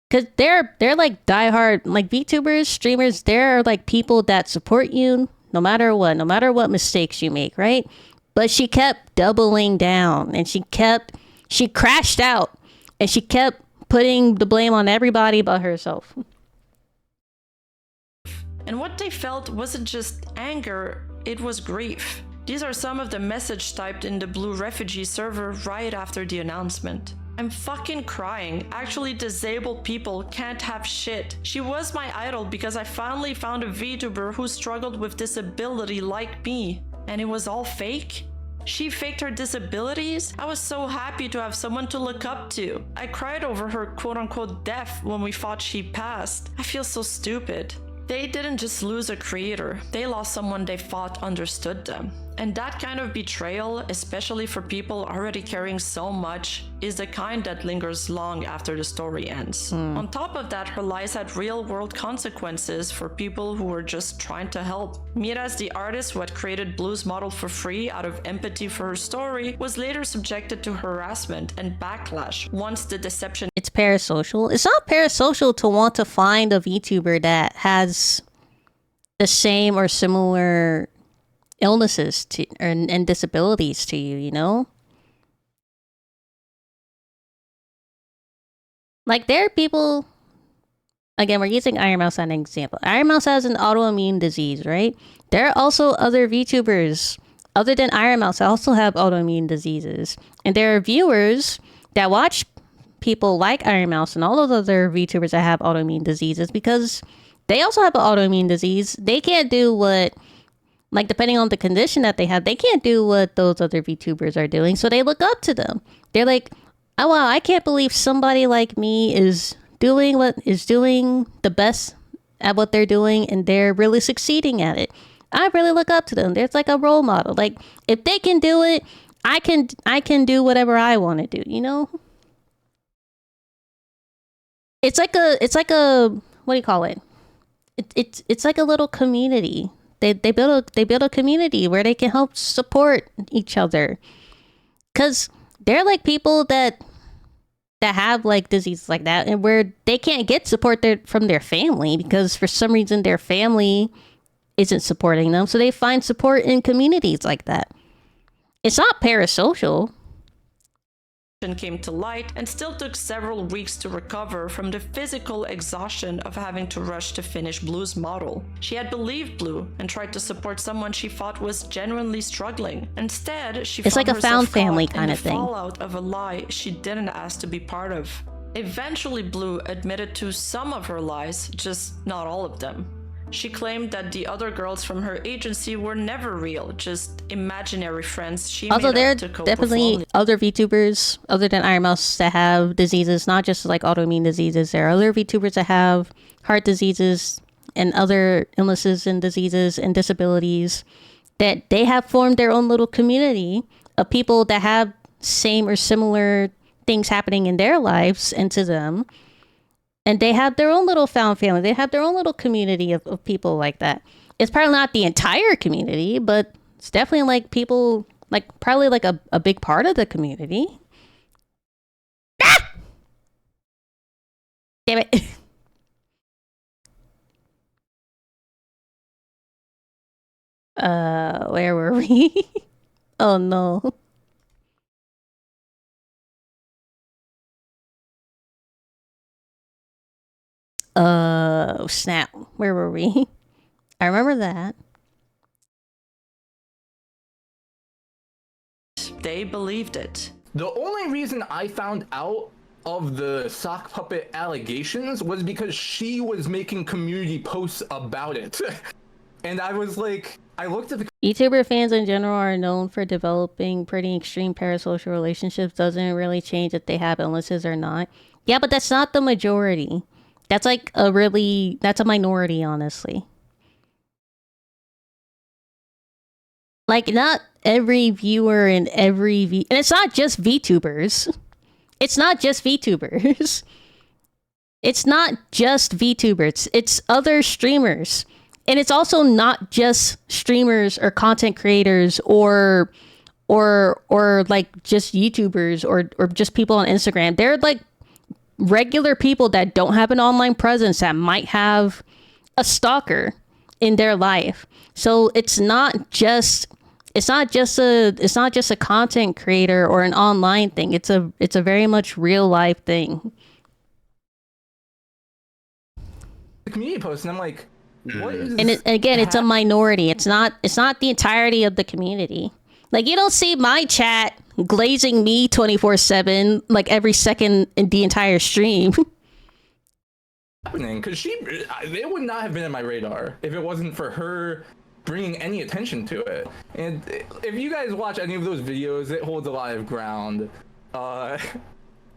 Because they're like diehard, like VTubers, streamers. They're like people that support you no matter what mistakes you make, right? But she kept doubling down, and she crashed out, and she kept putting the blame on everybody but herself. And what they felt wasn't just anger, it was grief. These are some of the messages typed in the Blue Refugee server right after the announcement. I'm fucking crying. Actually, disabled people can't have shit. She was my idol because I finally found a VTuber who struggled with disability like me. And it was all fake? She faked her disabilities? I was so happy to have someone to look up to. I cried over her quote-unquote death when we thought she passed. I feel so stupid. They didn't just lose a creator, they lost someone they thought understood them. And that kind of betrayal, especially for people already caring so much, is the kind that lingers long after the story ends. On top of that, her lies had real-world consequences for people who were just trying to help. Miraz, the artist who had created Blue's model for free out of empathy for her story, was later subjected to harassment and backlash once the deception. It's parasocial. It's not parasocial to want to find a VTuber that has the same or similar illnesses to and disabilities to you, you know? Like there are people, again, we're using Iron Mouse as an example. Iron Mouse has an autoimmune disease, right? There are also other VTubers other than Iron Mouse, also have autoimmune diseases. And there are viewers that watch people like Iron Mouse and all those other VTubers that have autoimmune diseases because they also have an autoimmune disease. They can't do what, like, depending on the condition that they have, they can't do what those other VTubers are doing. So they look up to them. They're like, oh wow, I can't believe somebody like me is doing the best at what they're doing, and they're really succeeding at it. I really look up to them. There's like a role model. Like, if they can do it, I can do whatever I want to do, you know? It's like a what do you call it? It's like a little community. They build a community where they can help support each other. 'Cause they're like people that have like diseases like that, and where they can't get support from their family because for some reason their family isn't supporting them, so they find support in communities like that. It's not parasocial. Came to light and still took several weeks to recover from the physical exhaustion of having to rush to finish Blue's model. She had believed Blue and tried to support someone she thought was genuinely struggling. Instead, she It's found like a found herself family caught kind in of the thing. fallout of a lie she didn't ask to be part of. Eventually, Blue admitted to some of her lies, just not all of them. She claimed that the other girls from her agency were never real, just imaginary friends she Also, made there are up to cope with definitely loneliness. other VTubers other than Iron Mouse that have diseases, not just like autoimmune diseases. There are other VTubers that have heart diseases and other illnesses and diseases and disabilities that they have formed their own little community of people that have same or similar things happening in their lives and to them. And they have their own little found family. They have their own little community of people like that. It's probably not the entire community, but it's definitely like people, like probably like a big part of the community. Ah! Damn it. Where were we? Oh no. Snap. Where were we? I remember that. They believed it. The only reason I found out of the sock puppet allegations was because she was making community posts about it. And I was like, I looked at the YouTuber fans in general are known for developing pretty extreme parasocial relationships. Doesn't really change if they have illnesses or not. Yeah, but that's not the majority. That's like that's a minority, honestly. Like, not every viewer and and it's not just VTubers. It's not just VTubers. It's not just VTubers. It's other streamers. And it's also not just streamers or content creators or like just YouTubers or just people on Instagram. They're like regular people that don't have an online presence that might have a stalker in their life. So it's not just a content creator or an online thing. It's a very much real life thing. community post, and I'm like, what is? And again, it's a minority. It's not the entirety of the community. Like, you don't see my chat glazing me 24/7 like every second in the entire stream. Happening? Because they would not have been on my radar if it wasn't for her bringing any attention to it. And if you guys watch any of those videos, it holds a lot of ground.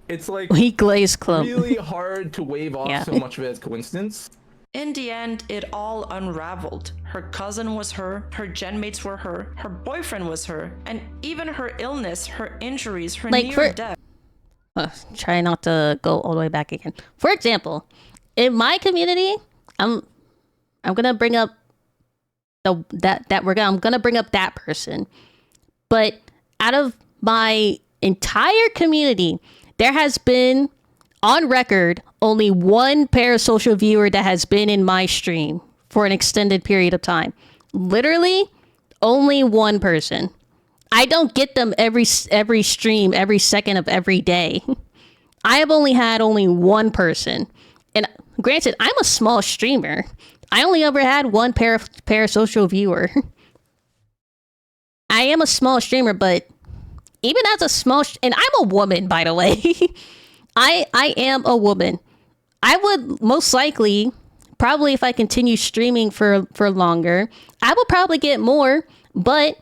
It's like We glaze clump. really hard to wave off so much of it as coincidence. In the end, it all unraveled. Her cousin was her genmates were her boyfriend was her, and even her illness, her injuries, her Like, near death. Try not to go all the way back again. For example, in my community, I'm gonna bring up I'm gonna bring up that person. But out of my entire community, there has been, on record, only one parasocial viewer that has been in my stream for an extended period of time. Literally, only one person. I don't get them every stream, every second of every day. I have only had one person. And granted, I'm a small streamer. I only ever had one parasocial viewer. I am a small streamer, but even as a small and I'm a woman, by the way. I am a woman. I would most likely, probably if I continue streaming for longer, I would probably get more, but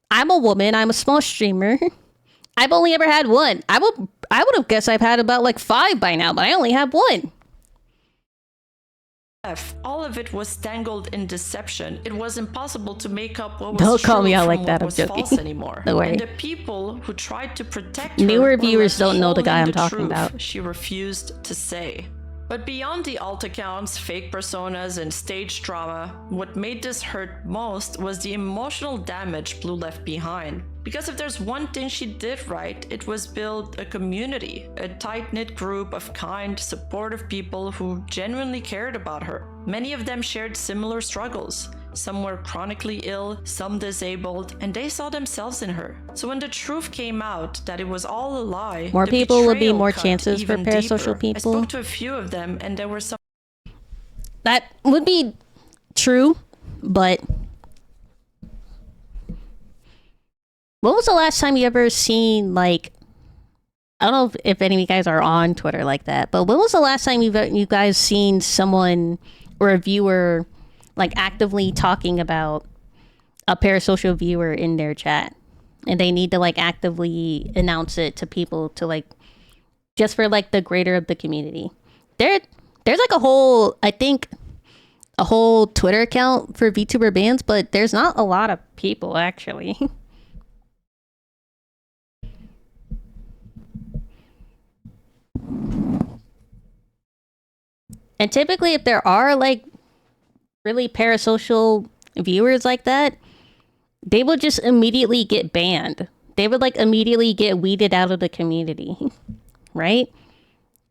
I'm a woman. I'm a small streamer. I've only ever had one. I would have guessed I've had about like 5 by now, but I only have one. All of it was tangled in deception. It was impossible to make up what was Don't call true me out from like what that, I'm was joking. false anymore. Don't worry. And the people who tried to protect her Newer were viewers left don't know the guy holding I'm talking truth about. She refused to say. But beyond the alt accounts, fake personas, and stage drama, what made this hurt most was the emotional damage Blue left behind. Because if there's one thing she did right, it was build a community, a tight-knit group of kind, supportive people who genuinely cared about her. Many of them shared similar struggles. Some were chronically ill, some disabled, and they saw themselves in her. So when the truth came out that it was all a lie, More the people would be betrayal more cut chances for even parasocial deeper. people. I spoke to a few of them, and there were some. That would be true, but when was the last time you ever seen, like, I don't know if any of you guys are on Twitter like that, but when was the last time you guys seen someone or a viewer like actively talking about a parasocial viewer in their chat, and they need to like actively announce it to people to like just for like the greater of the community? There's like a whole Twitter account for VTuber bans, but there's not a lot of people actually. And typically if there are like really parasocial viewers like that, they would just immediately get banned. They would like immediately get weeded out of the community, right?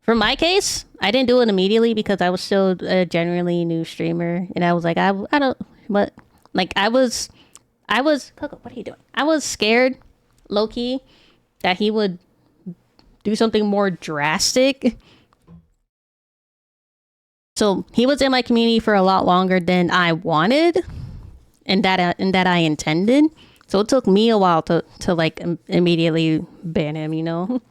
For my case, I didn't do it immediately because I was still a genuinely new streamer, and I was like, I don't, but like I was, Coco, what are you doing? I was scared, low key, that he would do something more drastic. So he was in my community for a lot longer than I wanted, and that I intended. So it took me a while to like immediately ban him, you know?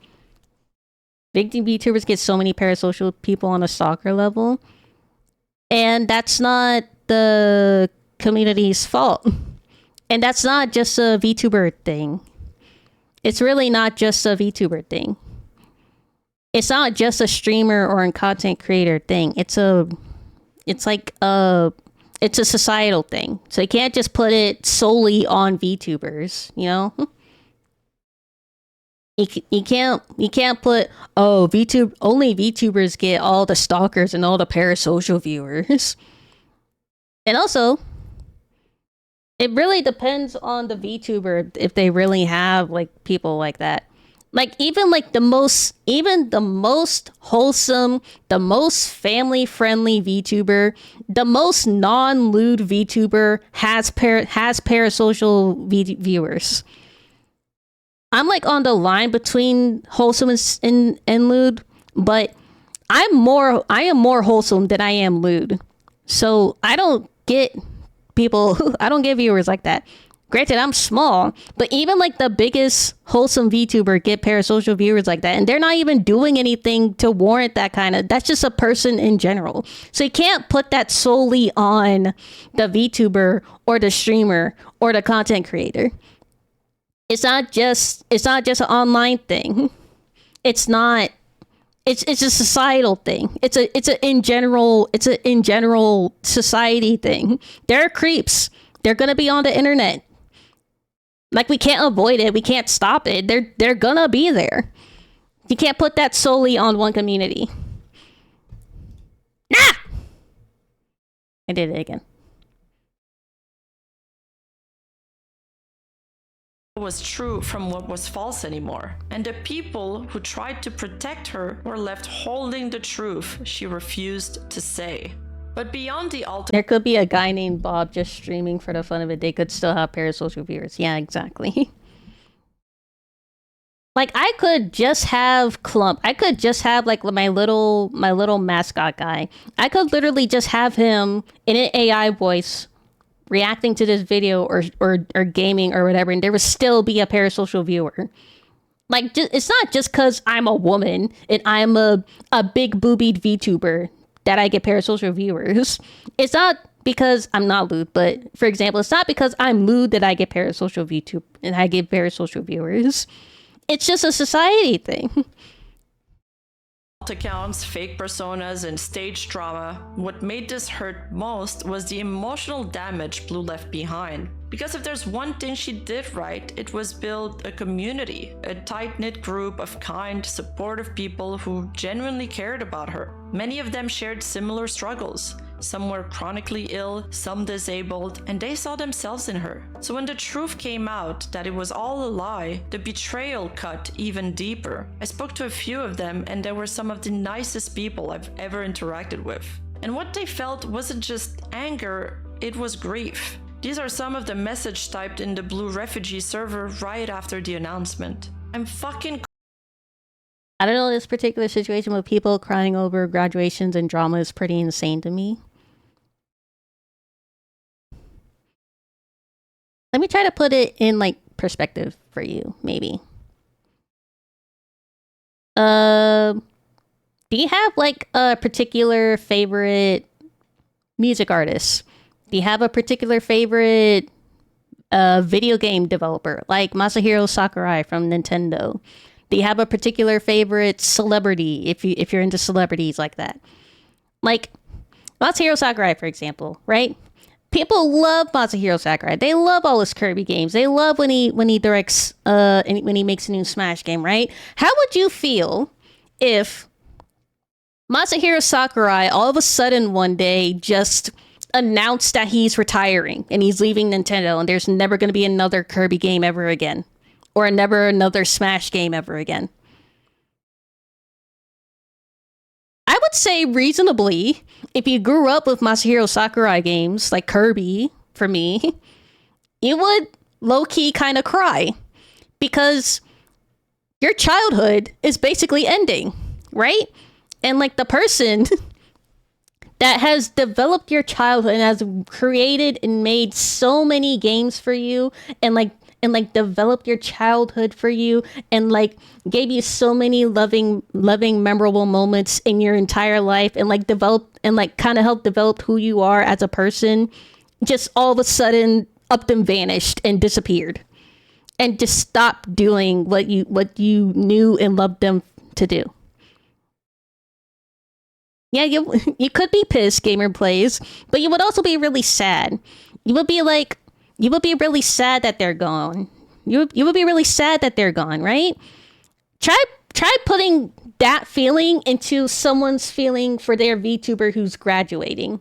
Big VTubers get so many parasocial people on a stalker level, and that's not the community's fault. And that's not just a VTuber thing. It's really not just a VTuber thing. It's not just a streamer or a content creator thing. It's a societal thing. So you can't just put it solely on VTubers, you know? You can't put, oh, only VTubers get all the stalkers and all the parasocial viewers. And also, it really depends on the VTuber if they really have like people like that. Like even like the most wholesome, the most family friendly VTuber, the most non-lewd VTuber has parasocial viewers. I'm like on the line between wholesome and lewd, but I am more wholesome than I am lewd. So I don't get viewers like that. Granted, I'm small, but even like the biggest wholesome VTuber get parasocial viewers like that, and they're not even doing anything to warrant that kind of. That's just a person in general. So you can't put that solely on the VTuber or the streamer or the content creator. It's not just an online thing. It's not. It's a societal thing. It's a in general society thing. They're creeps. They're gonna be on the internet. Like, we can't avoid it. We can't stop it. They're gonna be there. You can't put that solely on one community. Nah! I did it again. Was true from what was false anymore. And the people who tried to protect her were left holding the truth she refused to say. But beyond the there could be a guy named Bob just streaming for the fun of it. They could still have parasocial viewers. Yeah, exactly. Like, I could just have Clump. I could just have like my little mascot guy. I could literally just have him in an AI voice reacting to this video or gaming or whatever, and there would still be a parasocial viewer. Like, it's not just because I'm a woman and I'm a big boobied VTuber that I get parasocial viewers. It's not because I'm not lewd, but for example, it's not because I'm lewd that I get parasocial VTube and I get parasocial viewers. It's just a society thing. Accounts, fake personas, and stage drama, what made this hurt most was the emotional damage Blue left behind. Because if there's one thing she did right, it was build a community, a tight-knit group of kind, supportive people who genuinely cared about her. Many of them shared similar struggles. Some were chronically ill, some disabled, and they saw themselves in her. So when the truth came out that it was all a lie, the betrayal cut even deeper. I spoke to a few of them, and they were some of the nicest people I've ever interacted with. And what they felt wasn't just anger, it was grief. These are some of the message typed in the Blue refugee server right after the announcement. I'm fucking I don't know, this particular situation with people crying over graduations and drama is pretty insane to me. Let me try to put it in like perspective for you, maybe. Do you have like a particular favorite music artist? Do you have a particular favorite video game developer, like Masahiro Sakurai from Nintendo? Do you have a particular favorite celebrity if you're into celebrities like that? Like Masahiro Sakurai, for example, right? People love Masahiro Sakurai. They love all his Kirby games. They love when he directs and when he makes a new Smash game, right? How would you feel if Masahiro Sakurai all of a sudden one day just announced that he's retiring and he's leaving Nintendo and there's never going to be another Kirby game ever again, or never another Smash game ever again? I would say reasonably, if you grew up with Masahiro Sakurai games like Kirby, for me, you would low-key kind of cry because your childhood is basically ending, right? And like the person that has developed your childhood and has created and made so many games for you and developed your childhood for you and like gave you so many loving memorable moments in your entire life and like developed and like kind of helped develop who you are as a person, just all of a sudden up and vanished and disappeared and just stopped doing what you knew and loved them to do. Yeah, you could be pissed, Gamer Plays, but you would also be really sad. You would be really sad that they're gone. You would be really sad that they're gone, right? Try putting that feeling into someone's feeling for their VTuber who's graduating.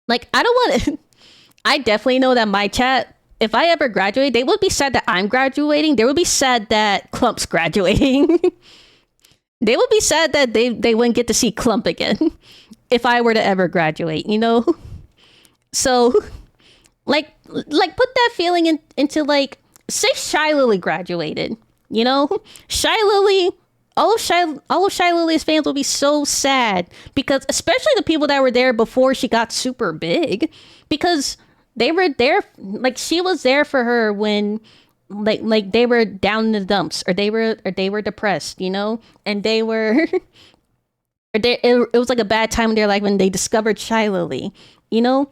Like, I don't want to... I definitely know that my chat, if I ever graduate, they would be sad that I'm graduating. They would be sad that Clump's graduating. They would be sad that they wouldn't get to see Clump again if I were to ever graduate, you know? So, like put that feeling into, like, say Shy Lily graduated, you know? Shy Lily, all of Shy Lily's fans will be so sad because, especially the people that were there before she got super big, because they were there, like, she was there for her when... Like they were down in the dumps, or they were depressed, you know, and they were, it was like a bad time in their life when they discovered Shy Lily, you know.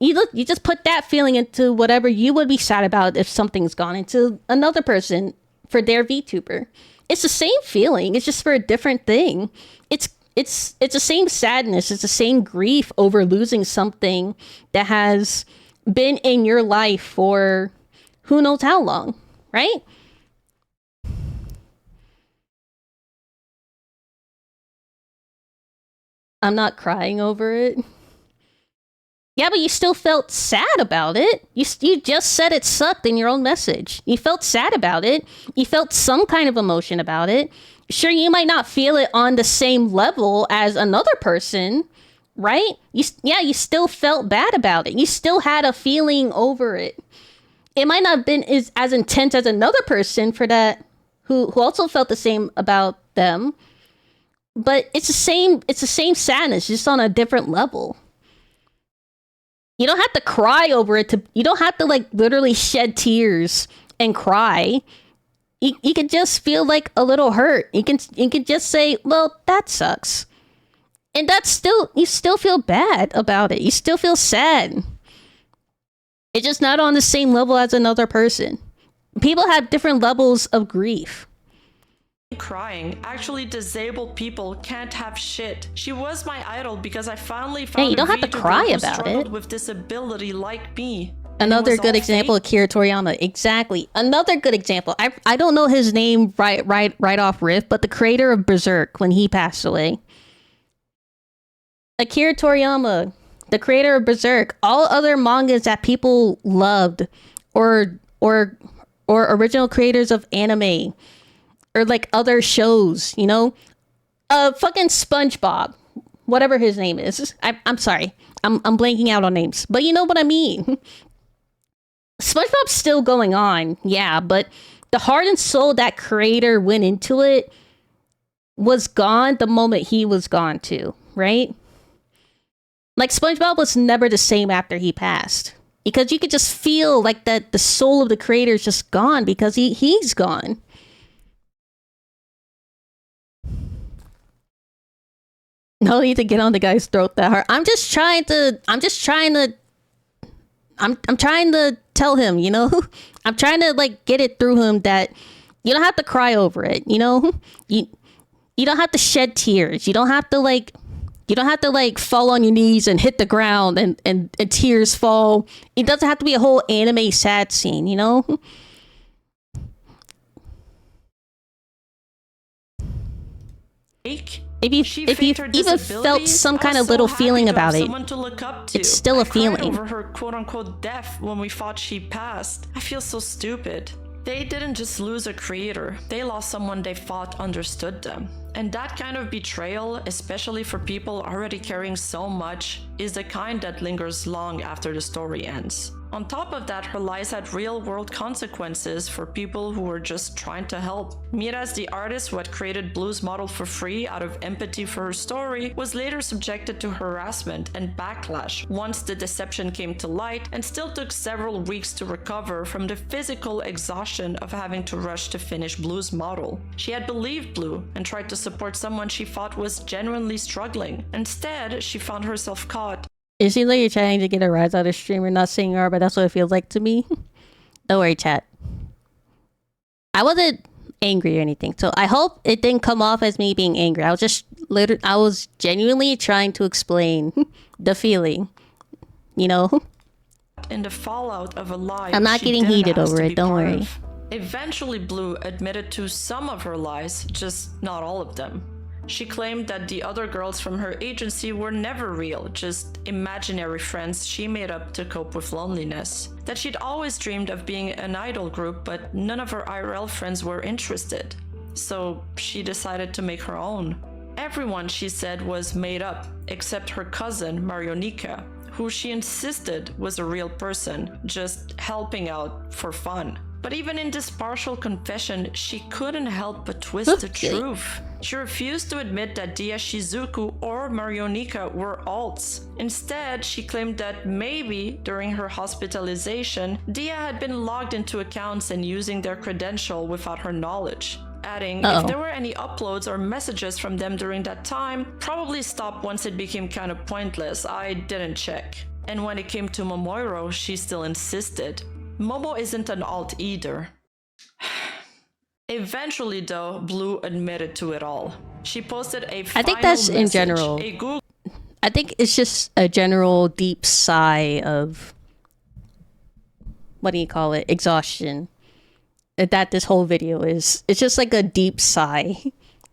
You just put that feeling into whatever you would be sad about if something's gone into another person for their VTuber. It's the same feeling. It's just for a different thing. It's the same sadness. It's the same grief over losing something that has been in your life for who knows how long, right? I'm not crying over it. Yeah, but you still felt sad about it. You just said it sucked in your own message. You felt sad about it. You felt some kind of emotion about it. Sure, you might not feel it on the same level as another person, right? You still felt bad about it. You still had a feeling over it. It might not have been as intense as another person for that who also felt the same about them, but it's the same sadness, just on a different level. You don't have to cry over it. You don't have to like literally shed tears and cry. You can just feel like a little hurt. You can just say, well, that sucks. And you still feel bad about it. You still feel sad. It's just not on the same level as another person. People have different levels of grief. Crying. Actually, disabled people can't have shit. She was my idol because I finally found you don't have to cry who about struggled it. with disability like me. Another good example of Akira Toriyama. Exactly. Another good example. I don't know his name right off riff, but the creator of Berserk when he passed away. Akira Toriyama, the creator of Berserk, all other mangas that people loved, or original creators of anime, or like other shows, you know, fucking SpongeBob, whatever his name is. I'm sorry, I'm blanking out on names, but you know what I mean. SpongeBob's still going on, yeah, but the heart and soul that creator went into it was gone the moment he was gone too, right? Like SpongeBob was never the same after he passed, because you could just feel like that the soul of the creator is just gone because he's gone. No need to get on the guy's throat that hard. I'm trying to tell him, you know, I'm trying to like get it through him that you don't have to cry over it, you know, you don't have to shed tears. You don't have to like fall on your knees and hit the ground and tears fall. It doesn't have to be a whole anime sad scene, you know? If you've even felt some kind of little feeling about it, it's still a feeling. I cried over her quote-unquote death when we thought she passed. I feel so stupid. They didn't just lose a creator, they lost someone they thought understood them. And that kind of betrayal, especially for people already caring so much, is the kind that lingers long after the story ends. On top of that, her lies had real-world consequences for people who were just trying to help. Miras, the artist who had created Blue's model for free out of empathy for her story, was later subjected to harassment and backlash once the deception came to light, and still took several weeks to recover from the physical exhaustion of having to rush to finish Blue's model. She had believed Blue and tried to support someone she thought was genuinely struggling. Instead, she found herself caught. It seems like you're trying to get a rise out of streamer, not saying her, but that's what it feels like to me. Don't worry, chat. I wasn't angry or anything, so I hope it didn't come off as me being angry. I was genuinely trying to explain the feeling, you know? In the fallout of a lie, I'm not getting heated over it, don't worry. Eventually, Blue admitted to some of her lies, just not all of them. She claimed that the other girls from her agency were never real, just imaginary friends she made up to cope with loneliness. That she'd always dreamed of being an idol group, but none of her IRL friends were interested. So she decided to make her own. Everyone, she said, was made up, except her cousin, Marionika, who she insisted was a real person, just helping out for fun. But even in this partial confession, she couldn't help but twist the truth. She refused to admit that Dia Shizuku or Marionika were alts. Instead, she claimed that maybe during her hospitalization, Dia had been logged into accounts and using their credential without her knowledge. Adding, if there were any uploads or messages from them during that time, probably stopped once it became kind of pointless. I didn't check. And when it came to Momoiro, she still insisted. Momo isn't an alt either. Eventually, though, Blue admitted to it all. She posted a final I think that's message, in general. I think it's just a general deep sigh of, what do you call it, exhaustion. That this whole video is. It's just like a deep sigh.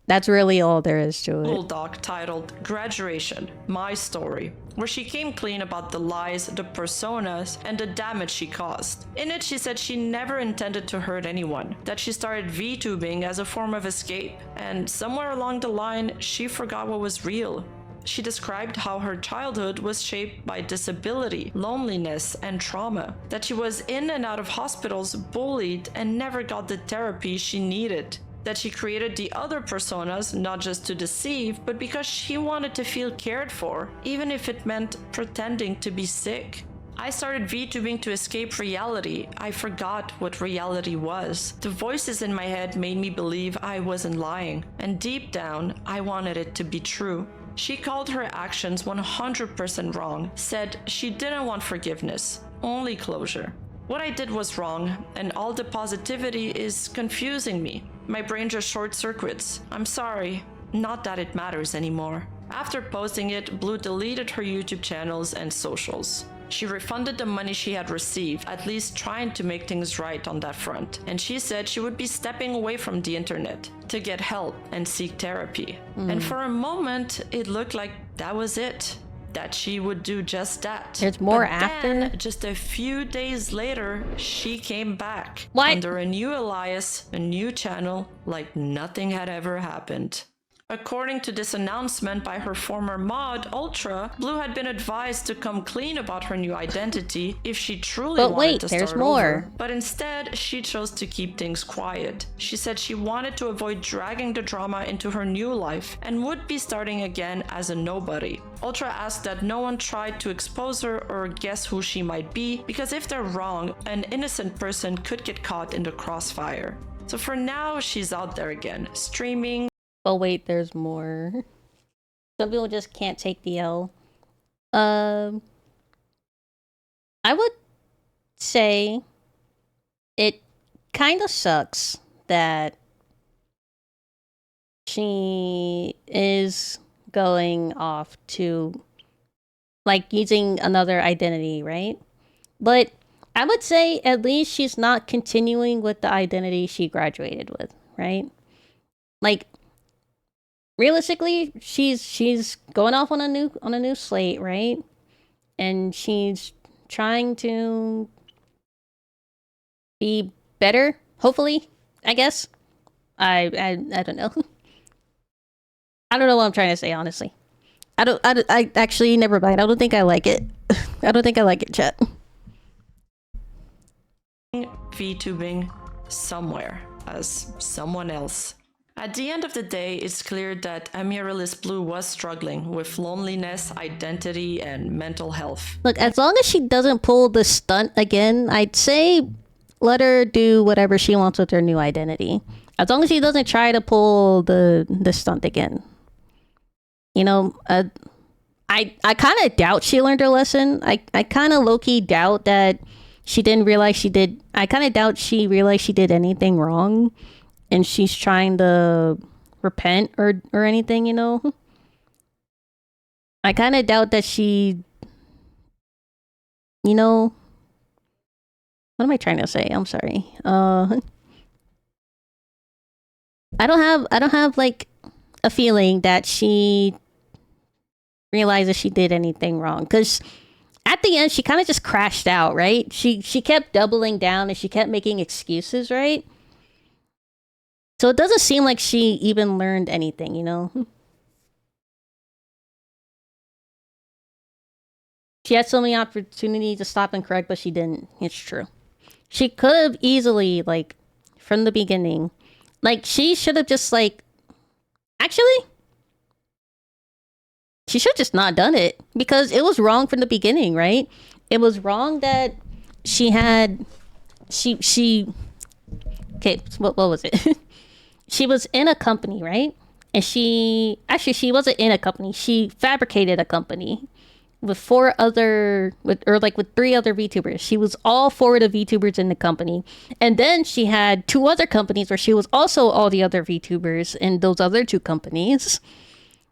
That's really all there is to it. Google Doc titled Graduation, My Story, where she came clean about the lies, the personas, and the damage she caused. In it, she said she never intended to hurt anyone, that she started VTubing as a form of escape, and somewhere along the line, she forgot what was real. She described how her childhood was shaped by disability, loneliness, and trauma, that she was in and out of hospitals, bullied, and never got the therapy she needed. That she created the other personas not just to deceive, but because she wanted to feel cared for, even if it meant pretending to be sick. I started VTubing to escape reality. I forgot what reality was. The voices in my head made me believe I wasn't lying, and deep down, I wanted it to be true. She called her actions 100% wrong, said she didn't want forgiveness, only closure. What I did was wrong, and all the positivity is confusing me. My brain just short circuits. I'm sorry, not that it matters anymore. After posting it, Blue deleted her YouTube channels and socials. She refunded the money she had received, at least trying to make things right on that front. And she said she would be stepping away from the internet to get help and seek therapy. And for a moment, it looked like that was it. That she would do just that. There's more But after? then, just a few days later, she came back. What? Under a new alias, a new channel, like nothing had ever happened. According to this announcement by her former mod, Ultra, Blue had been advised to come clean about her new identity if she truly But wanted wait, to there's start more. over. But instead, she chose to keep things quiet. She said she wanted to avoid dragging the drama into her new life and would be starting again as a nobody. Ultra asked that no one tried to expose her or guess who she might be, because if they're wrong, an innocent person could get caught in the crossfire. So for now, she's out there again, streaming. Oh wait, there's more. Some people just can't take the L. I would say it kind of sucks that she is going off to like using another identity, right? But I would say at least she's not continuing with the identity she graduated with, right? Like realistically, she's going off on a new slate, right? And she's trying to be better, hopefully, I guess. I don't know. I don't know what I'm trying to say, honestly. I actually, never mind. I don't think I like it. I don't think I like it, chat. VTubing somewhere as someone else. At the end of the day, it's clear that Amaryllis Blue was struggling with loneliness, identity, and mental health. Look, as long as she doesn't pull the stunt again, I'd say let her do whatever she wants with her new identity. As long as she doesn't try to pull the stunt again. You know, I kind of doubt she learned her lesson. I kind of low-key doubt that she didn't realize she did. I kind of doubt she realized she did anything wrong. And she's trying to repent or anything, you know? I kind of doubt that she, you know, what am I trying to say? I'm sorry. I don't have like a feeling that she realizes she did anything wrong, because at the end she kind of just crashed out, right? She kept doubling down and she kept making excuses, right? So it doesn't seem like she even learned anything, you know? She had so many opportunities to stop and correct, but she didn't. It's true. She could have easily, like, from the beginning, like, she should have just, like, actually, she should have just not done it, because it was wrong from the beginning, right? It was wrong that she had, okay, what was it? She was in a company, right? And she wasn't in a company. She fabricated a company with three other VTubers. She was all four of the VTubers in the company. And then she had two other companies where she was also all the other VTubers in those other two companies.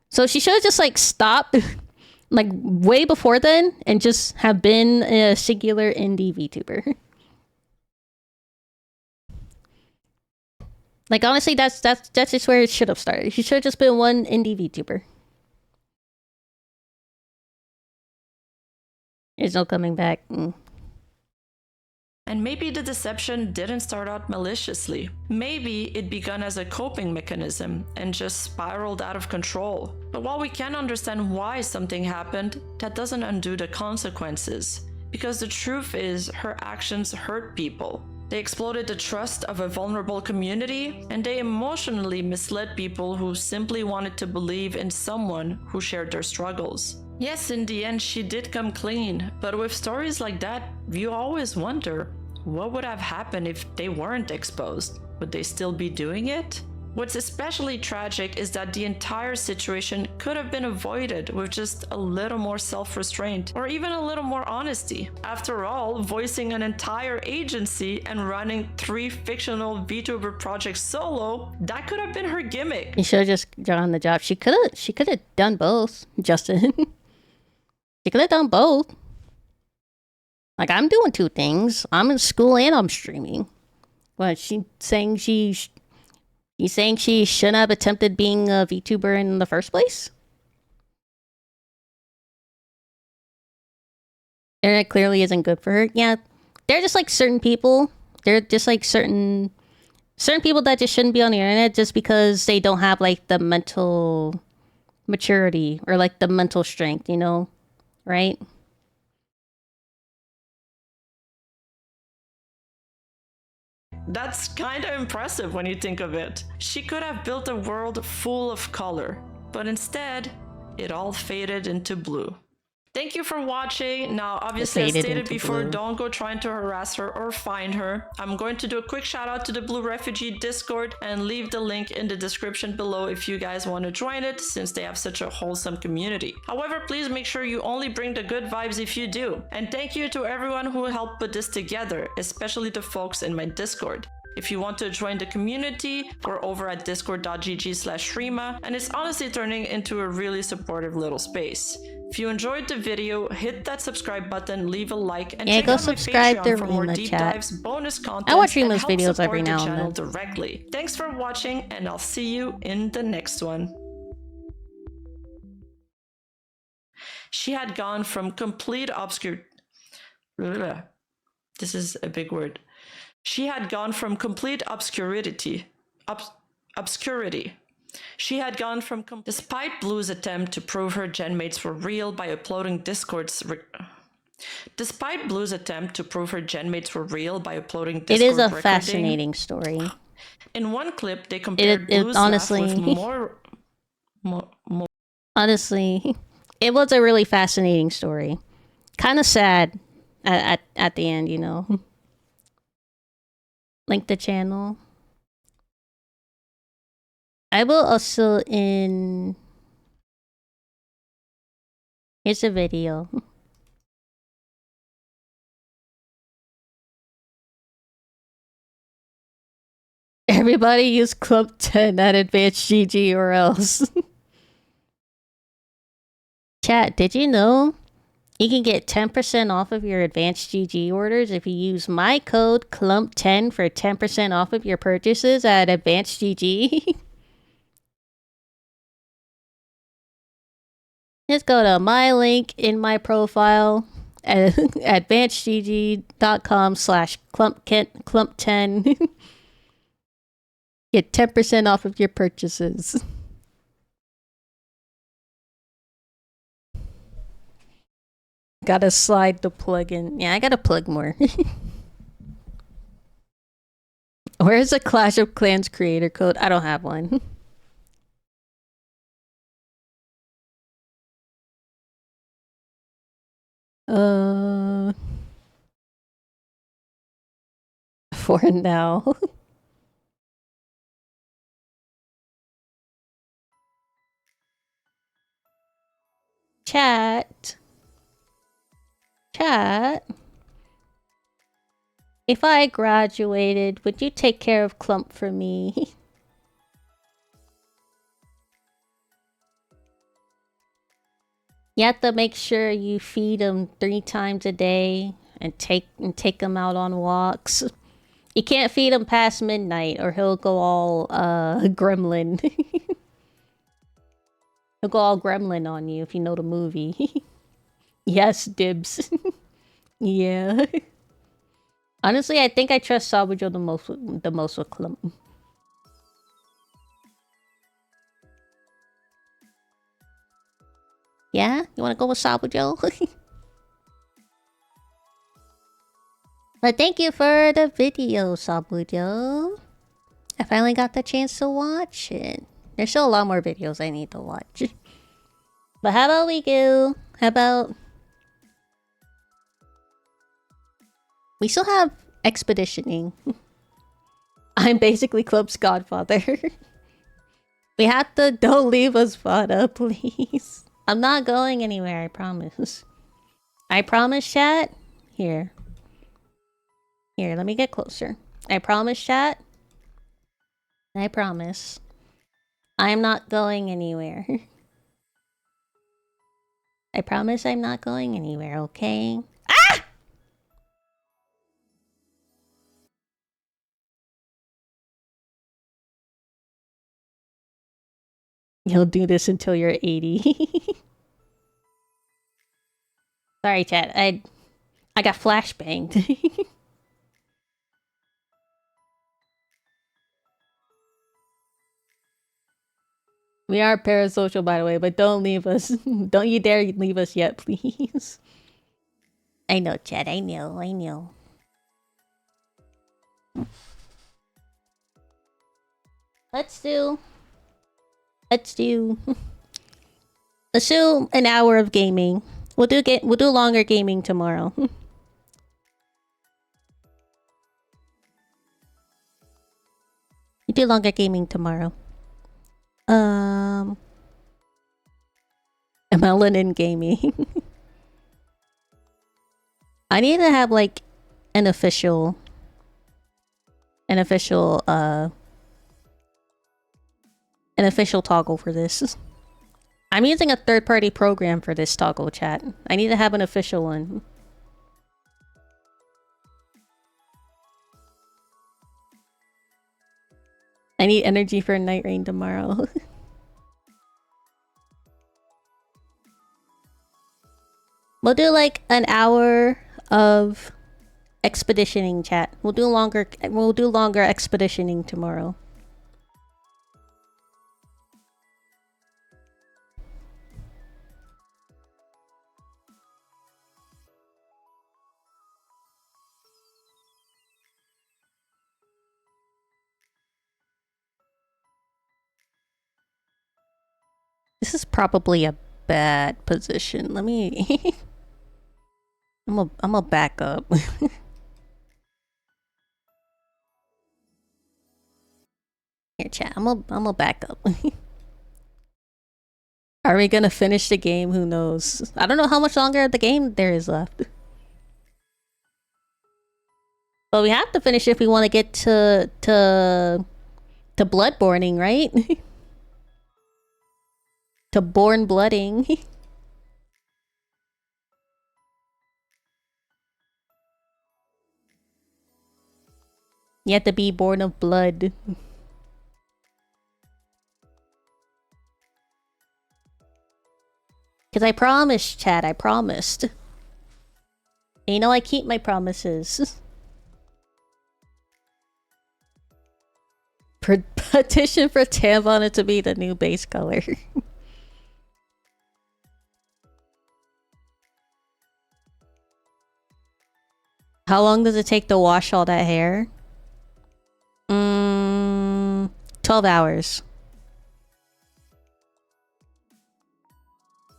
So she should have just like stopped like way before then and just have been a singular indie VTuber. Like, honestly, that's just where it should have started. She should have just been one indie VTuber. There's no coming back. And maybe the deception didn't start out maliciously. Maybe it began as a coping mechanism and just spiraled out of control. But while we can understand why something happened, that doesn't undo the consequences. Because the truth is, her actions hurt people. They exploited the trust of a vulnerable community, and they emotionally misled people who simply wanted to believe in someone who shared their struggles. Yes, in the end, she did come clean, but with stories like that, you always wonder what would have happened if they weren't exposed? Would they still be doing it? What's especially tragic is that the entire situation could have been avoided with just a little more self-restraint or even a little more honesty. After all, voicing an entire agency and running 3 fictional VTuber projects solo, that could have been her gimmick. You should have just done the job. She could have done both, Justin. She could have done both. Like, I'm doing 2 things. I'm in school and I'm streaming. But she's saying she shouldn't have attempted being a VTuber in the first place? Internet clearly isn't good for her. Yeah, they're just like certain people. They're just like certain people that just shouldn't be on the internet just because they don't have like the mental maturity or like the mental strength, you know? Right? That's kinda impressive when you think of it. She could have built a world full of color, but instead, it all faded into blue. Thank you for watching. Now, obviously, as faded stated into before, blue. don't go trying to harass her or find her. I'm going to do a quick shout out to the Blue Refugee Discord and leave the link in the description below if you guys want to join it, since they have such a wholesome community. However, please make sure you only bring the good vibes if you do. And thank you to everyone who helped put this together, especially the folks in my Discord. If you want to join the community, we're over at discord.gg/Rima, and it's honestly turning into a really supportive little space. If you enjoyed the video, hit that subscribe button, leave a like, and Yeah, check go out my subscribe Patreon to for more Rima, deep chat. dives, bonus content, I watch and Rima's help videos support every the now and channel then. directly. Thanks for watching, and I'll see you in the next one. She had gone from complete obscure. This is a big word. She had gone from complete obscurity. Obscurity. She had gone from despite Blue's attempt to prove her genmates were real by uploading Despite Blue's attempt to prove her genmates were real by uploading Discord It is a recording, fascinating story. in one clip they compared It Blue's honestly, laugh with more honestly, it was a really fascinating story. Kind of sad at the end, you know. Link the channel. I will also in. Here's a video. Everybody use Club 10 at Advanced GG or else. Chat, did you know you can get 10% off of your Advanced GG orders if you use my code CLUMP10 for 10% off of your purchases at Advanced GG? Just go to my link in my profile at advancedgg.com/clump10. Get 10% off of your purchases. Gotta slide the plug in. Yeah, I gotta plug more. Where's the Clash of Clans creator code? I don't have one. For now. Chat. If I graduated, would you take care of Clump for me? You have to make sure you feed him 3 times a day and take him out on walks. You can't feed him past midnight or he'll go all gremlin. He'll go all gremlin on you if you know the movie. Yes, dibs. Yeah. Honestly, I think I trust Sabujo the most with Clump. Yeah? You wanna go with Sabujo? But thank you for the video, Sabujo. I finally got the chance to watch it. There's still a lot more videos I need to watch. But how about we go How about... We still have expeditioning. I'm basically Club's godfather. We have to... Don't leave us, Fada, please. I'm not going anywhere, I promise. I promise, chat. Here. Here, let me get closer. I promise, chat. I promise. I'm not going anywhere. I promise I'm not going anywhere, okay? Ah! You'll do this until you're 80. Sorry, chat. I got flashbanged. We are parasocial, by the way, but don't leave us. Don't you dare leave us yet, please. I know, chat. I know. Let's do an hour of gaming. We'll do longer gaming tomorrow. We do longer gaming tomorrow. Melanin gaming. I need to have like an official toggle for this. I'm using a third-party program for this toggle, chat. I need to have an official one. I need energy for night rain tomorrow. We'll do like an hour of expeditioning, chat. We'll do longer expeditioning tomorrow. This is probably a bad position. Let me I'm a back up. Here, chat. I'm a back up. Are we gonna finish the game? Who knows? I don't know how much longer of the game there is left. But we have to finish if we want to get to bloodborning, right? To born blooding. You have to be born of blood. Because I promised, chat. I promised. And you know I keep my promises. Petition for Tampon to be the new base color. How long does it take to wash all that hair? 12 hours.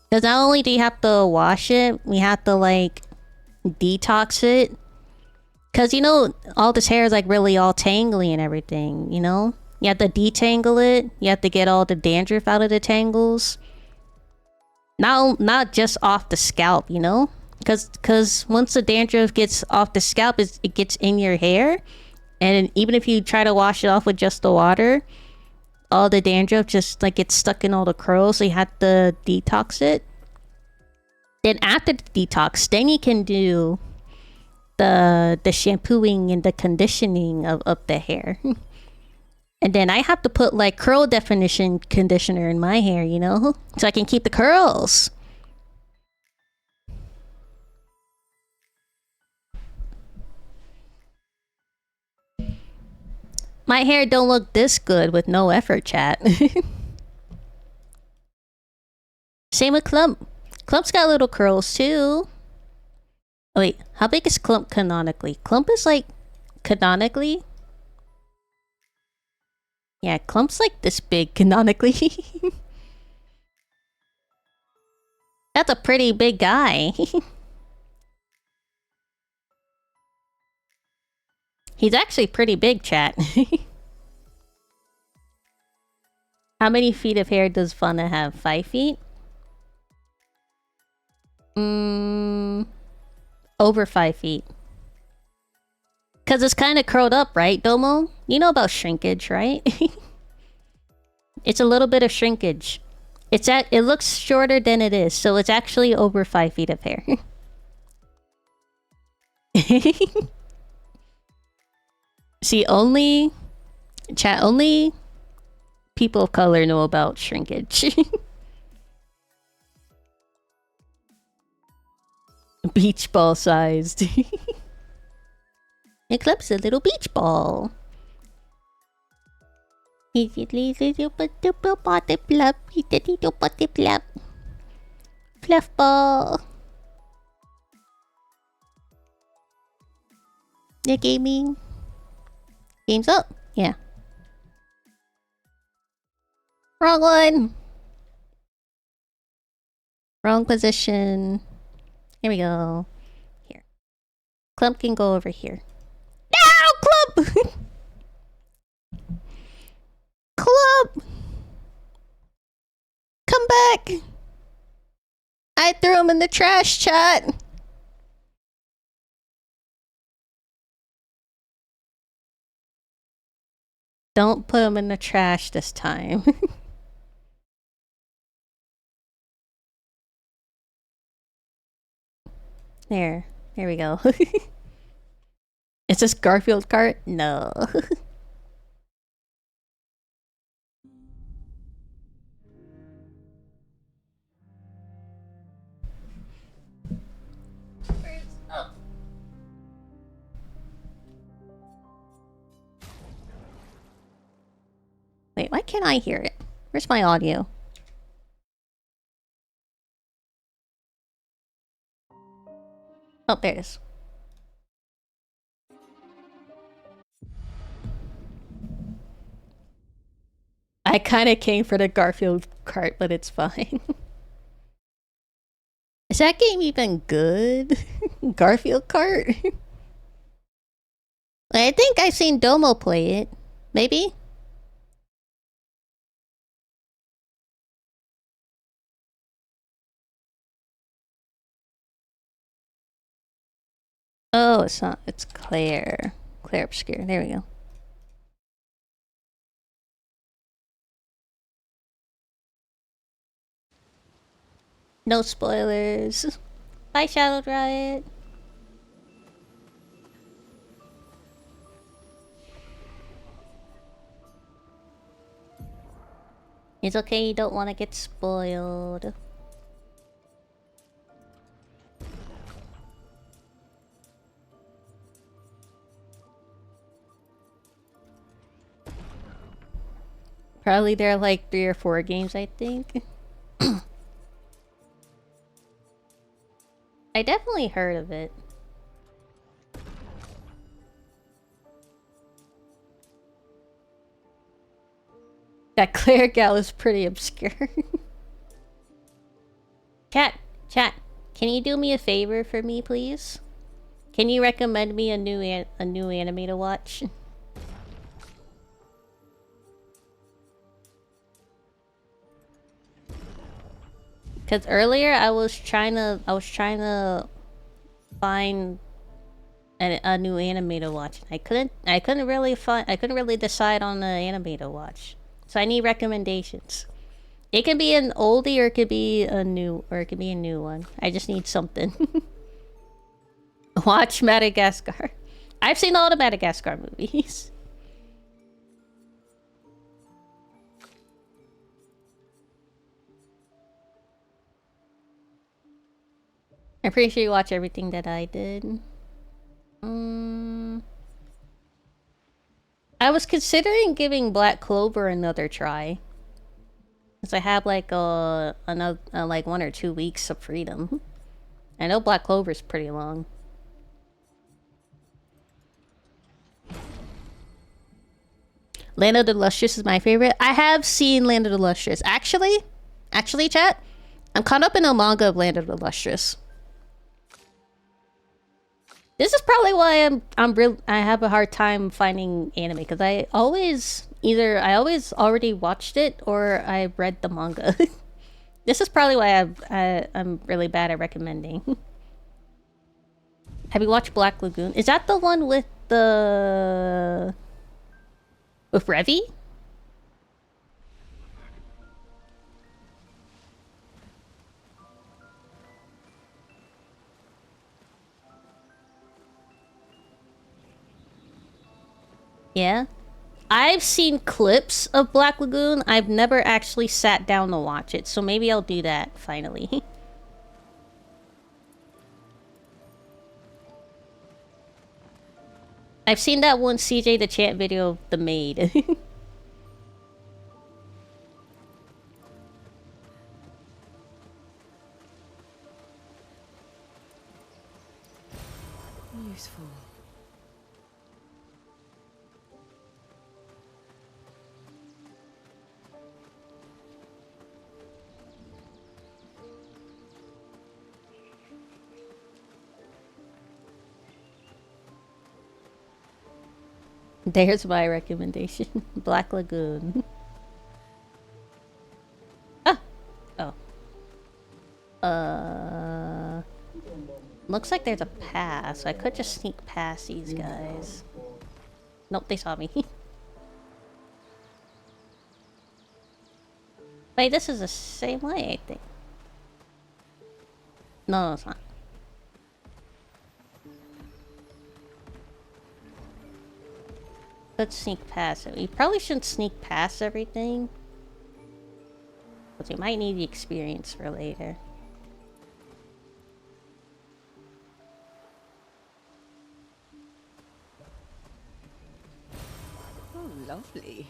Because not only do you have to wash it, we have to like detox it. Because you know, all this hair is like really all tangly and everything, you know? You have to detangle it. You have to get all the dandruff out of the tangles. Not just off the scalp, you know? Because once the dandruff gets off the scalp, it gets in your hair. And even if you try to wash it off with just the water, all the dandruff just like gets stuck in all the curls, so you have to detox it. Then after the detox, then you can do the shampooing and the conditioning of the hair. And then I have to put like curl definition conditioner in my hair, you know, so I can keep the curls. My hair don't look this good with no effort, chat. Same with Clump. Clump's got little curls too. Oh, wait, how big is Clump canonically? Clump is like canonically. Yeah, Clump's like this big canonically. That's a pretty big guy. He's actually pretty big, chat. How many feet of hair does Fauna have? 5 feet? Over 5 feet. Because it's kind of curled up, right, Domo? You know about shrinkage, right? It's a little bit of shrinkage. It looks shorter than it is, so it's actually over 5 feet of hair. See, only people of color know about shrinkage. Beach ball sized. Eclipse a little beach ball. Fluff ball. Yeah, gaming. Game's up. Yeah. Wrong one. Wrong position. Here we go. Here. Clump can go over here. No, Clump! Clump! Come back! I threw him in the trash, chat. Don't put him in the trash this time. There we go. Is this Garfield cart? No. Wait, why can't I hear it? Where's my audio? Oh, there it is. I kind of came for the Garfield cart, but it's fine. Is that game even good? Garfield cart? I think I've seen Domo play it. Maybe? Oh, it's not. It's Claire. Claire Obscure. There we go. No spoilers. Bye, Shadow Riot. It's okay, you don't want to get spoiled. Probably there are like 3 or 4 games, I think. I definitely heard of it. That Claire gal is pretty obscure. Chat, can you do me a favor for me, please? Can you recommend me a new anime to watch? Cause earlier I was trying to find a new anime to watch. I couldn't really decide on the anime to watch. So I need recommendations. It can be an oldie or it could be a new one. I just need something. Watch Madagascar. I've seen all the Madagascar movies. I'm pretty sure you watch everything that I did. I was considering giving Black Clover another try. Cause I have like another like 1 or 2 weeks of freedom. I know Black Clover's pretty long. Land of the Lustrous is my favorite. I have seen Land of the Lustrous. Actually, chat, I'm caught up in a manga of Land of the Lustrous. This is probably why I have a hard time finding anime, because I always already watched it or I read the manga. This is probably why I'm really bad at recommending. Have you watched Black Lagoon? Is that the one with Revy? Yeah. I've seen clips of Black Lagoon. I've never actually sat down to watch it, so maybe I'll do that finally. I've seen that one CJ the Chant video of the maid. Useful. There's my recommendation. Black Lagoon. Ah! Oh. Looks like there's a pass. I could just sneak past these guys. Nope, they saw me. Wait, this is the same way, I think. No, it's not. Let's sneak past it. We probably shouldn't sneak past everything, because we might need the experience for later. Oh, lovely.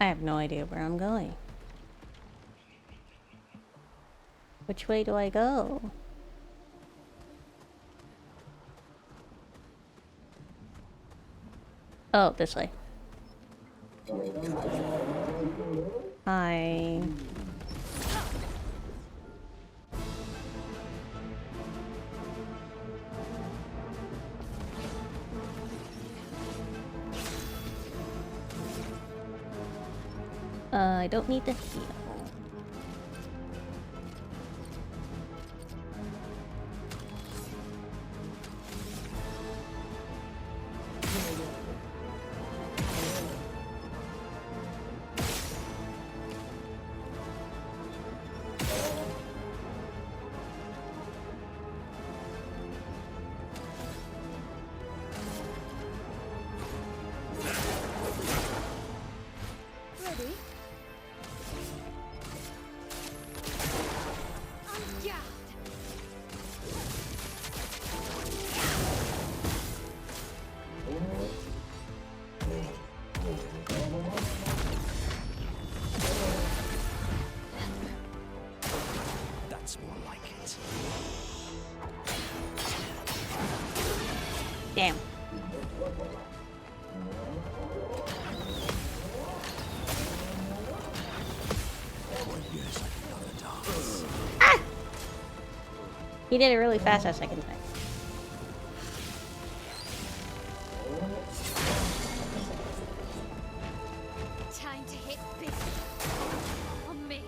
I have no idea where I'm going. Which way do I go? Oh, this way. Hi. I don't need to heal. Damn. Ah! He did it really fast that second time. Time to hit big on me.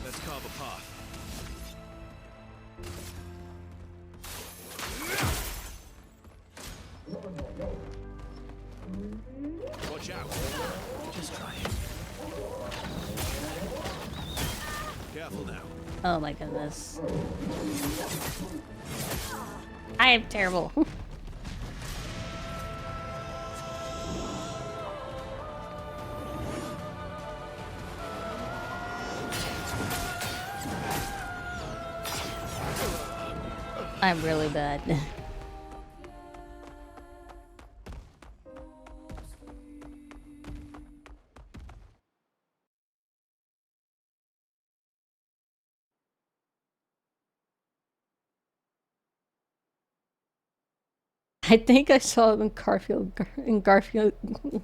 Let's carve a path. Watch out. Just try it. Careful now. Oh my goodness. I am terrible. I'm really bad. I think I saw him in Garfield.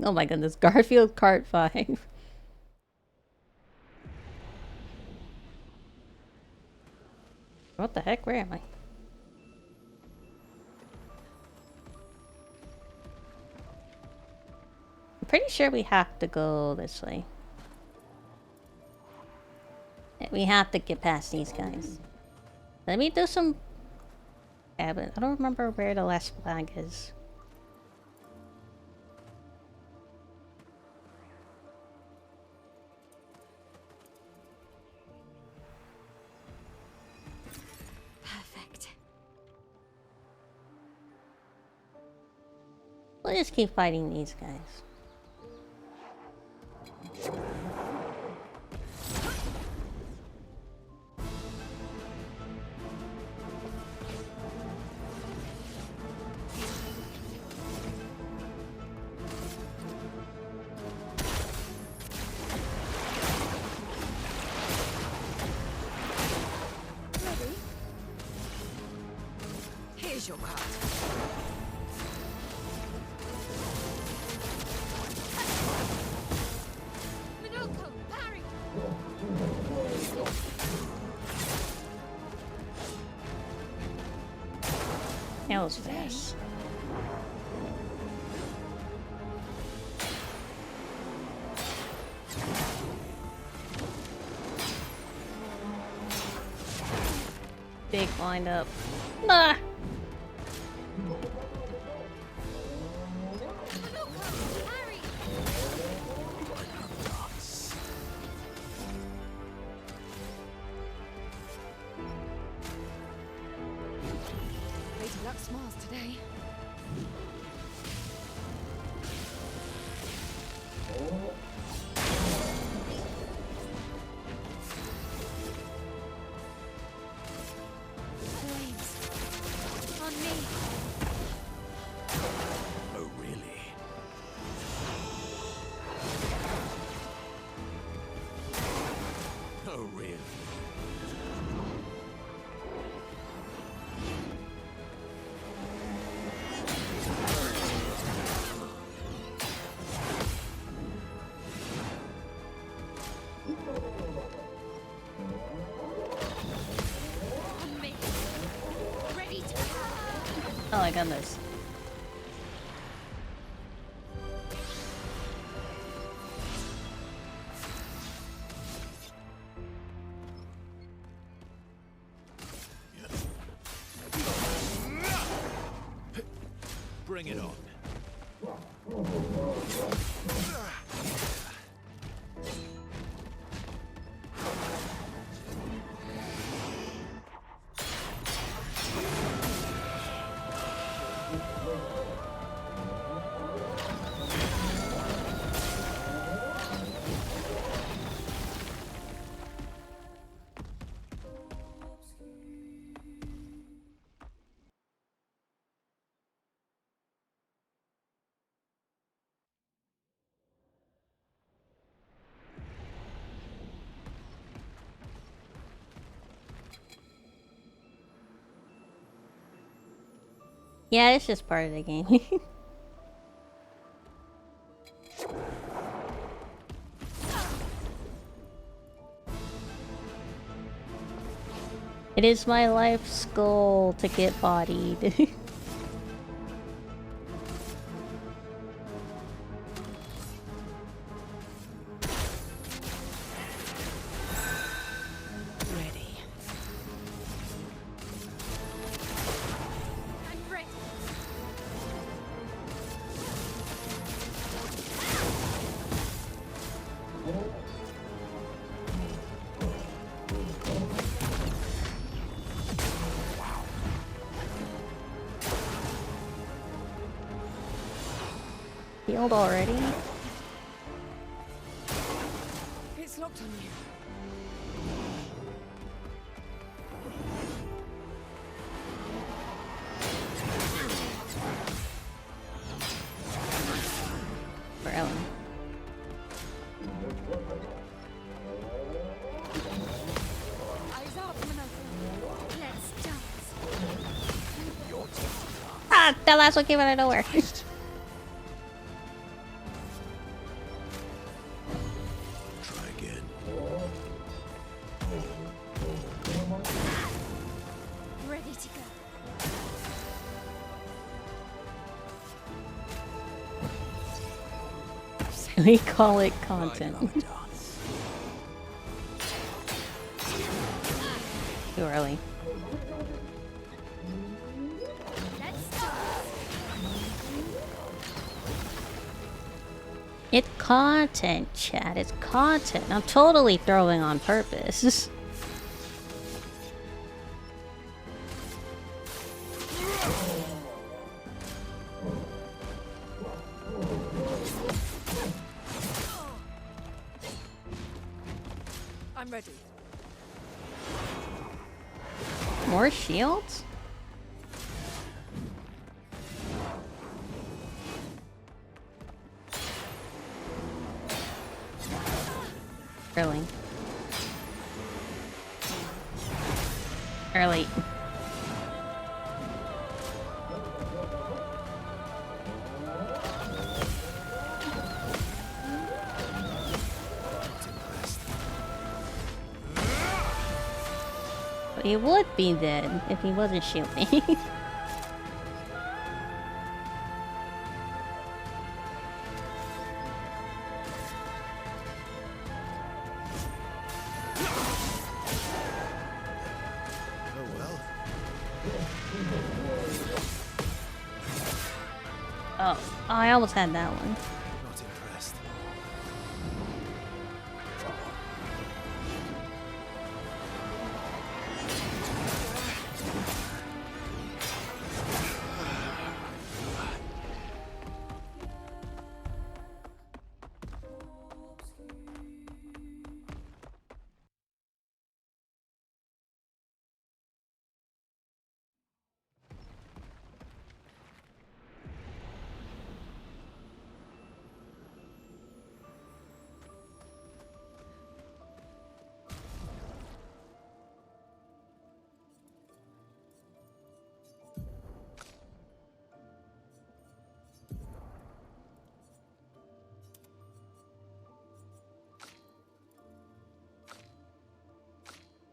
Oh my goodness, Garfield Kart 5. What the heck? Where am I? I'm pretty sure we have to go this way. We have to get past these guys. Let me do some... Yeah, but I don't remember where the last flag is. Perfect. We'll just keep fighting these guys. Ready? Here's your card. Minoko, parry! That was fast. Big wind up. Nah. Minoko, parry! Lady Luck smiles today. Flames. On me. Oh, really? Oh, really? On me. Ready to... Oh my goodness. Bring it on. Yeah, it's just part of the game. It is my life's goal to get bodied. Ready. I'm ready. Healed already? It's locked on you. that last one came out of nowhere. Try again. Ready to go. We call it content. Too early. It's content, chat. It's content. I'm totally throwing on purpose. I'm ready. More shields? Early. Early. But he would be dead if he wasn't shielding. Oh well. Oh, I almost had that one. Not impressed.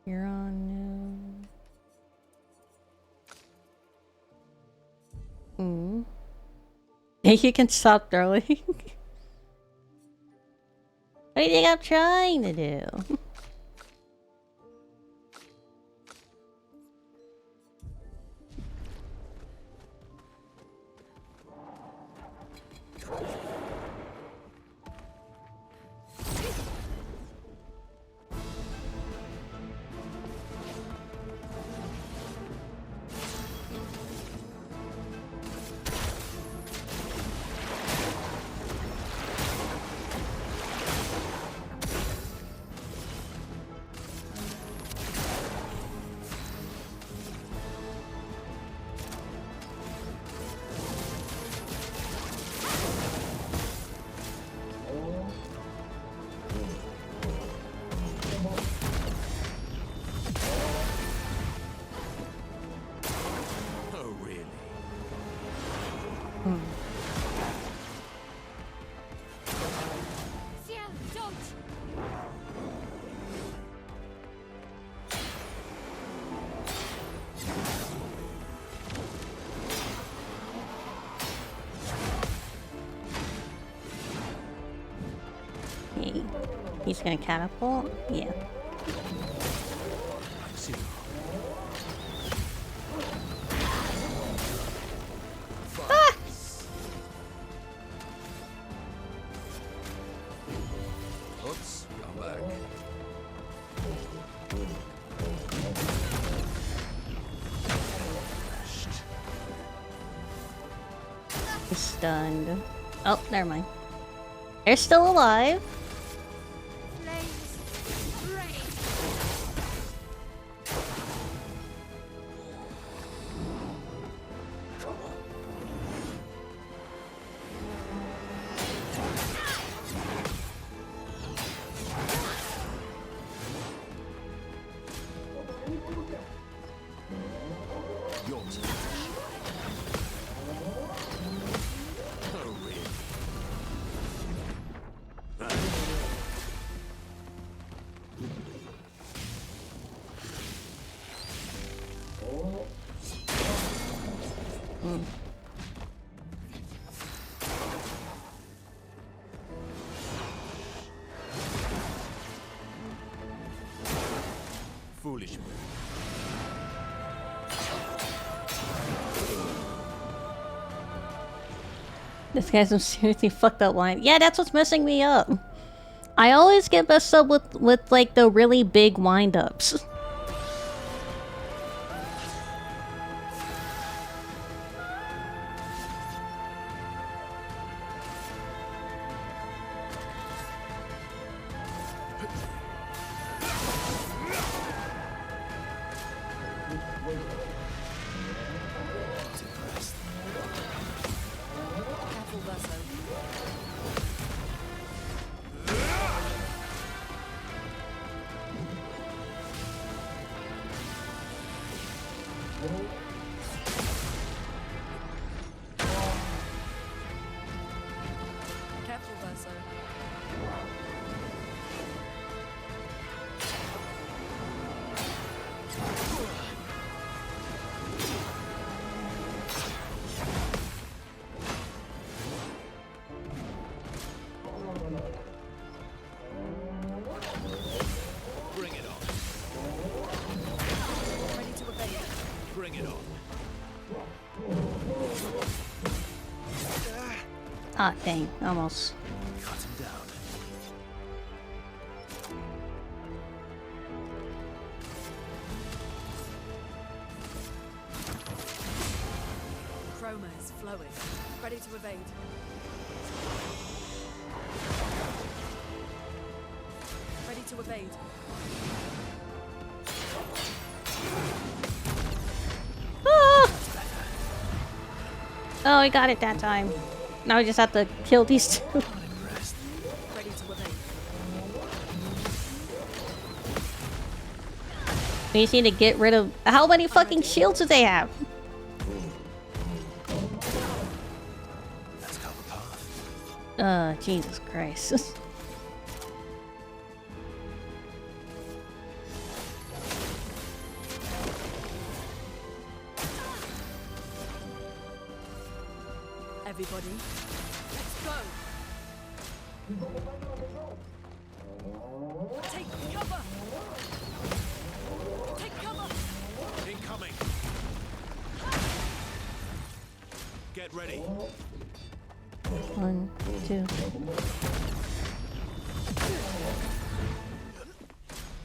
You're on new. You can stop throwing. What do you think I'm trying to do? Oh really? Ciel, dodge! Hey, he's gonna catapult? Yeah. Zero. Oops, I'm back. He's stunned. Oh, never mind. They're still alive. Flames, rain! Your turn. foolish move. This guy's some seriously fucked up line. Yeah, that's what's messing me up. I always get messed up with like the really big wind-ups. Careful, Verso. Careful, Verso. Bring it on. Ready to evade. Bring it on. Ah, dang, almost. Cut him down. Chroma is flowing. Ready to evade. Ready to evade. Ah! Oh, I got it that time. Now we just have to kill these two. Ready to evade. We just need to get rid of... How many fucking shields do they have? Let's cover path. Jesus Christ. Everybody, let's go. Take cover. Take cover. Incoming. Get ready. 1, 2.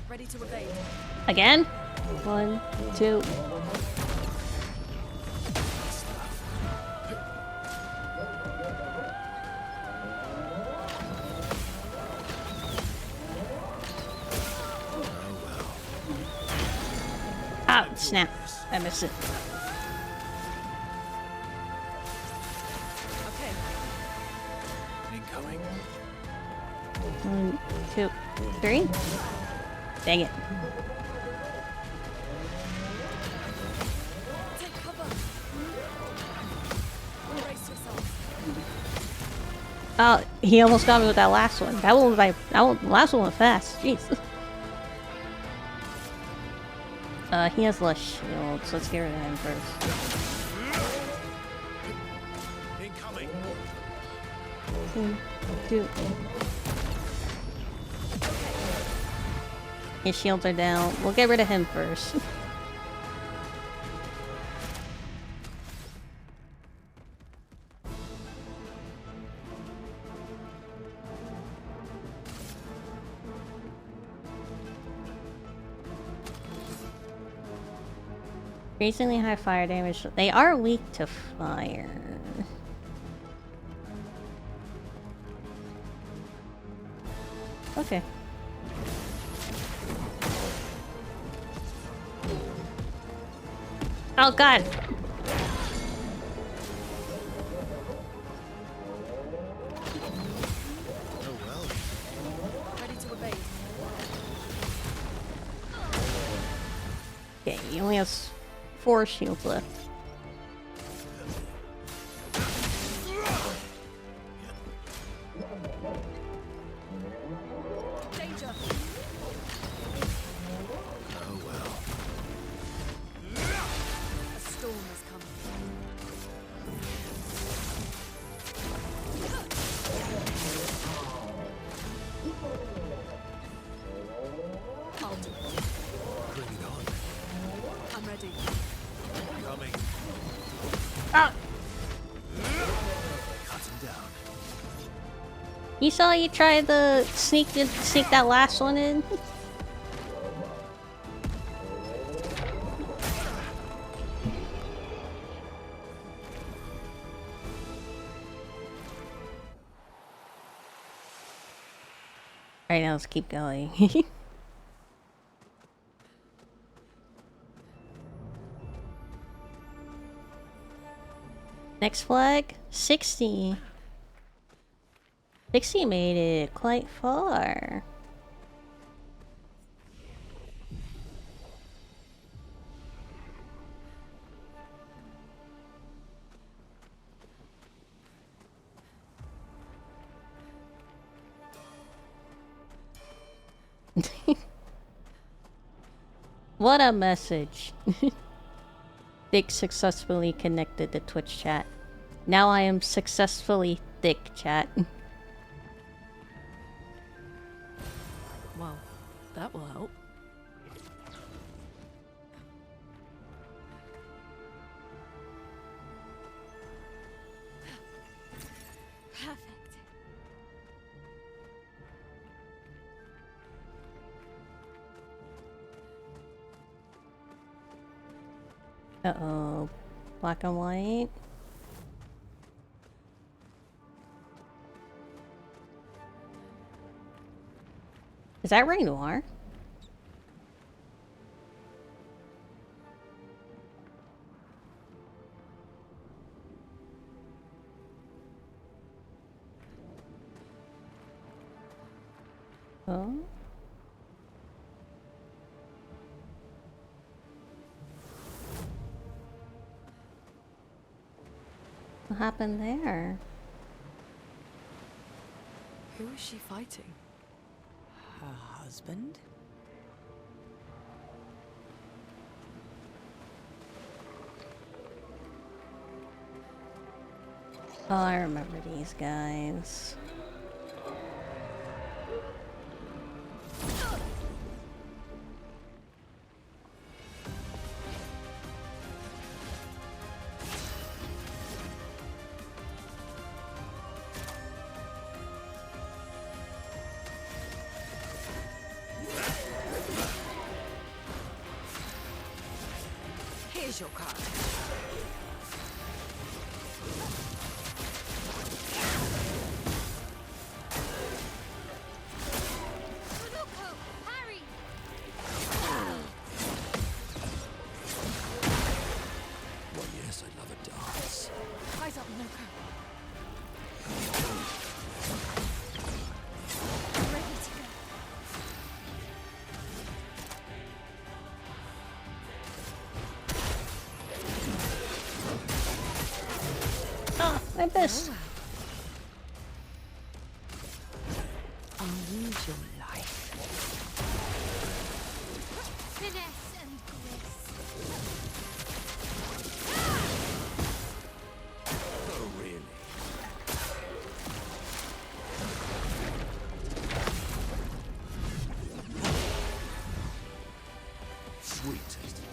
Ready to evade. Again? 1, 2. Ah, snap. I missed it. Okay. Incoming. 1, 2, 3. Dang it. Take cover. Brace yourself. Oh, he almost got me with that last one. That one was like, the last one went fast. Jeez. He has less shields. Let's get rid of him first. Incoming. 1, 2. His shields are down. We'll get rid of him first. Increasingly high fire damage. They are weak to fire. Okay. Oh god! Oh well. Ready to evade. Okay, he only has 4 shields left. Danger. Oh well. A storm is coming. I'll do it. Bring it on. You saw you tried to sneak that last one in? Alright, now let's keep going. Next flag, 60. 60 made it quite far. What a message. Thick successfully connected to Twitch chat. Now I am successfully thick chat. Well, that will help. Perfect. Uh-oh. Black and white. Is that Ray Noir? Oh? What happened there? Who is she fighting? Her husband? Oh, I remember these guys. Here's your card. Look, Harry! Why, yes, I love a dance. Eyes up, Loco. Ready to go. Oh, I missed. I'll use your life. Finesse and grace. Oh, really? Sweet tasting.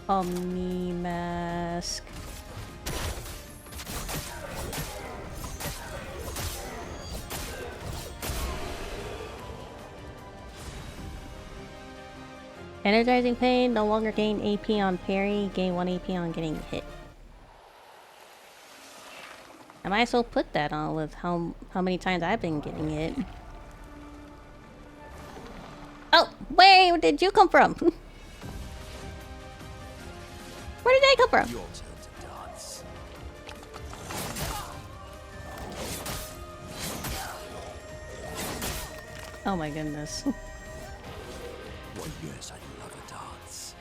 Omni mask. Energizing pain, no longer gain AP on parry, gain 1 AP on getting hit. I might as well put that on with how many times I've been getting hit. Oh, where did you come from? Where did they come from? Your turn to dance. Oh my goodness. Why, yes, I love a dance.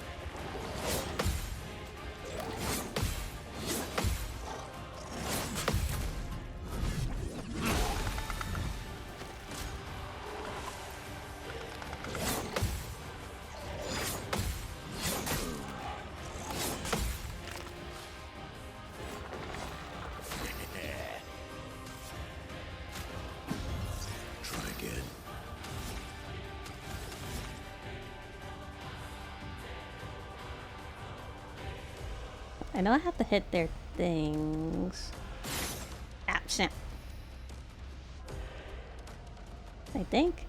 Try again. I know I have to hit their things. Ah, snap. I think.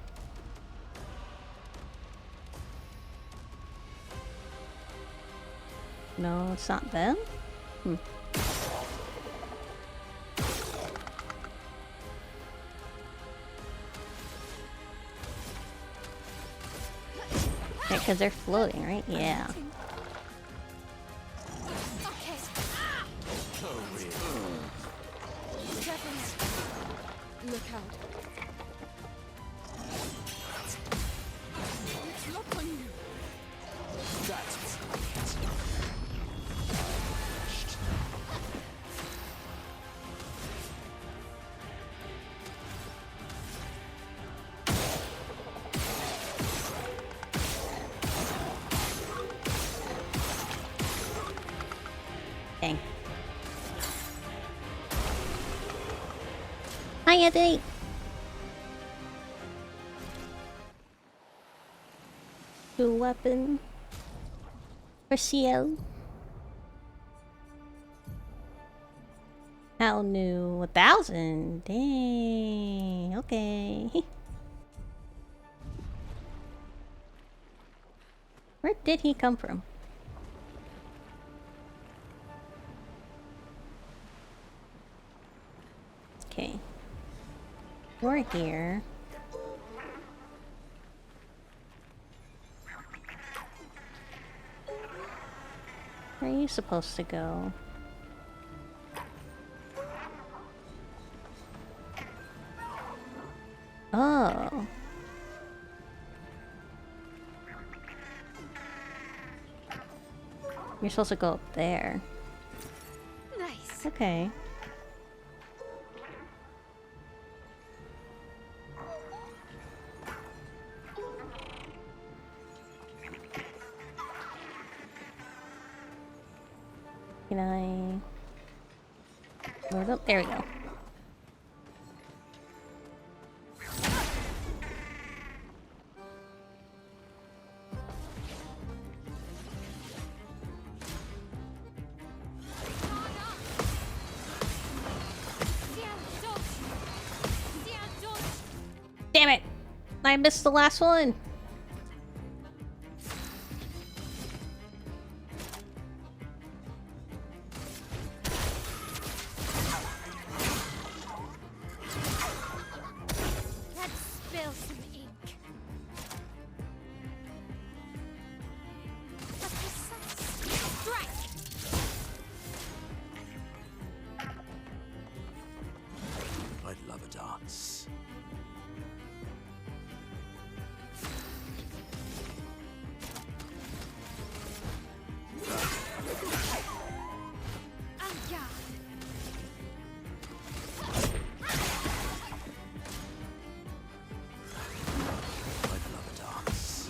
No, it's not them? Hmm. Because they're floating, right? Yeah. Okay. Look out. It's locked on you. That's Dang. Hiya, date. New weapon for CL. How new? 1,000. Dang. Okay. Where did he come from? Okay. We're here. Where are you supposed to go? Oh. You're supposed to go up there. Nice. Okay. Can I... Load up? There we go. Damn it! I missed the last one! Let's spill some ink. A precise strike. I'd love a dance. En garde. I'd love a dance.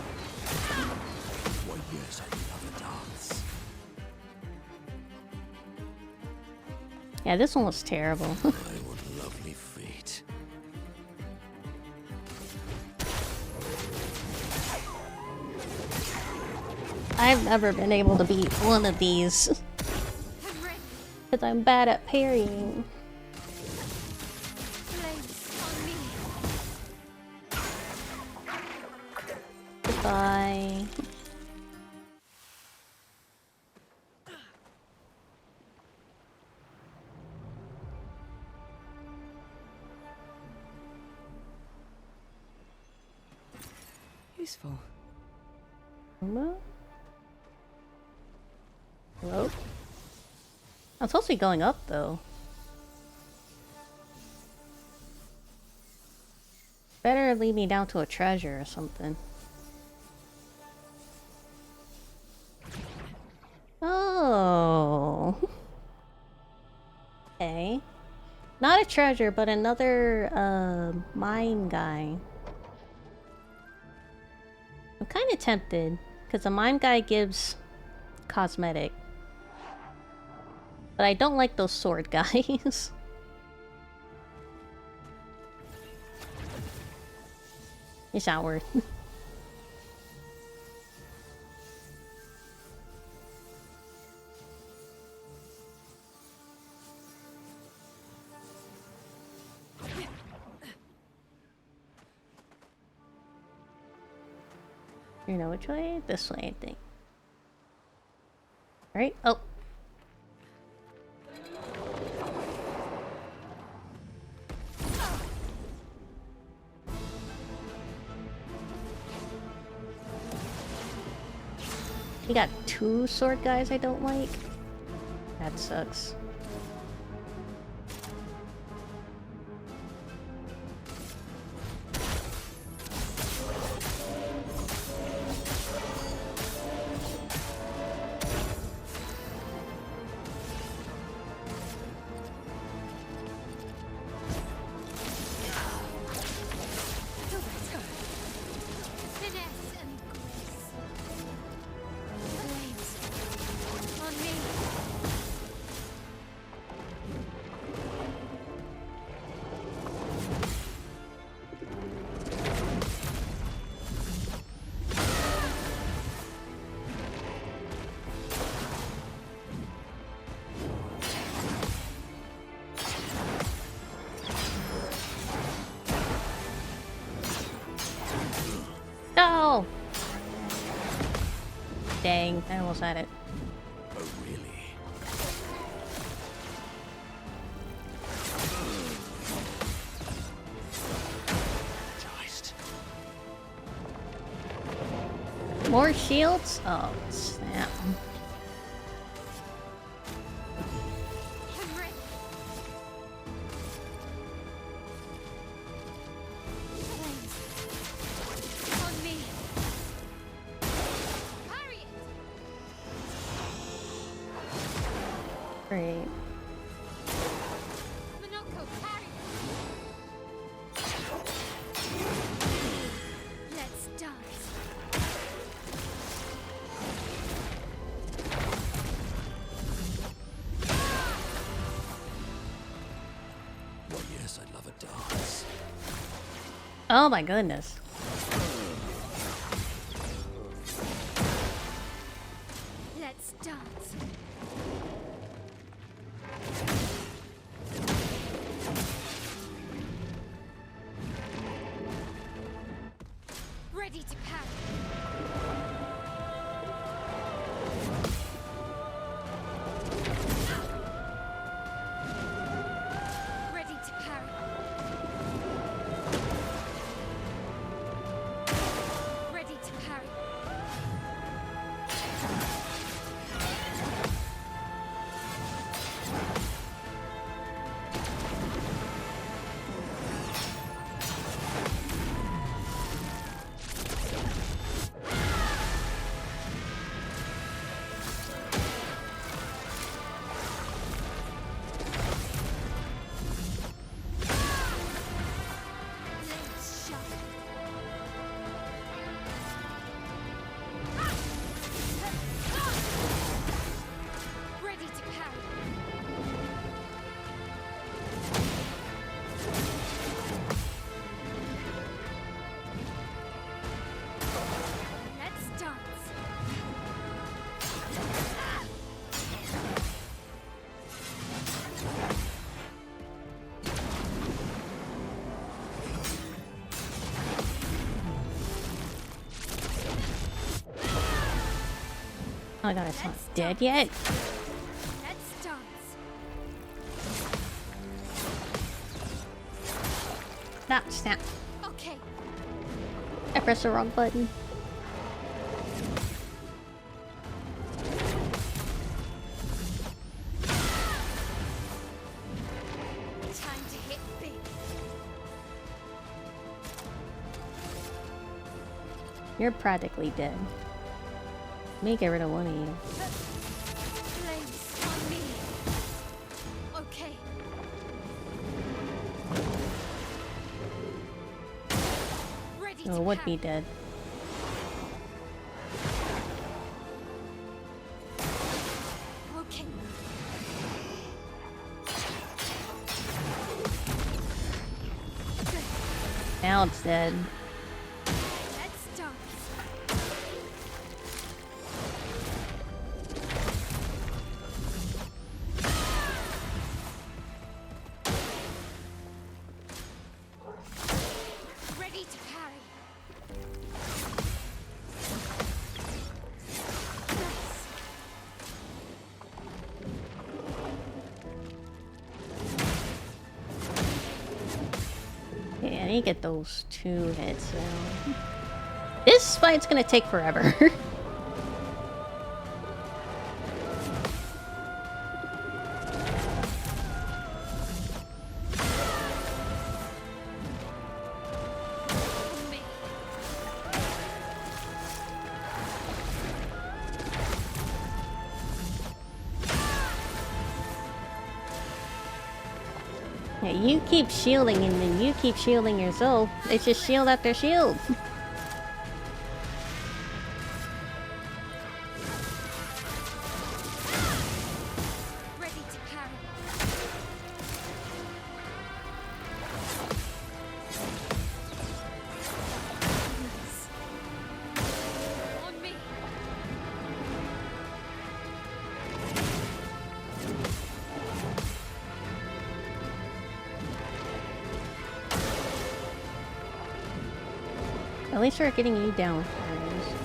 Why, yes, I'd love a dance. Yeah, this one was terrible. I want lovely feet. I've never been able to beat one of these. I'm ready. Because I'm bad at parrying. Flames on me. Goodbye. Useful. Hello? Hello? I'm supposed to be going up, though. Better lead me down to a treasure or something. Oh. Okay. Not a treasure, but another, mine guy. I'm kind of tempted, because the mine guy gives cosmetic. But I don't like those sword guys. It's not worth. You know which way? This way, I think. Right? Oh. You got two sword guys I don't like? That sucks. Finesse and grace. Flames on me. No! Dang, I almost had it. Oh, really? Geist. More shields? Oh, snap. I'm ready. Flames on me. Parry it. Great. Monoko, parry it. Let's dance. Why, yes, I'd love a dance. Oh my goodness. Let's dance. Ready to parry. Ready to parry. Ready to parry. Let's shove. Ready to parry. Let's dance. Oh my god, it's not dead yet. Let's dance. No, snap. Okay. I pressed the wrong button. Time to hit big. You're practically dead. Let me get rid of one of you. Flames on me. Okay. Ready to Oh, would parry. be dead. Okay. Now it's dead. Let's dance. Ready to parry. me get those 2 hits out. This fight's gonna take forever. Yeah, you keep shielding and then you keep shielding yourself. It's just shield after shield. Ready to carry. On me. At least we're getting you down first.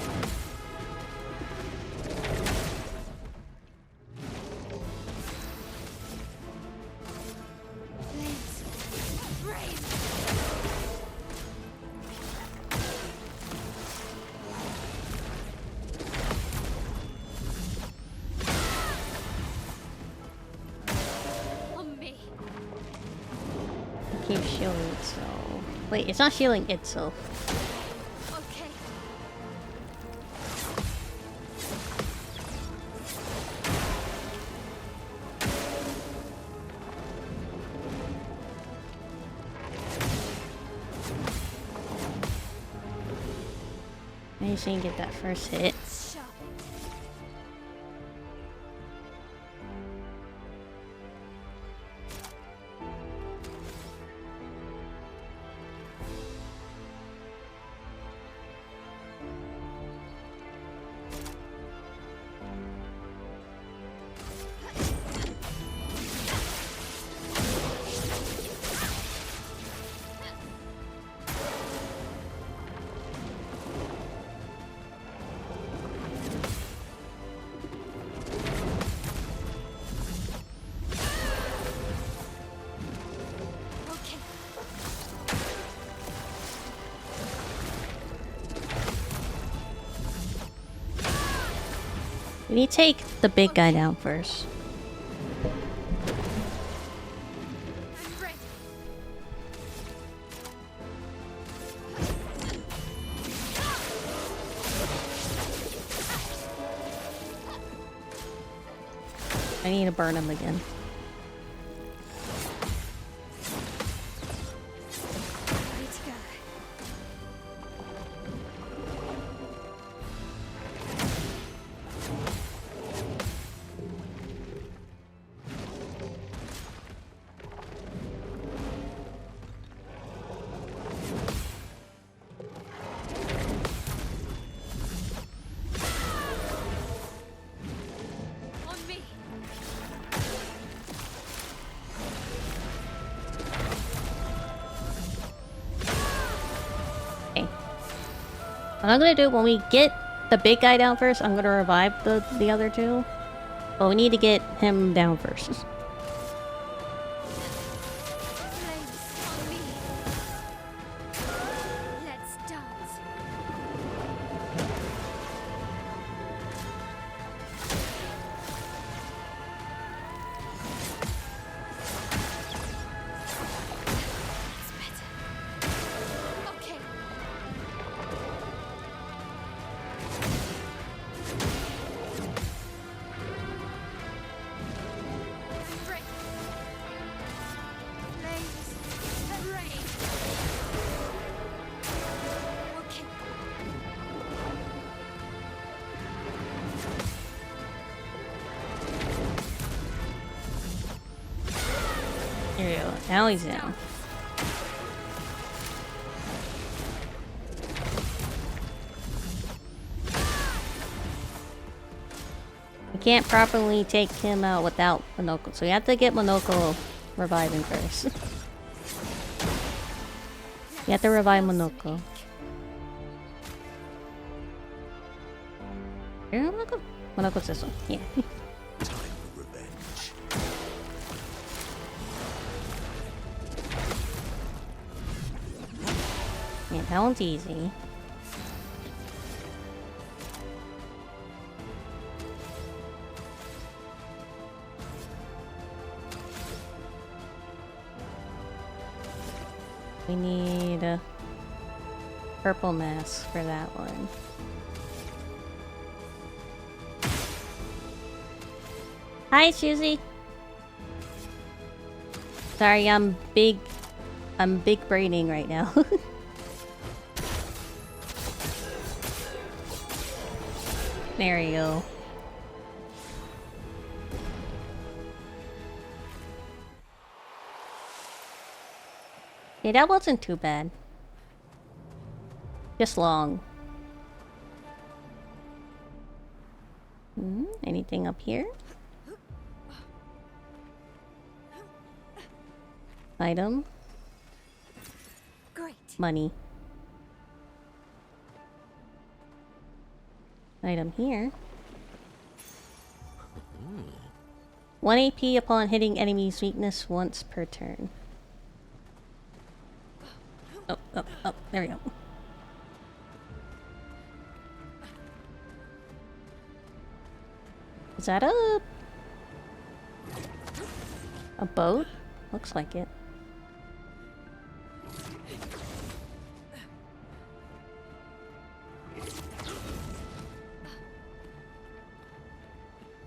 On me. It keeps shielding itself. Wait, it's not shielding itself. Okay. Maybe she can get that first hit. Sharp. Okay. We need to take the big guy down first. I'm ready. I need to burn him again. Ready to go. On me. Okay. What I'm gonna do when we get the big guy down first, I'm gonna revive the other 2. But we need to get him down first. Flames on me. Let's dance. That's better. Okay. Break. Flames and rain. Okay. There we go. Now he's down. We can't properly take him out without Monoko, so we have to get Monoko reviving first. You have to revive Monoko. Here, Monoko? Monoko's this one. Yeah. Time for revenge. that one's easy. We need a purple mask for that one. Hi, Susie. Sorry, I'm big braining right now. There you go. Yeah, that wasn't too bad. Just long. Anything up here? Item. Great. Money. Item here. 1 AP upon hitting enemy's weakness once per turn. Oh, there we go. Is that a boat? Looks like it.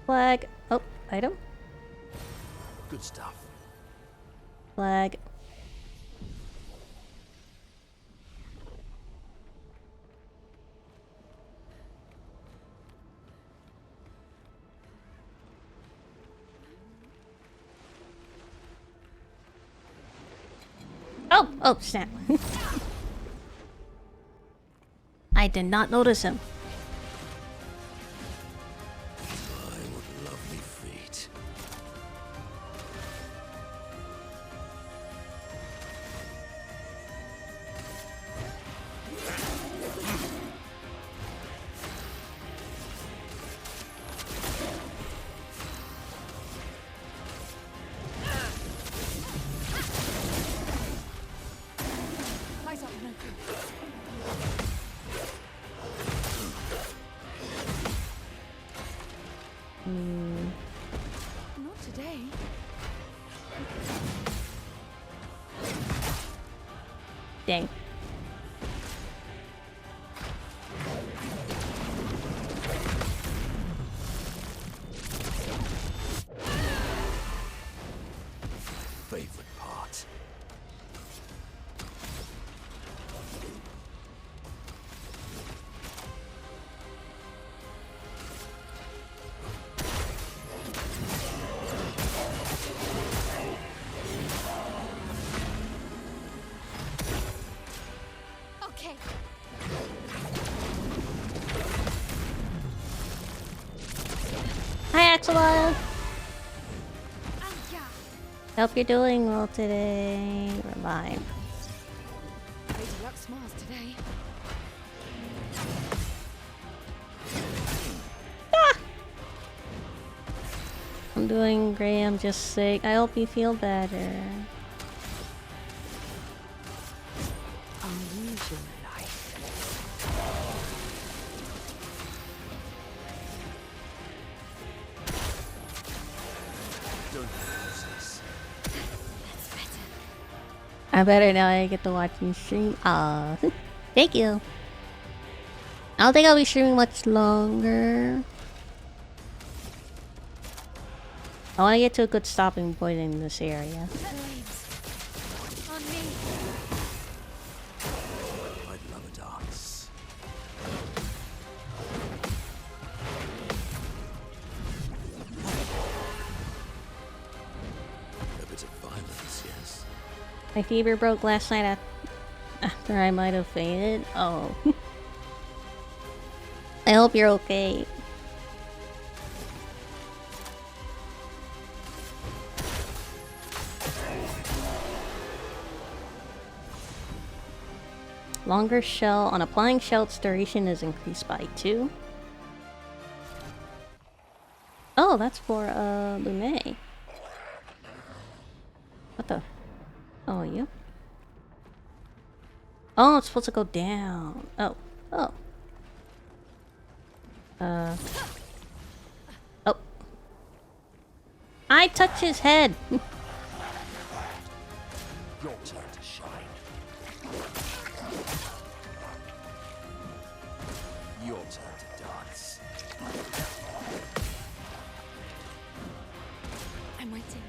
Flag. Oh, item. Good stuff. Flag. Oh, snap. I did not notice him. My, what lovely feet. Eyes up, no good. Not today. Dang. Favorite part. Okay. Hi, Axelot. Yeah. Hope you're doing well today. Revive. Lady Luck smiles today. I'm doing great. I'm just sick. I hope you feel better. Unusual life. Don't use this. That's better. I better now. I get to watch you stream. Thank you. I don't think I'll be streaming much longer. I want to get to a good stopping point in this area. Flames. On me. I'd love a dance. A bit of violence, yes. My fever broke last night after I might have fainted. Oh. I hope you're okay. Longer shell. On applying shell, its duration is increased by 2. Oh, that's for, Lume. What the? Oh, you? Oh, it's supposed to go down. Oh. Oh. Oh. I touch his head. Your turn to shine. Your turn to dance. I'm waiting.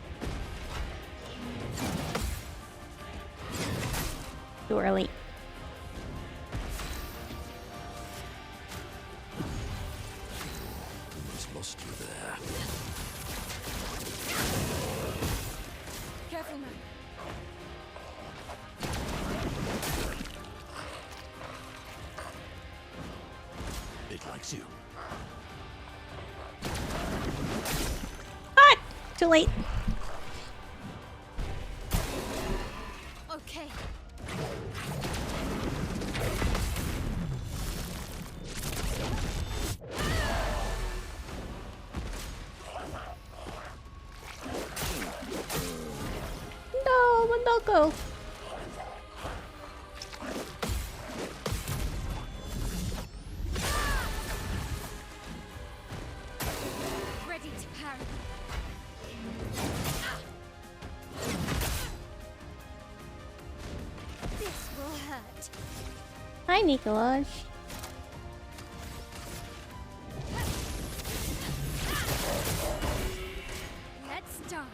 Too early. Almost lost you there. Careful now. It likes you. Ah! Too late. Okay. No, Monoko. Ready to parry. This will hurt. Hi, Nikolaj. Let's dance.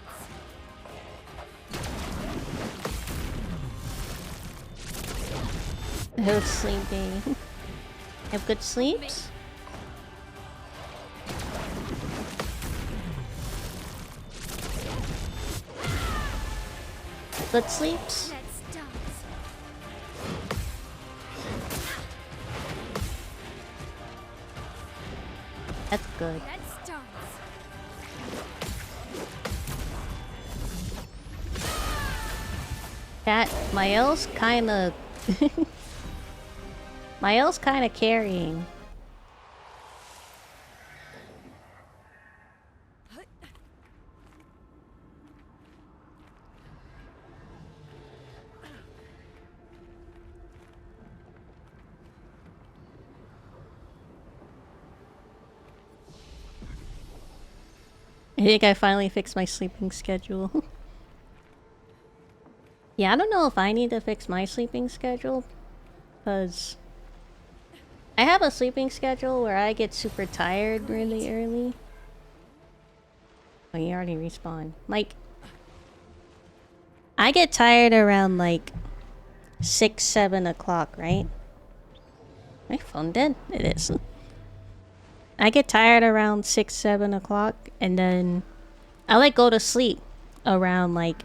Who's sleeping? Have good sleeps? Good sleeps? Let's dance. That's good. Let's dance. Cat, Mael's kinda... Mael's kinda carrying. I think I finally fixed my sleeping schedule. Yeah, I don't know if I need to fix my sleeping schedule, because I have a sleeping schedule where I get super tired really early. Oh, you already respawned. Like, I get tired around like 6, 7 o'clock, right? My phone dead? It is. I get tired around 6, 7 o'clock, and then I like go to sleep around like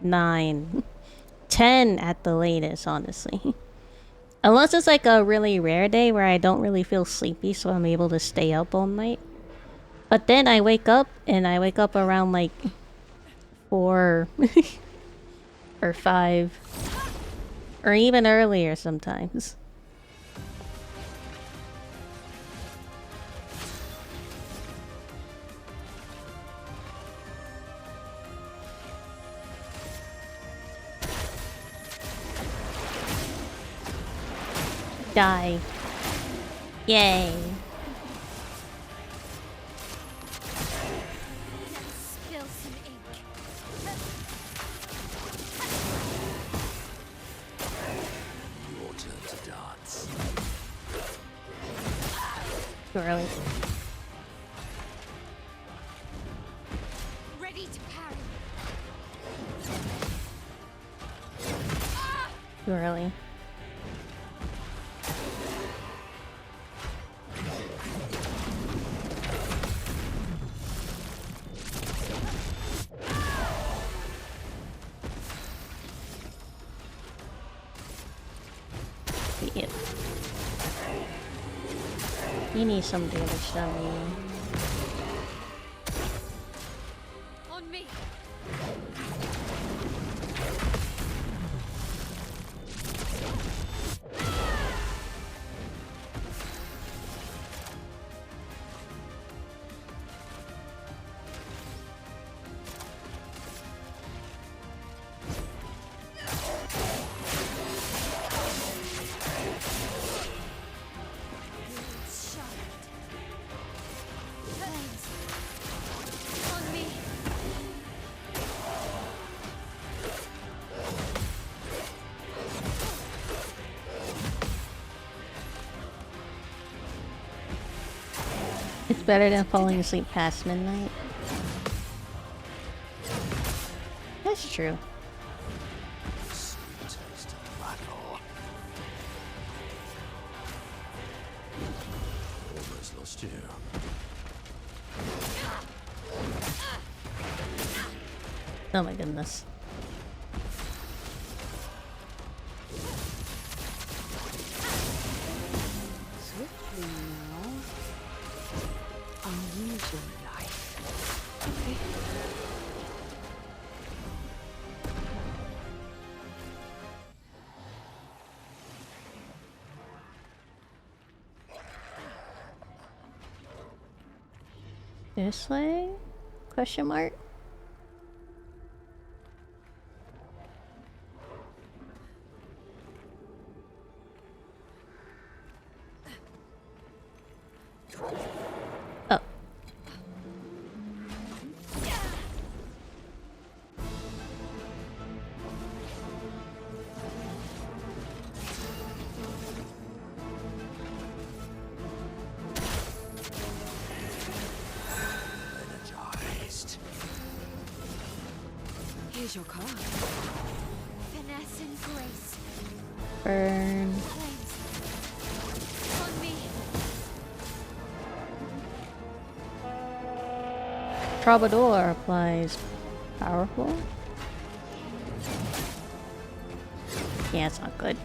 9, 10 at the latest, honestly. Unless it's like a really rare day where I don't really feel sleepy, so I'm able to stay up all night. But then I wake up, and I wake up around like 4 or 5, or even earlier sometimes. Die. Yay. Spill some ink. Your turn to dance. Too early. Ready to parry. Too early. Yep. You need some damage done, man. On me. It's better than falling asleep past midnight. That's true. Sweet taste of battle. Almost lost you. Oh my goodness. Swiftly now. Unusual life. Okay. This way? Question mark? Oh. Energized. Here's your card. Finesse and grace. Burn. Flames. On me. Troubadour applies powerful. Yeah, it's not good.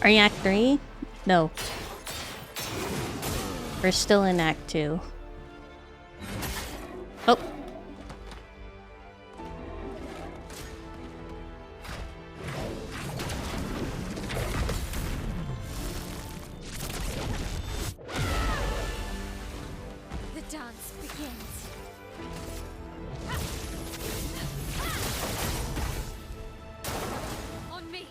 Are you Act 3? No. We're still in Act 2. Oh. The dance begins. On me.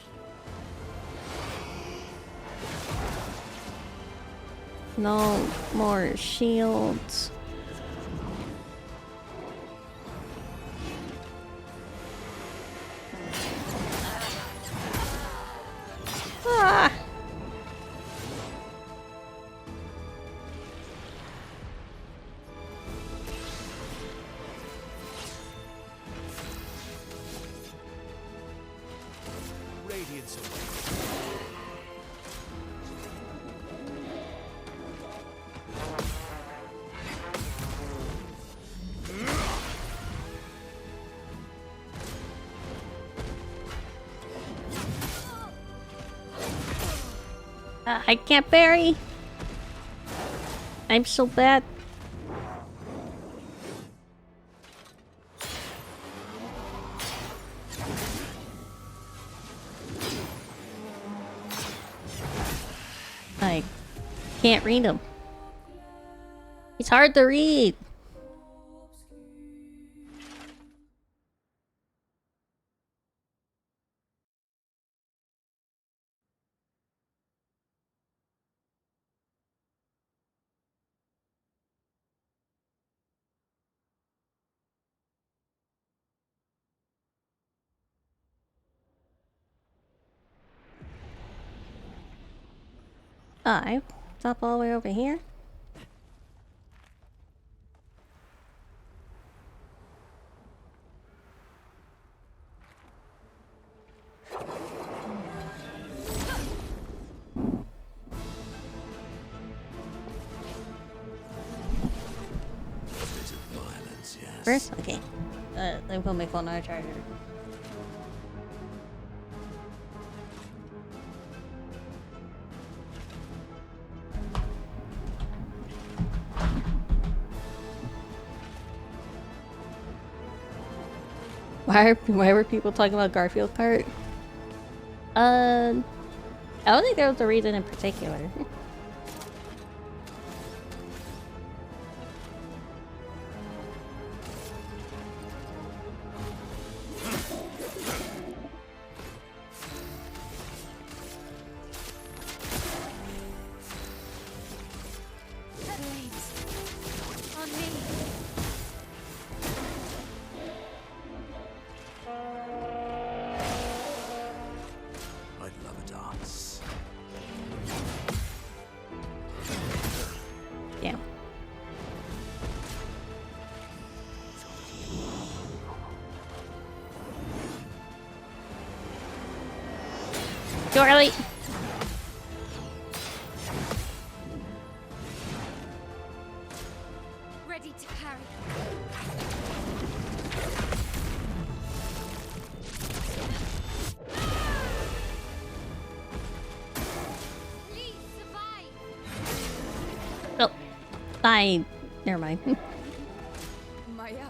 No more shields. Ah! Radiance away. I can't parry. I'm so bad. I can't read him. It's hard to read. I stop all the way over here. Bit of violence, yes. First, okay. Let me put my phone on a charger. Why were people talking about Garfield Kart? I don't think there was a reason in particular. Flames. On me. I'd love a dance. Too early. Ready to carry. Please survive. Oh, I. Never mind. Maya.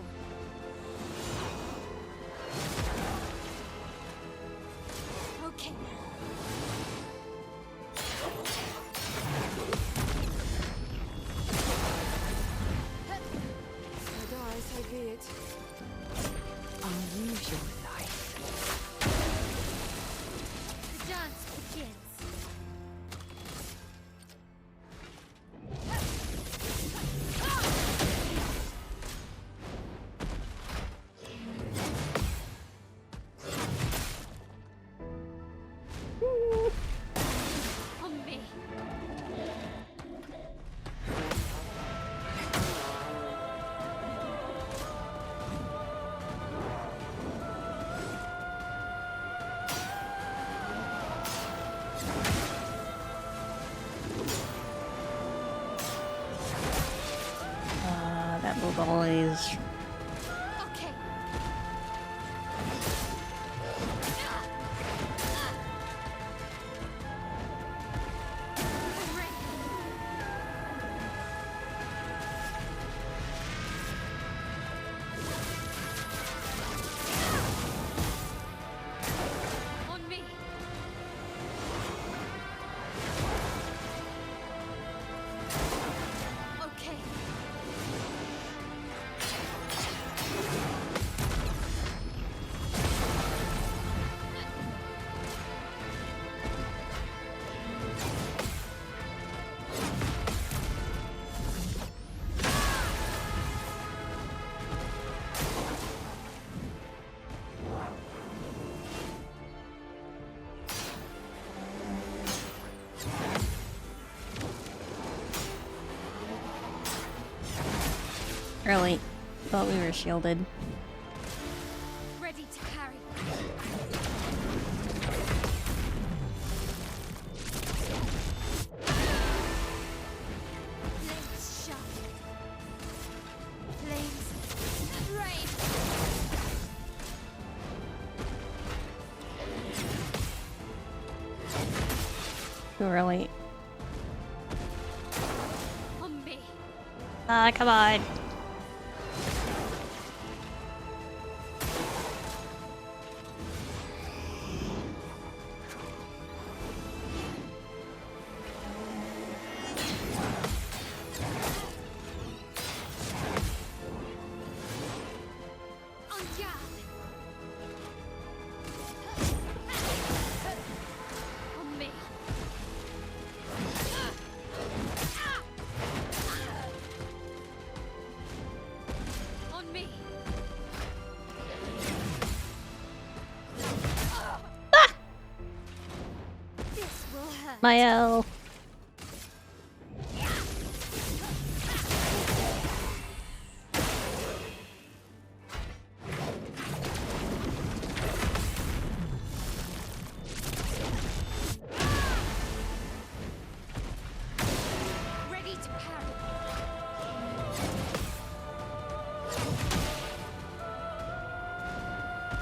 Okay. So die, so be it. I'll use your life. The dance begins. On me. That move always. Okay. I'm ready. On me. Okay. Early. Thought we were shielded. Ready to carry. Flames shine. Flames rain. Too early. On me. Ah, come on. On guard. On me. On me. This will hurt. My L. Ready to carry.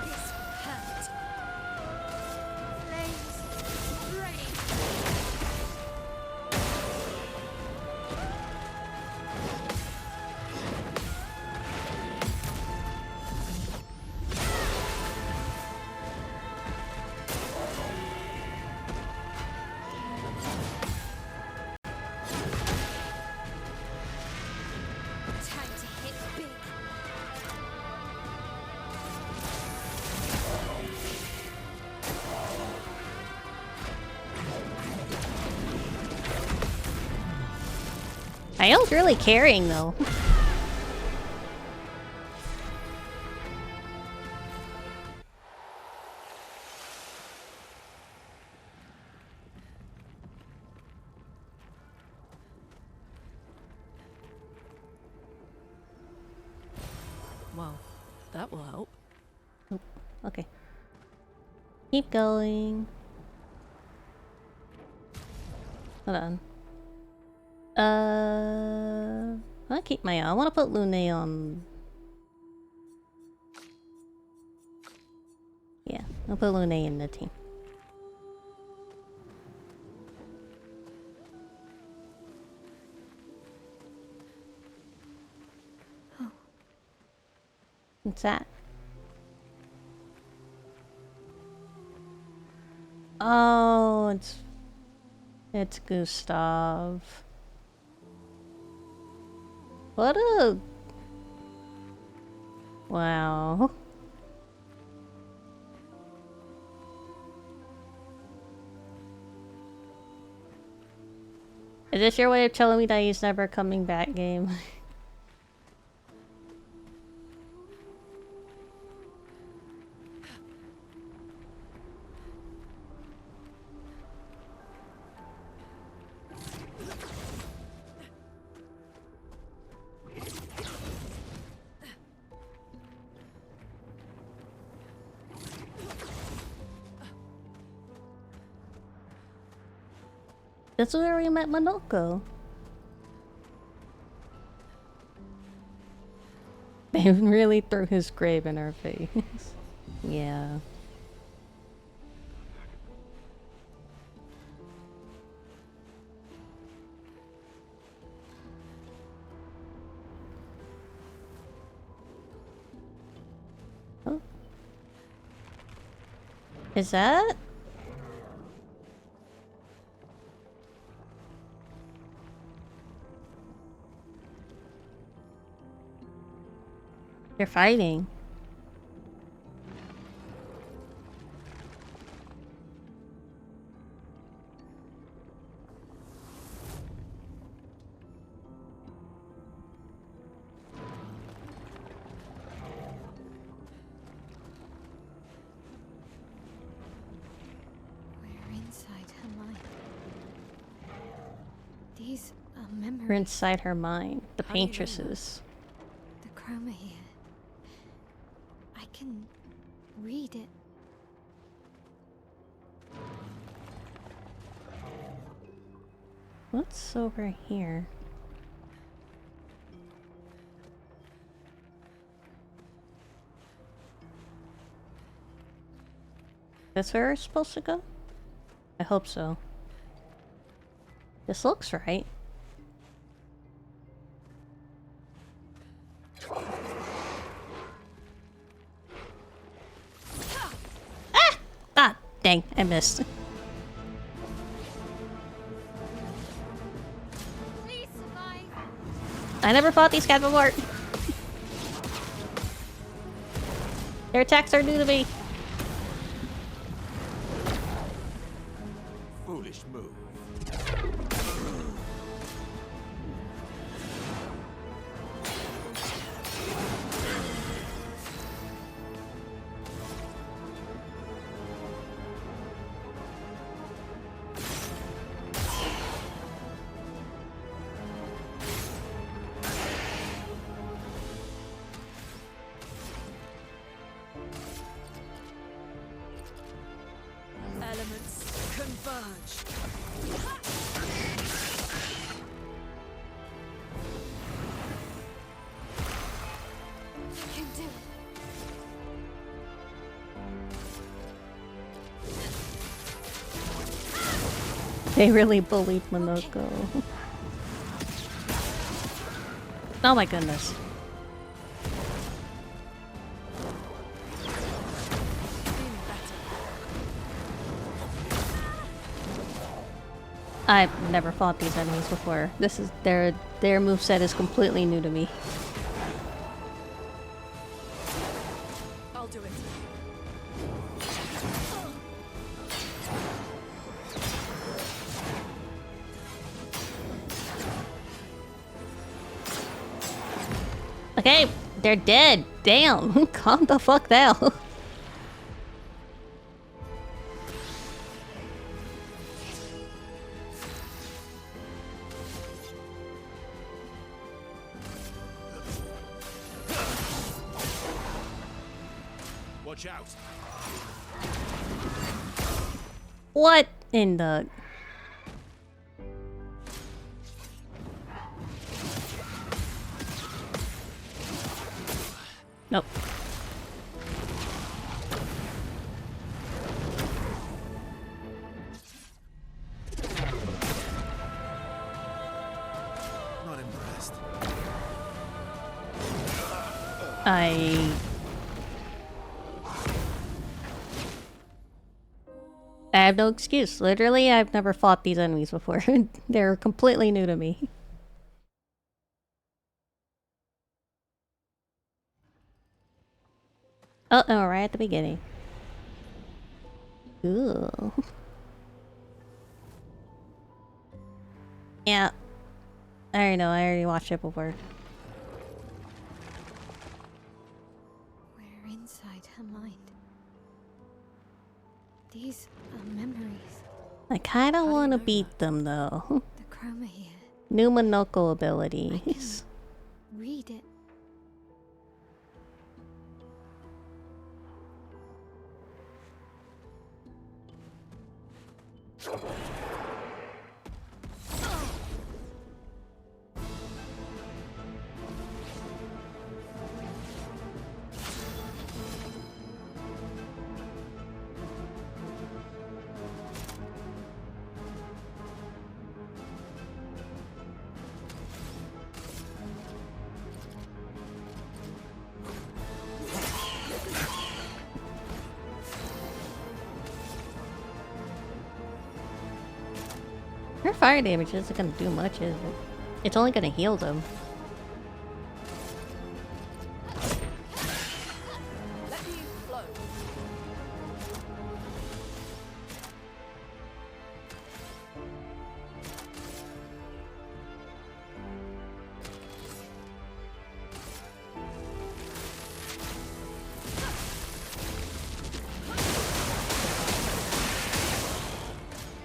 This will hurt. Flames rain. Time to hit big. Io's really carrying though. Well, that will help. Okay. Keep going. Hold on. I'll keep my. I want to put Lune on. Yeah, I'll put Lune in the team. What's that? Oh, it's Gustav. What a... Wow. Is this your way of telling me that he's never coming back, game? That's where we met Monoko. They really threw his grave in our face. Yeah. Oh. Is that? They're fighting. We're inside her mind. These are memories. We're inside her mind. The How do you know paintresses. The chroma here. I can read it. What's over here? That's where we're supposed to go? I hope so. This looks right. Ah! Ah! Dang, I missed. Please survive. I never fought these guys before. Their attacks are new to me. Foolish move. Elements converge. You can do it. They really bullied Monoko. Oh my goodness. I've never fought these enemies before. This is their moveset is completely new to me. I'll do it. Okay, they're dead. Damn, calm the fuck down. Watch out. What in the... Nope. Not impressed. I have no excuse. Literally, I've never fought these enemies before. They're completely new to me. Uh-oh, right at the beginning. Ooh. Yeah. I already know, I already watched it before. We're inside her mind. These are memories. I kinda do you wanna know beat them though. The chroma here. New Monoko abilities. Read it. Her fire damage isn't gonna do much, is it? It's only gonna heal them. Let me flow.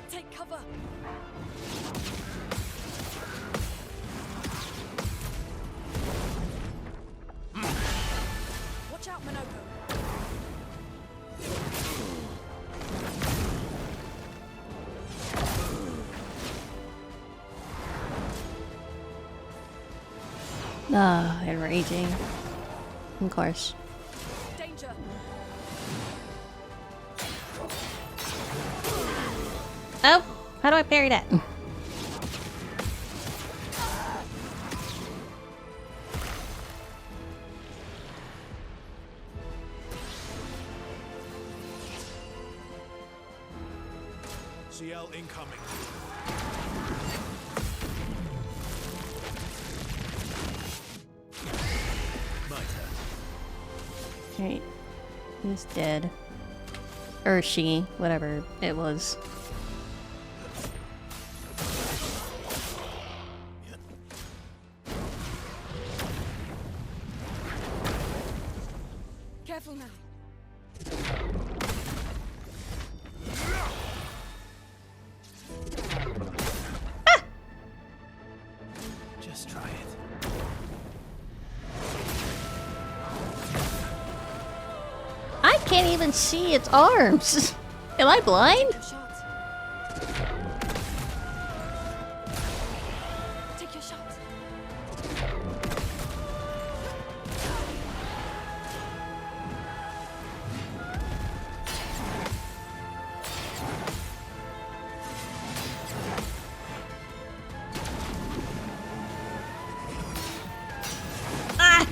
Take cover. Watch out, Monoko. Ah, enraging. Of course. Danger. Oh! How do I parry that? CL incoming. My turn. Right. He's dead. Or she, whatever it was. Careful now. Just try it. I can't even see its arms! Am I blind? Your shot. Take your shot. Ah!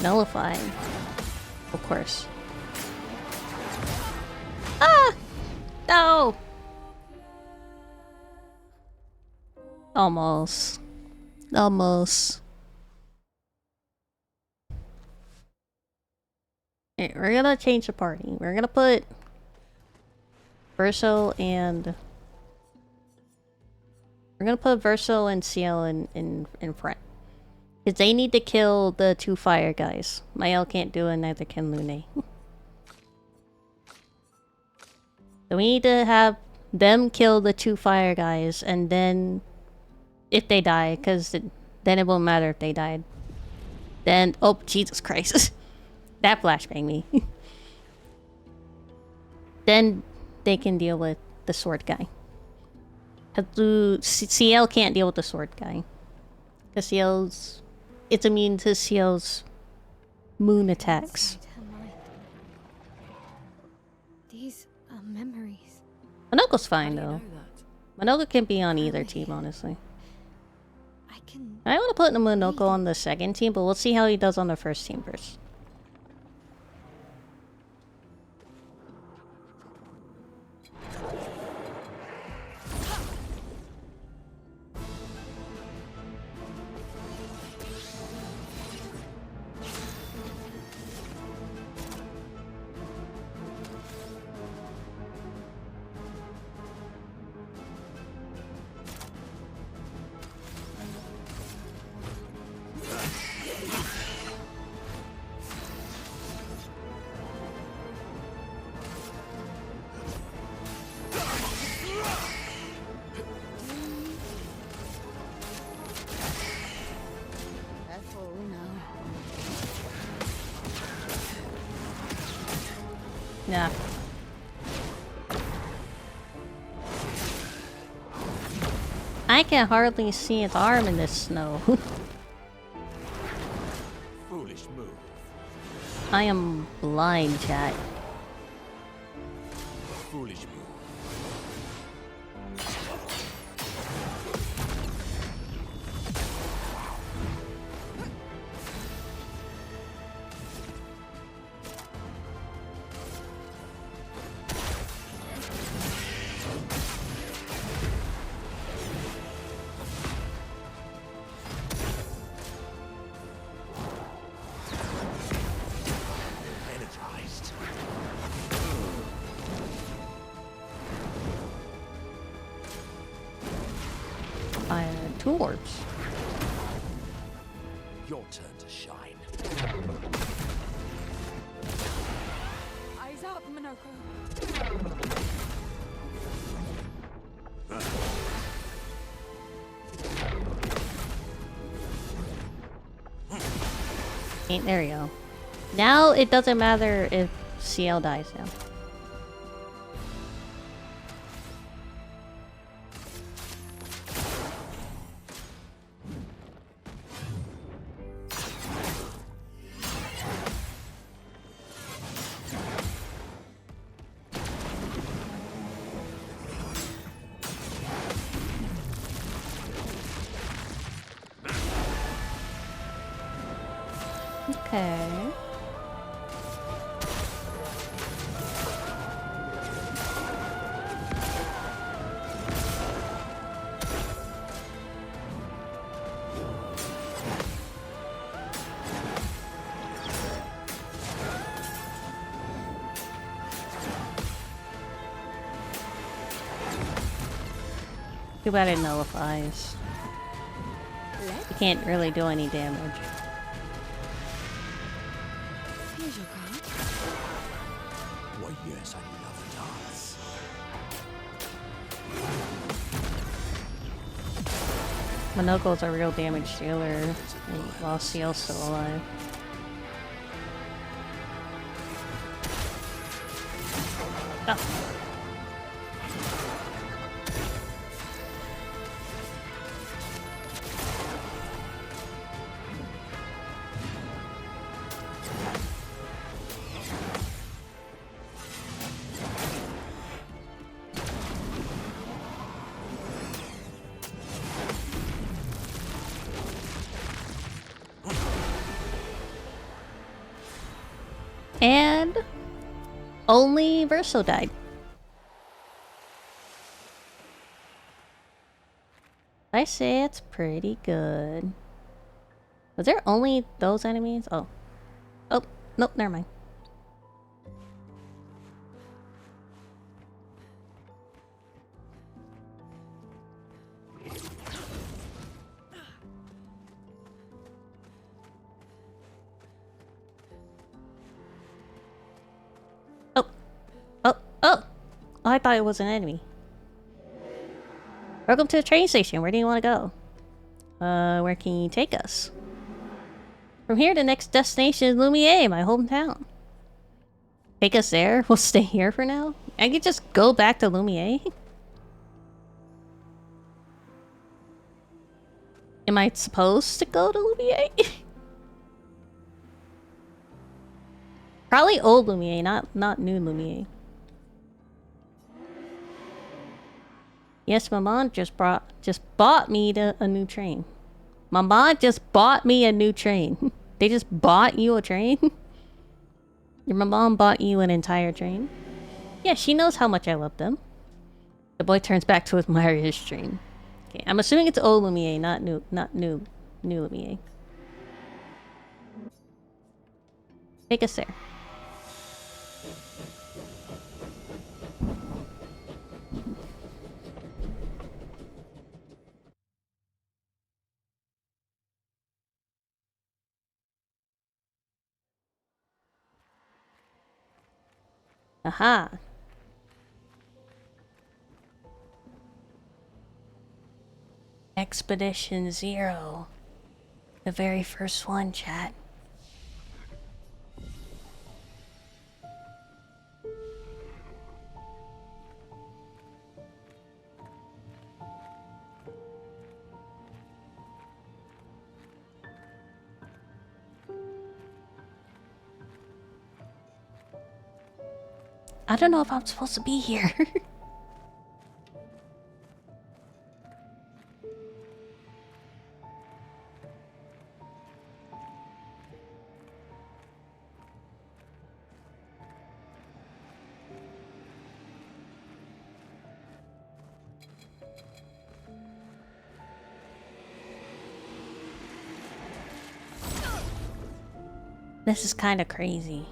Nullifying. Of course. Ah! No! Almost. Almost. Okay, we're gonna change the party. We're gonna put Verso and CL in front. Because they need to kill the two fire guys. Mael can't do it, neither can Lune. So we need to have them kill the two fire guys, and then if they die, because then it won't matter if they died. Then, oh, Jesus Christ. That flashbanged me. Then they can deal with the sword guy. CL can't deal with the sword guy. Because it's immune to CL's moon attacks. Inside her mind. These are memories. Manoko's fine How do you though. know that? Manoko can be on either team, honestly. I can. I want to put Manoko on the second team, but we'll see how he does on the first team first. Careful now. Yeah. I can hardly see its arm in this snow. Foolish move. I am blind, chat. Foolish move. Energized. Fire two orbs. Your turn to shine. Eyes up, Minoko. There we go. Now it doesn't matter if CL dies now. Okay. Too bad it nullifies. You can't really do any damage. Here's your card. Why, yes, I love a dance. Monoko's a real damage dealer, while CL's still alive. Oh. And only Verso died. I say it's pretty good. Was there only those enemies? Oh. Oh, nope, never mind. Oh, I thought it was an enemy. Welcome to the train station. Where do you want to go? Where can you take us? From here, the next destination is Lumiere, my hometown. Take us there? We'll stay here for now? I could just go back to Lumiere. Am I supposed to go to Lumiere? Probably old Lumiere, not new Lumiere. Yes, my mom just bought me a new train. My mom just bought me a new train. They just bought you a train? Your mom bought you an entire train? Yeah, she knows how much I love them. The boy turns back to admire his train. Okay, I'm assuming it's old Lumiere, not new Lumiere. Take us there. Aha. Expedition 0. The very first one, chat. I don't know if I'm supposed to be here. This is kind of crazy.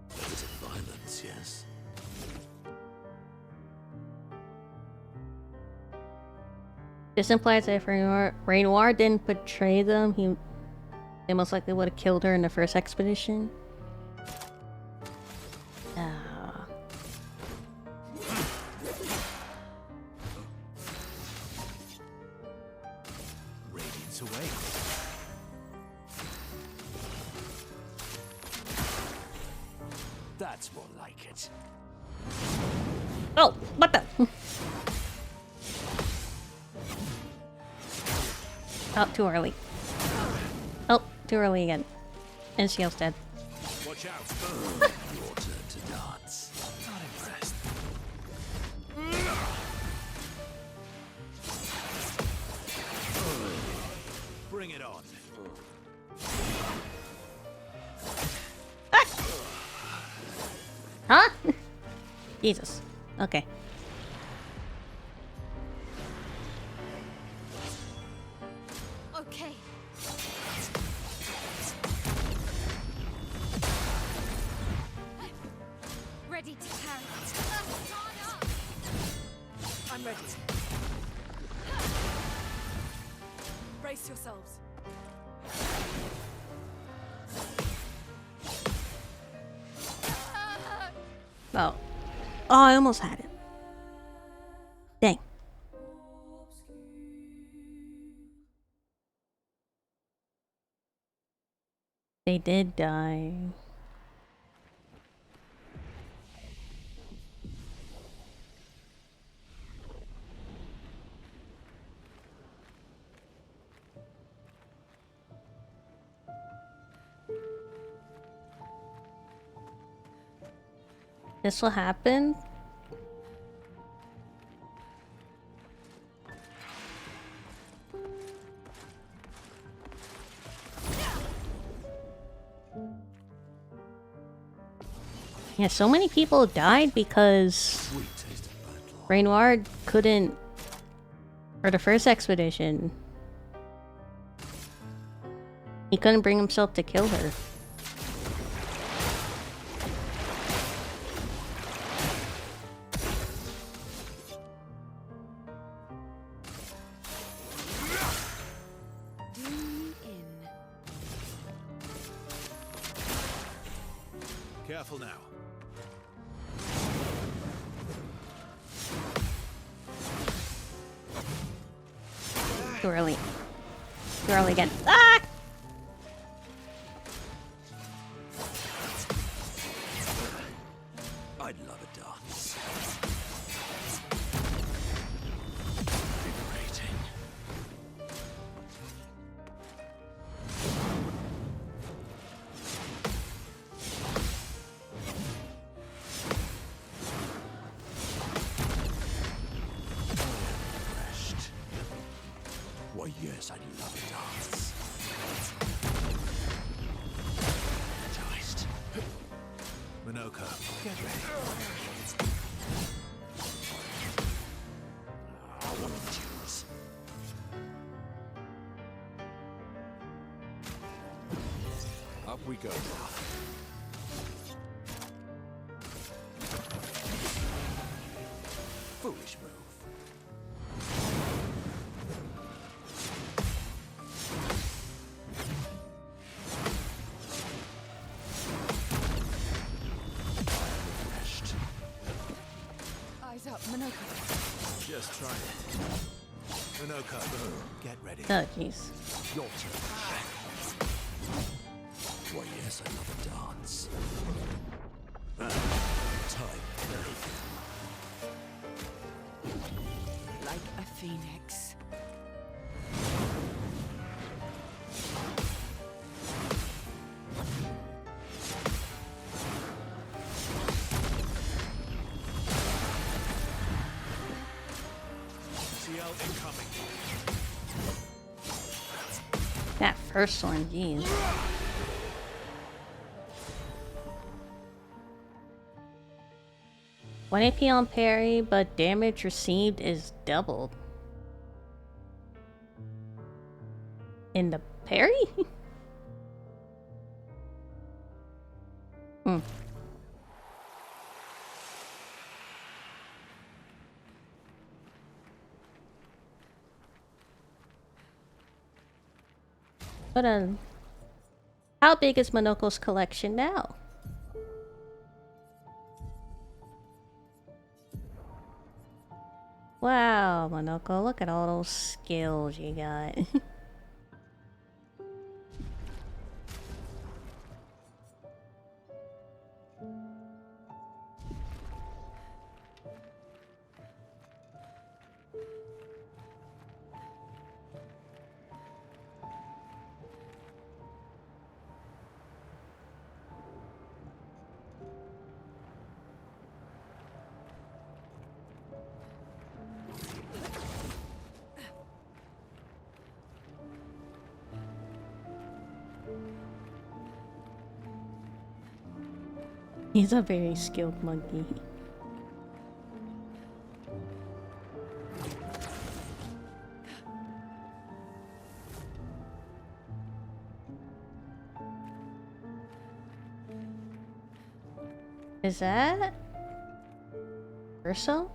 Bit of violence, yes. This implies that if Renoir didn't betray them, they most likely would have killed her in the first expedition. Radiance away. That's more like it. Oh, what the? Oh, too early. Oh, too early again. And Shiel's dead. Watch out. Your turn to dance. Not impressed. Bring it on. Huh? Jesus. Okay. Okay. Ready to carry it. I'm ready. Brace yourselves. Oh. Oh, I almost had it. Dang. They did die. This will happen. Yeah, so many people died because Renoir couldn't, for the first expedition, he couldn't bring himself to kill her. Careful now. Too early. Too early again. Ah! Why, yes, I love a dance. Enticed. Minoko, get ready. One of the tunes. Up we go. Foolish move. Eyes up, Minoko. Just try it. Minoko, get ready. Oh, jeez. Your turn. Why, yes, I love a dance. Time. Like a phoenix. CL incoming. That first one, jeez. One AP on parry, but damage received is doubled. In the parry? Hmm. But how big is Monoko's collection now? Wow, Monoko, look at all those skills you got. He's a very skilled monkey. Is that Urso?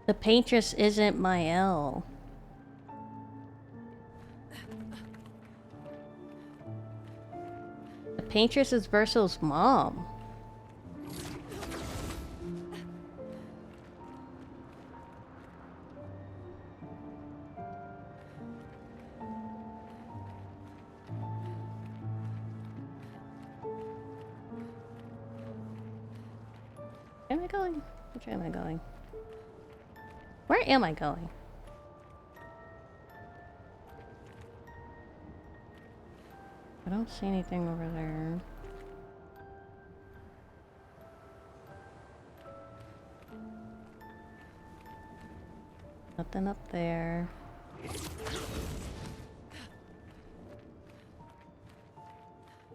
The paintress isn't my L. The paintress is Verso's mom. Where am I going? Which way am I going? Where am I going? I don't see anything over there. Nothing up there.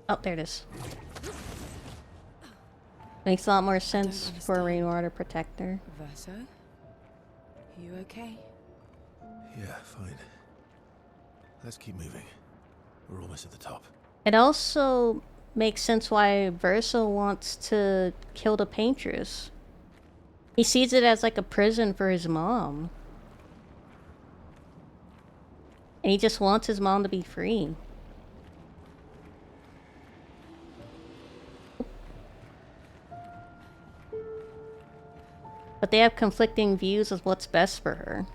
Oh, there it is. Makes a lot more sense for a rainwater protector. Verso? You okay? Yeah, fine. Let's keep moving. We're almost at the top. It also makes sense why Verso wants to kill the paintress. He sees it as like a prison for his mom. And he just wants his mom to be free. But they have conflicting views of what's best for her.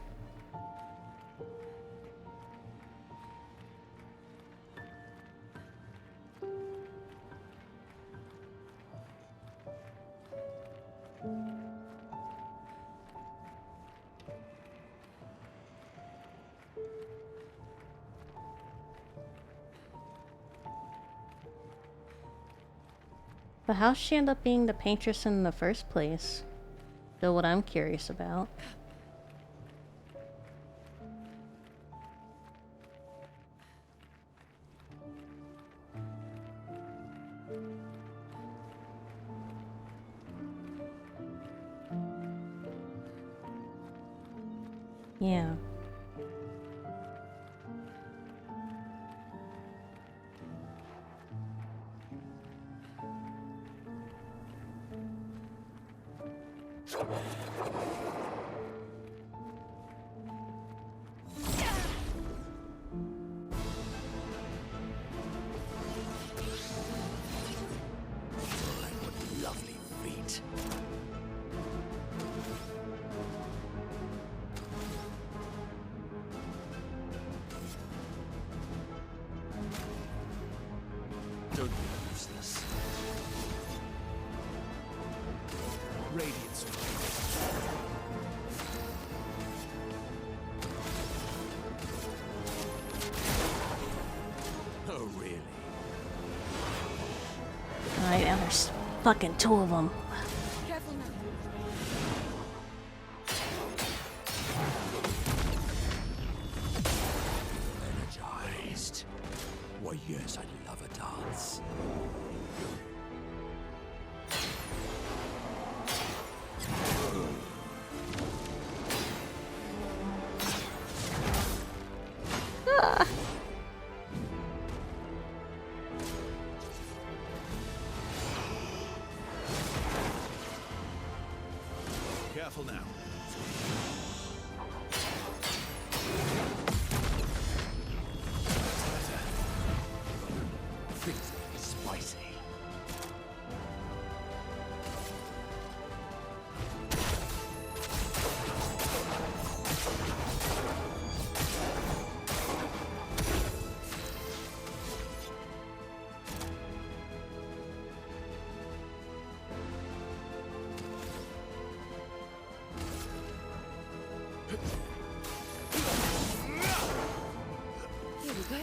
But how'd she end up being the paintress in the first place? Still what I'm curious about. Yeah. What lovely feet. Don't be useless. Radiance. Oh, really? Alright, now there's fucking two of them. Careful now. Energized. Why, yes, I love a dance. Careful now. Things are spicy. Here we go.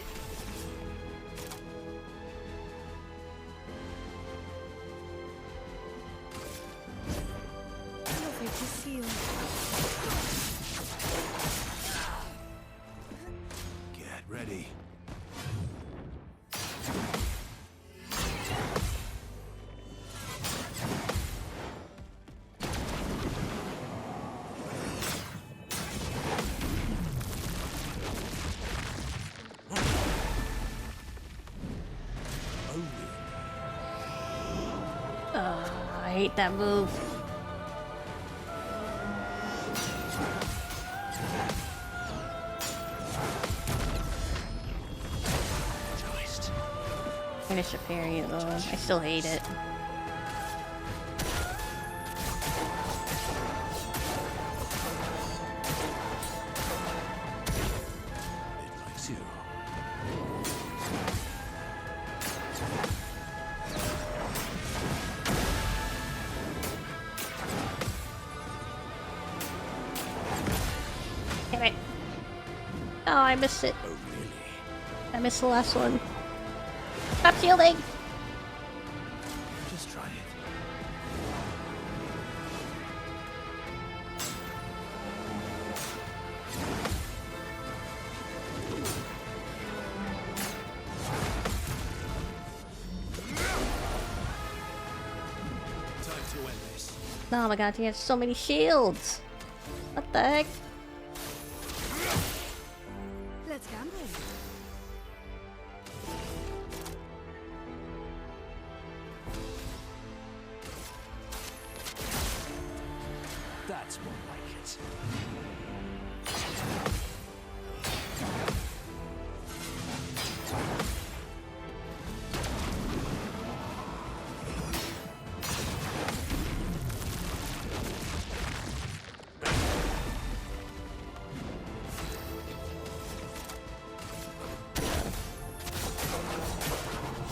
Lovely to see you. Get ready. I hate that move. Finish a parry though. I still hate it. It likes you. Damn it. Oh, I missed it. Oh, really? I missed the last one. Stop shielding! Just try it. Time to end this. Oh my god, he has so many shields! What the heck? Let's gamble. That's more like it.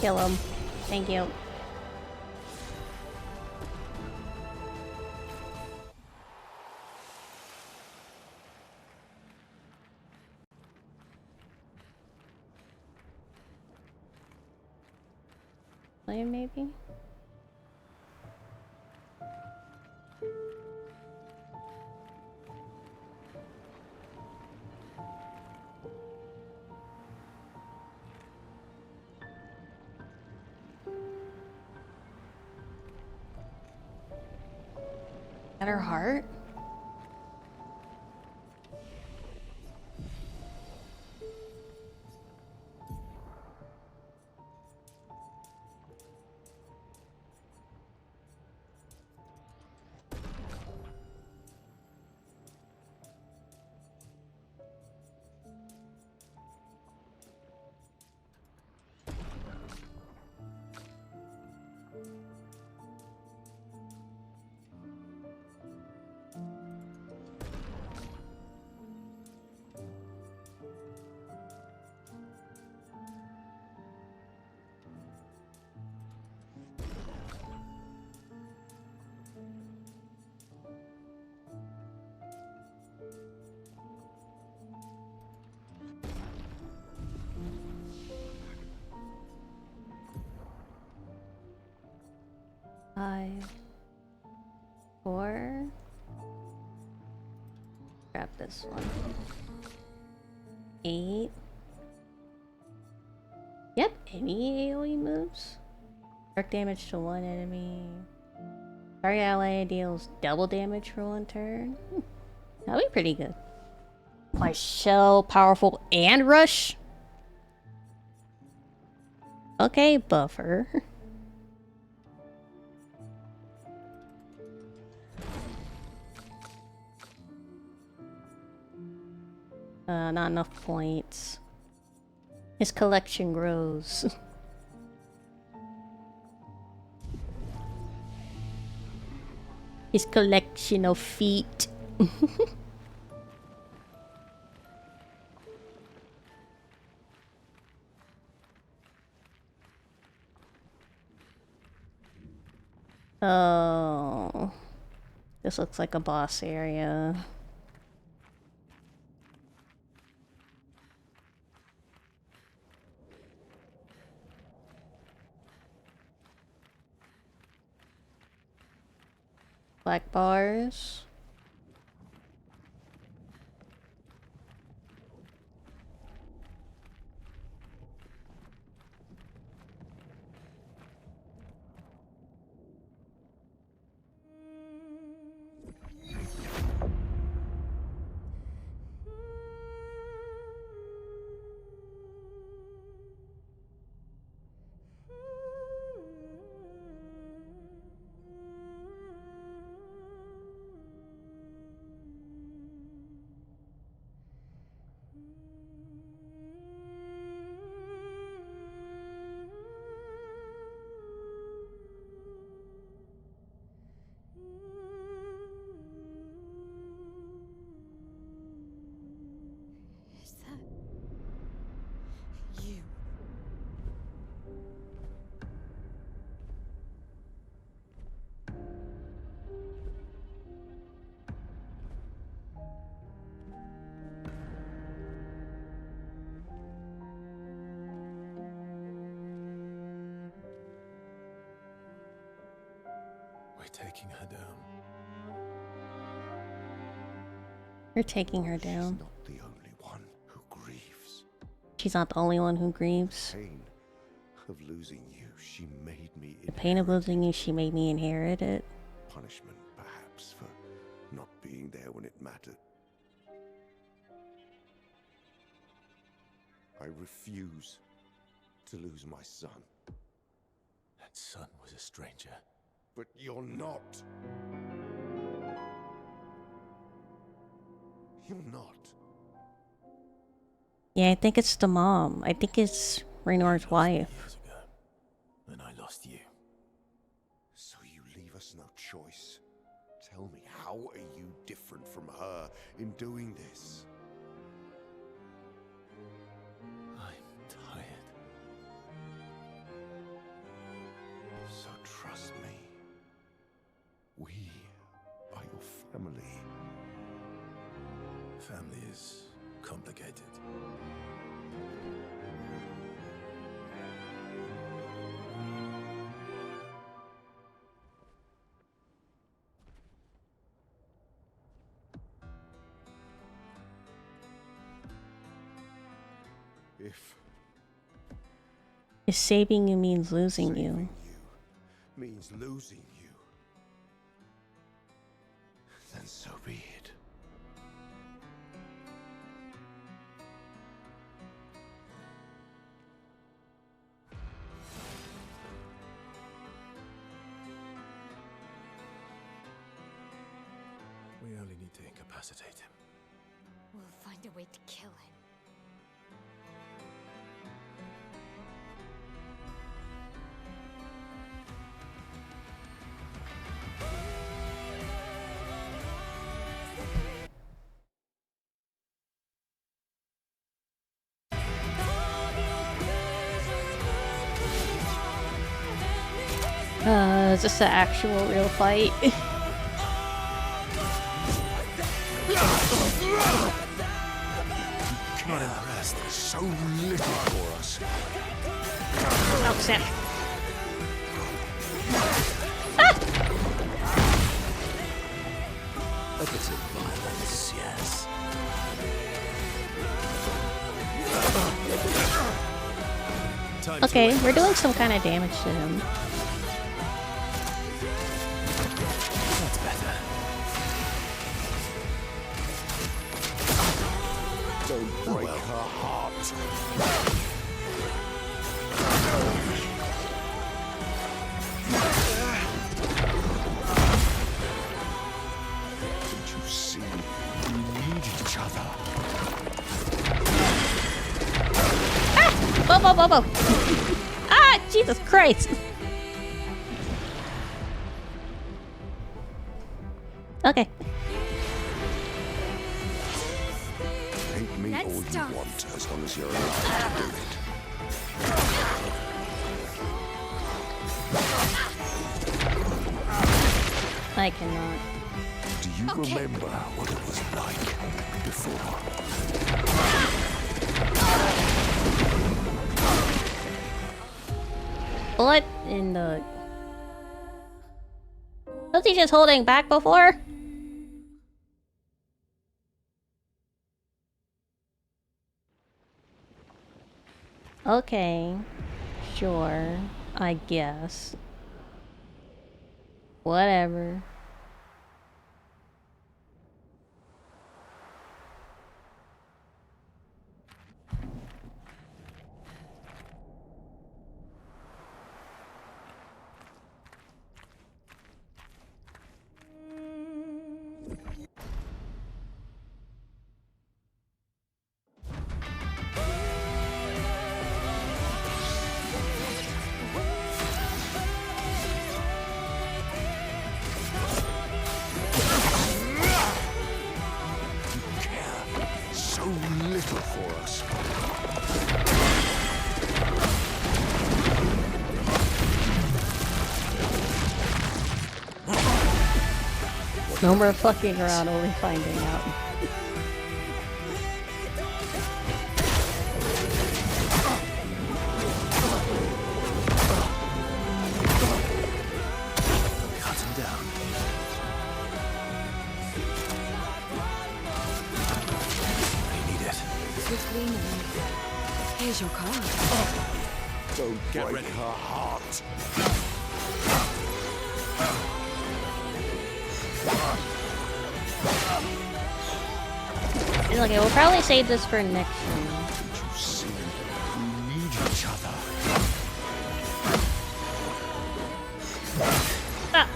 Kill him. Thank you. Flame maybe? At her heart? Five, 4. Grab this one. 8. Yep, any AoE moves. Dark damage to one enemy. Target ally deals double damage for 1 turn. That'd be pretty good. Why, shell, powerful, and rush? Okay, buffer. Not enough points. His collection grows. His collection of feet. Oh. This looks like a boss area. Black bars. Is that you? We're taking her down. You're taking her down. She's not the only one who grieves. She's not the only one who grieves. Pain of losing you, she made me The pain of losing you, she made me inherit it. punishment, perhaps, for not being there when it mattered. I refuse to lose my son. That son was a stranger. But you're not. You're not. Yeah, I think it's the mom. I think it's Raynor's wife. Years ago, then I lost you. So you leave us no choice. Tell me, how are you different from her in doing this? I'm tired. So trust me. We are your family. Family is complicated. If saving you means losing you. Means losing you. So be it. We only need to incapacitate him. We'll find a way to kill him. Is this an actual real fight? Not impressed. So little for us. Oh, snap. A bit of violence, yes. Okay, we're doing some kind of damage to him. That's better. Don't break her heart. Don't you see? We need each other. Whoa, whoa, whoa, whoa! Ah, Jesus Christ! Okay. Hate me all you stop. want, as long as you're allowed to do it. I cannot. Do you remember what it was like before? What in the... Was he just holding back before? Okay. Sure. I guess. Whatever. So little for us. No more fucking around, only finding out. Cut him down. I need it. Swiftly now. Here's your card. Don't Get break ready. her heart. Okay, we'll probably save this for next one. Don't you see? We need each other. Ah.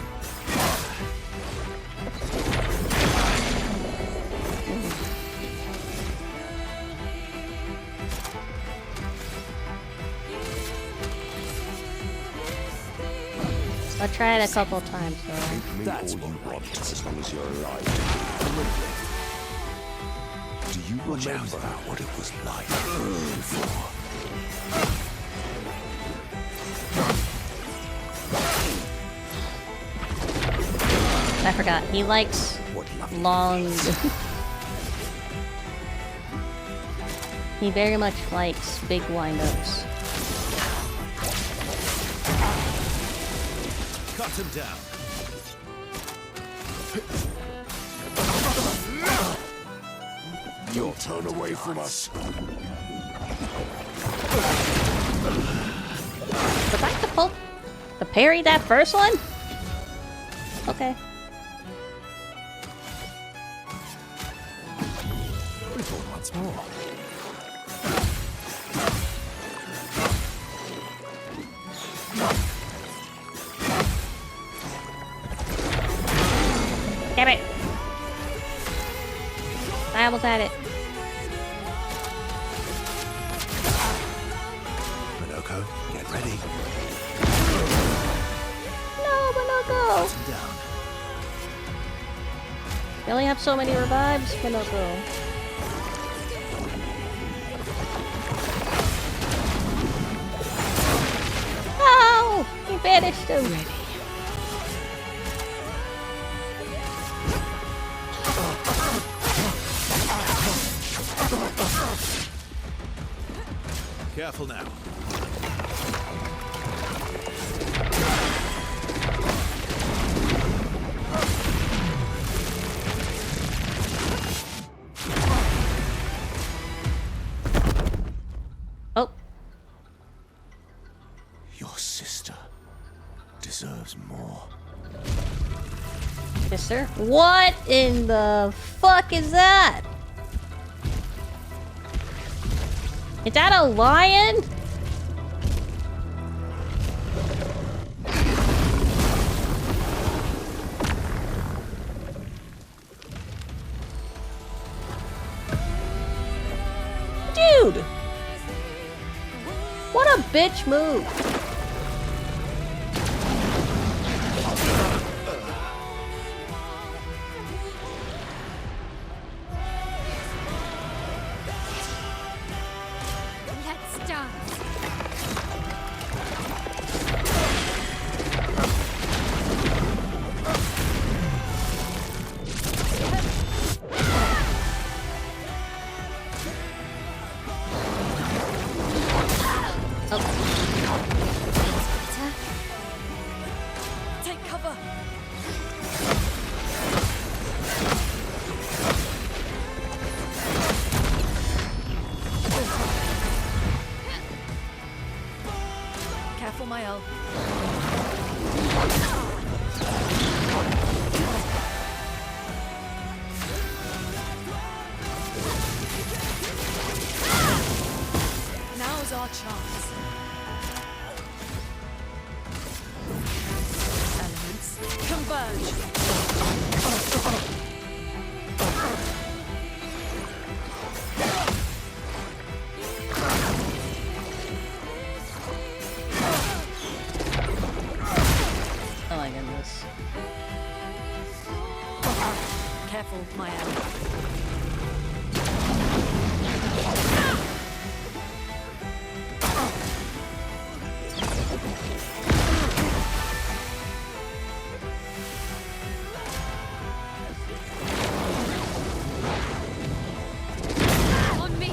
I tried a couple times though. Hate me That's all you more like want, it. as long as you're alive. Do you remember what it was like before? I forgot. He likes What lovely long... He very much likes big windups. Cut him down. You'll turn away from us. Was I supposed to parry that first one? Okay. careful once more. Damn it! I almost had it. Minoko, get ready. No, Minoko! Button down. You only have so many revives, Minoko. Oh! He banished him! Ready. Careful now. Oh. Your sister deserves more. Yes, sir. What in the fuck is that? Is that a lion? Dude! What a bitch move. Let's dance. Take cover. Careful, my elf. Now's our chance. Elements converge. Oh my goodness. Careful, my elf. On me.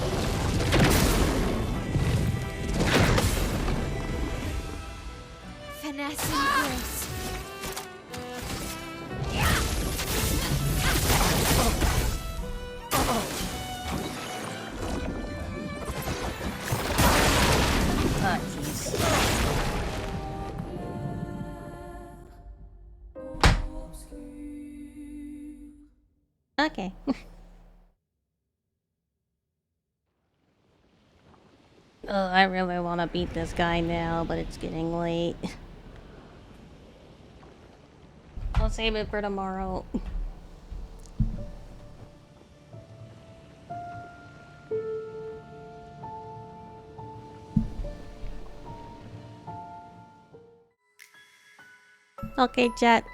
Finesse and grace. Ah, jeez. Okay. Oh, I really want to beat this guy now, but it's getting late. I'll save it for tomorrow. Okay, chat.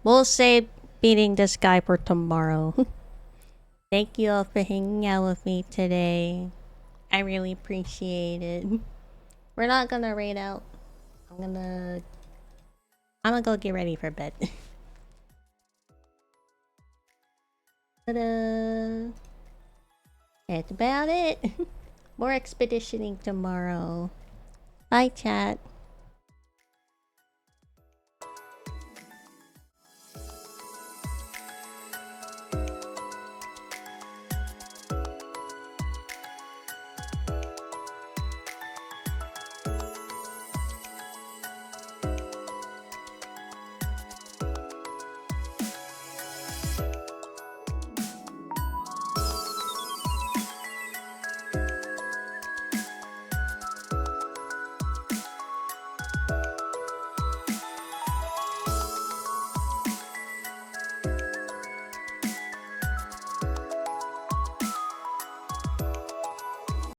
We'll save beating this guy for tomorrow. Thank you all for hanging out with me today. I really appreciate it. We're not gonna raid out. I'm gonna go get ready for bed. But that's about it. More expeditioning tomorrow. Bye, chat.